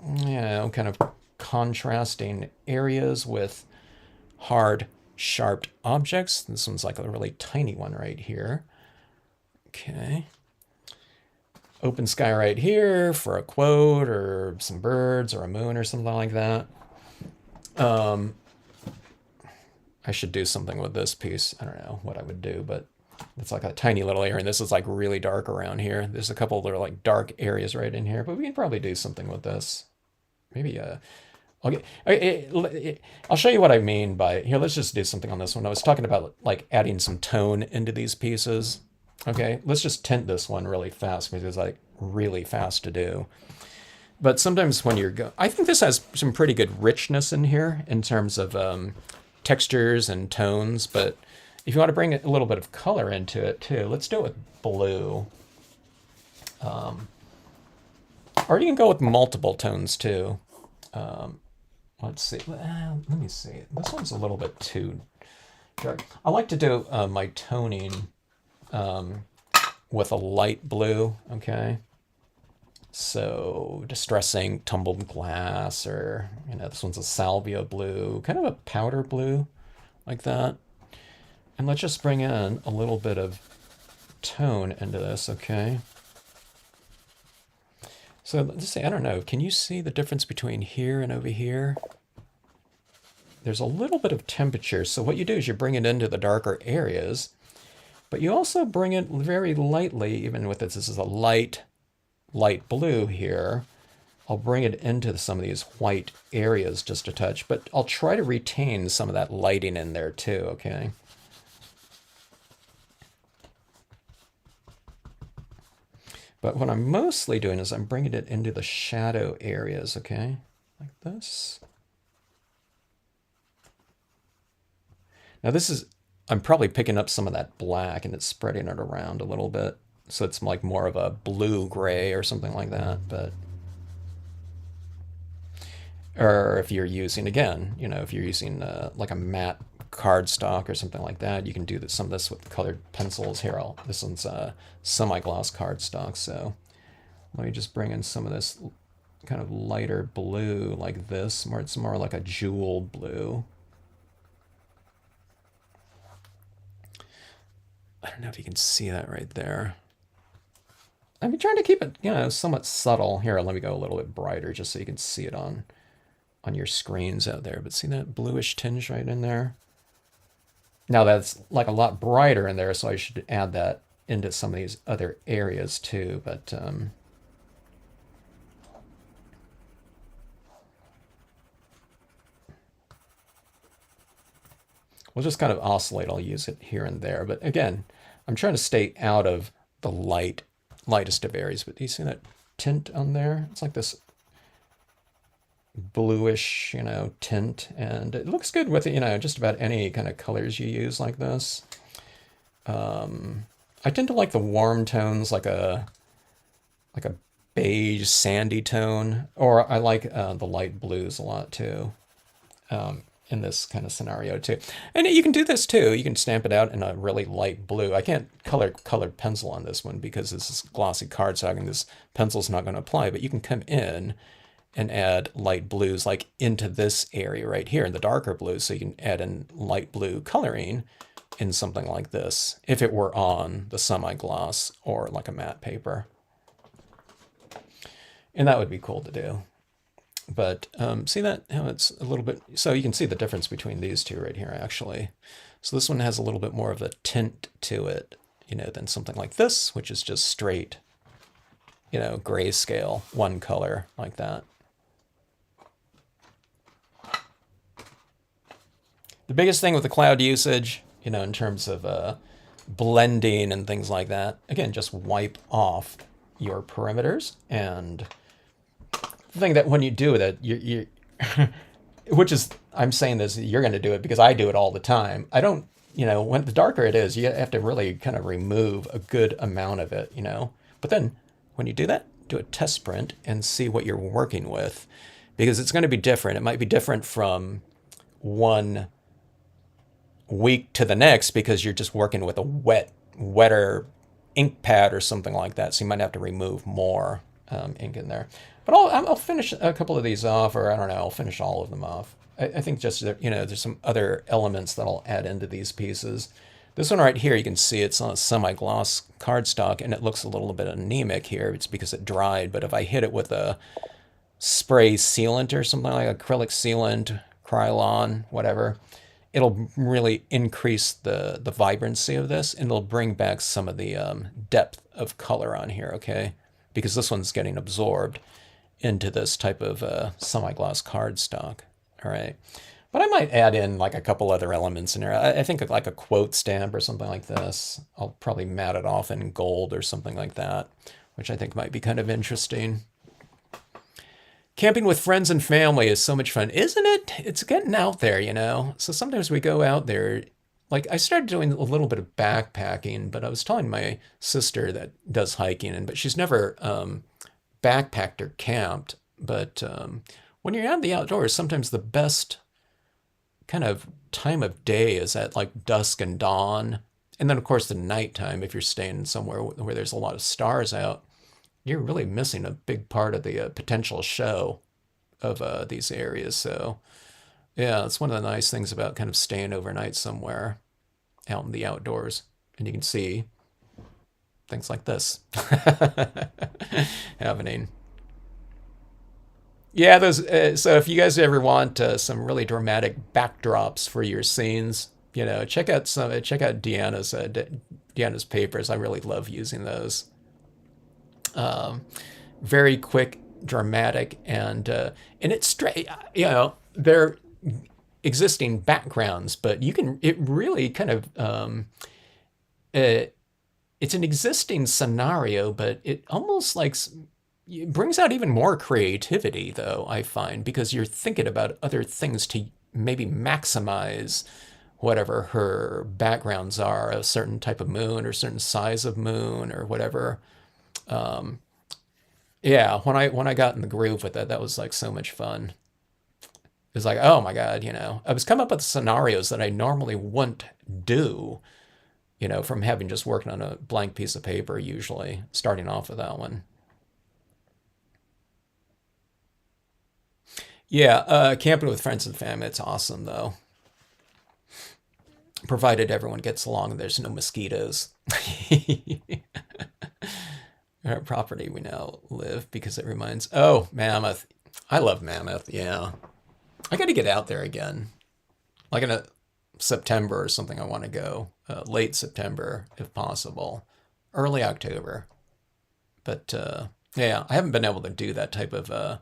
you know, kind of contrasting areas with hard, sharp objects. This one's like a really tiny one right here. Okay. Open sky right here for a quote or some birds or a moon or something like that. I should do something with this piece. I don't know what I would do, but it's like a tiny little area, and this is like really dark around here. There's a couple of little like dark areas right in here, but we can probably do something with this. Maybe I'll show you what I mean by here. Let's just do something on this one. I was talking about like adding some tone into these pieces. Okay, let's just tint this one really fast because it's like really fast to do. But sometimes when you're I think this has some pretty good richness in here in terms of textures and tones, but if you want to bring a little bit of color into it too, let's do it with blue. Or you can go with multiple tones too. Let's see. Let me see. This one's a little bit too dark. I like to do my toning with a light blue, okay? So distressing tumbled glass, or, you know, this one's a salvia blue, kind of a powder blue like that. And let's just bring in a little bit of tone into this, okay? So let's say, I don't know, can you see the difference between here and over here? There's a little bit of temperature. So what you do is you bring it into the darker areas, but you also bring it very lightly, even with this is a light blue here. I'll bring it into some of these white areas just a touch, but I'll try to retain some of that lighting in there too, okay? But what I'm mostly doing is I'm bringing it into the shadow areas, okay? Like this. Now this is, I'm probably picking up some of that black and it's spreading it around a little bit. So it's like more of a blue-gray or something like that, but... Or if you're using, again, you know, if you're using like a matte cardstock or something like that, you can do some of this with colored pencils. Here, this one's semi-gloss cardstock, so let me just bring in some of this kind of lighter blue like this, where it's more like a jewel blue. I don't know if you can see that right there. I've been trying to keep it, somewhat subtle. Here, let me go a little bit brighter just so you can see it on your screens out there. But see that bluish tinge right in there? Now that's like a lot brighter in there, so I should add that into some of these other areas too. But we'll just kind of oscillate. I'll use it here and there. But again, I'm trying to stay out of the lightest of areas. But do you see that tint on there? It's like this bluish, tint, and it looks good with, just about any kind of colors you use like this. I tend to like the warm tones, like a beige, sandy tone, or I like the light blues a lot too. In this kind of scenario too. And you can do this too. You can stamp it out in a really light blue. I can't colored pencil on this one because this is glossy cardstock and this pencil's not going to apply, but you can come in and add light blues like into this area right here in the darker blue. So you can add in light blue coloring in something like this if it were on the semi-gloss or like a matte paper. And that would be cool to do. But see that, how it's a little bit, so you can see the difference between these two right here, actually. So this one has a little bit more of a tint to it, than something like this, which is just straight, grayscale, one color like that. The biggest thing with the cloud usage, in terms of blending and things like that, again, just wipe off your perimeters. And the thing that when you do that, you which is, I'm saying this, you're going to do it because I do it all the time. I don't, when the darker it is, you have to really kind of remove a good amount of it, But then when you do that, do a test print and see what you're working with, because it's going to be different. It might be different from one week to the next because you're just working with a wetter ink pad or something like that. So you might have to remove more ink in there. But I'll finish a couple of these off, or I don't know, I'll finish all of them off. I think just, there's some other elements that I'll add into these pieces. This one right here, you can see it's on a semi-gloss cardstock, and it looks a little bit anemic here. It's because it dried, but if I hit it with a spray sealant or something like acrylic sealant, Krylon, whatever, it'll really increase the vibrancy of this, and it'll bring back some of the depth of color on here, okay? Because this one's getting absorbed into this type of semi-gloss cardstock, all right? But I might add in like a couple other elements in there. I think like a quote stamp or something like this. I'll probably mat it off in gold or something like that, which I think might be kind of interesting. Camping with friends and family is so much fun, isn't it? It's getting out there, So sometimes we go out there. Like I started doing a little bit of backpacking, but I was telling my sister that does hiking, but she's never backpacked or camped. But when you're out in the outdoors, sometimes the best kind of time of day is at like dusk and dawn. And then of course the nighttime, if you're staying somewhere where there's a lot of stars out, you're really missing a big part of the potential show of these areas. So yeah, it's one of the nice things about kind of staying overnight somewhere out in the outdoors. And you can see things like this happening. Yeah, those. So if you guys ever want some really dramatic backdrops for your scenes, check out Deanna's papers. I really love using those. Very quick, dramatic, and it's straight. They're existing backgrounds, but you can. It really kind of. It's an existing scenario, but it almost like it brings out even more creativity, though, I find, because you're thinking about other things to maybe maximize whatever her backgrounds are, a certain type of moon or certain size of moon or whatever. Yeah, when I got in the groove with that was like so much fun. It was like, oh my God, I was coming up with scenarios that I normally wouldn't do, from having just working on a blank piece of paper, usually starting off with that one. Yeah, camping with friends and family, it's awesome though. Provided everyone gets along and there's no mosquitoes. Our property we now live because it reminds. Oh, Mammoth. I love Mammoth. Yeah, I got to get out there again. Like in a September or something. I want to go late September if possible, early October. But yeah, I haven't been able to do that type of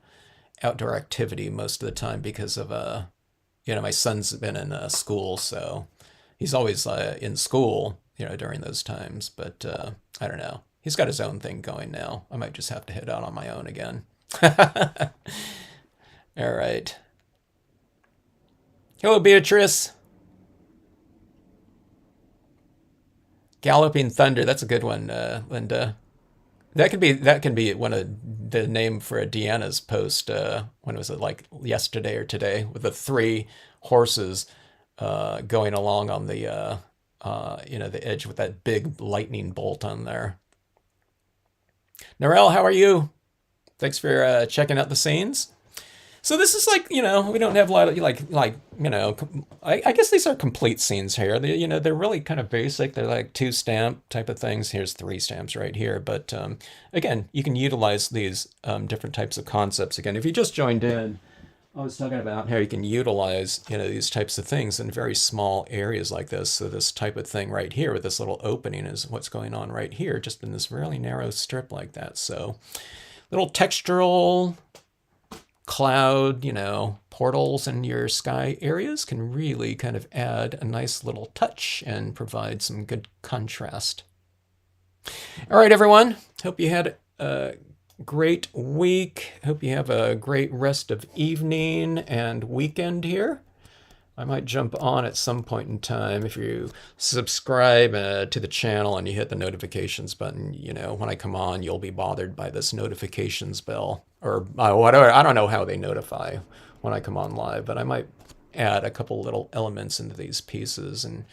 outdoor activity most of the time because of my son's been in school, so he's always in school, during those times. But I don't know. He's got his own thing going now. I might just have to head out on my own again. All right. Hello, Beatrice. Galloping Thunder. That's a good one, Linda. That can be one of the name for a Deanna's post. When was it, like yesterday or today, with the three horses going along on the edge with that big lightning bolt on there. Narelle, how are you? Thanks for checking out the scenes. So this is like, we don't have a lot of I guess these are complete scenes here. They're really kind of basic. They're like 2 stamp type of things. Here's 3 stamps right here. But again, you can utilize these different types of concepts. Again, if you just joined in, I was talking about how you can utilize, these types of things in very small areas like this. So this type of thing right here with this little opening is what's going on right here, just in this really narrow strip like that. So little textural cloud, portals in your sky areas can really kind of add a nice little touch and provide some good contrast. All right, everyone. Hope you had a great week. Hope you have a great rest of evening and weekend here. I might jump on at some point in time. If you subscribe to the channel and you hit the notifications button, when I come on, you'll be bothered by this notifications bell or whatever. I don't know how they notify when I come on live, but I might add a couple little elements into these pieces and,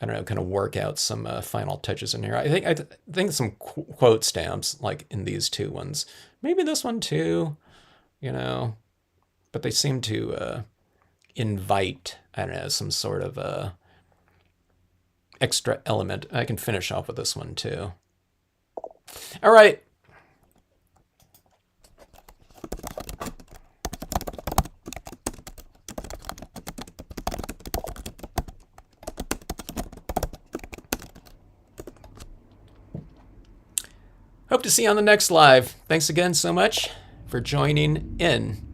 I don't know, kind of work out some final touches in here. I think some quote stamps, like in these 2 ones, maybe this one too, but they seem to invite, I don't know, some sort of extra element. I can finish off with this one too. All right. Hope to see you on the next live. Thanks again so much for joining in.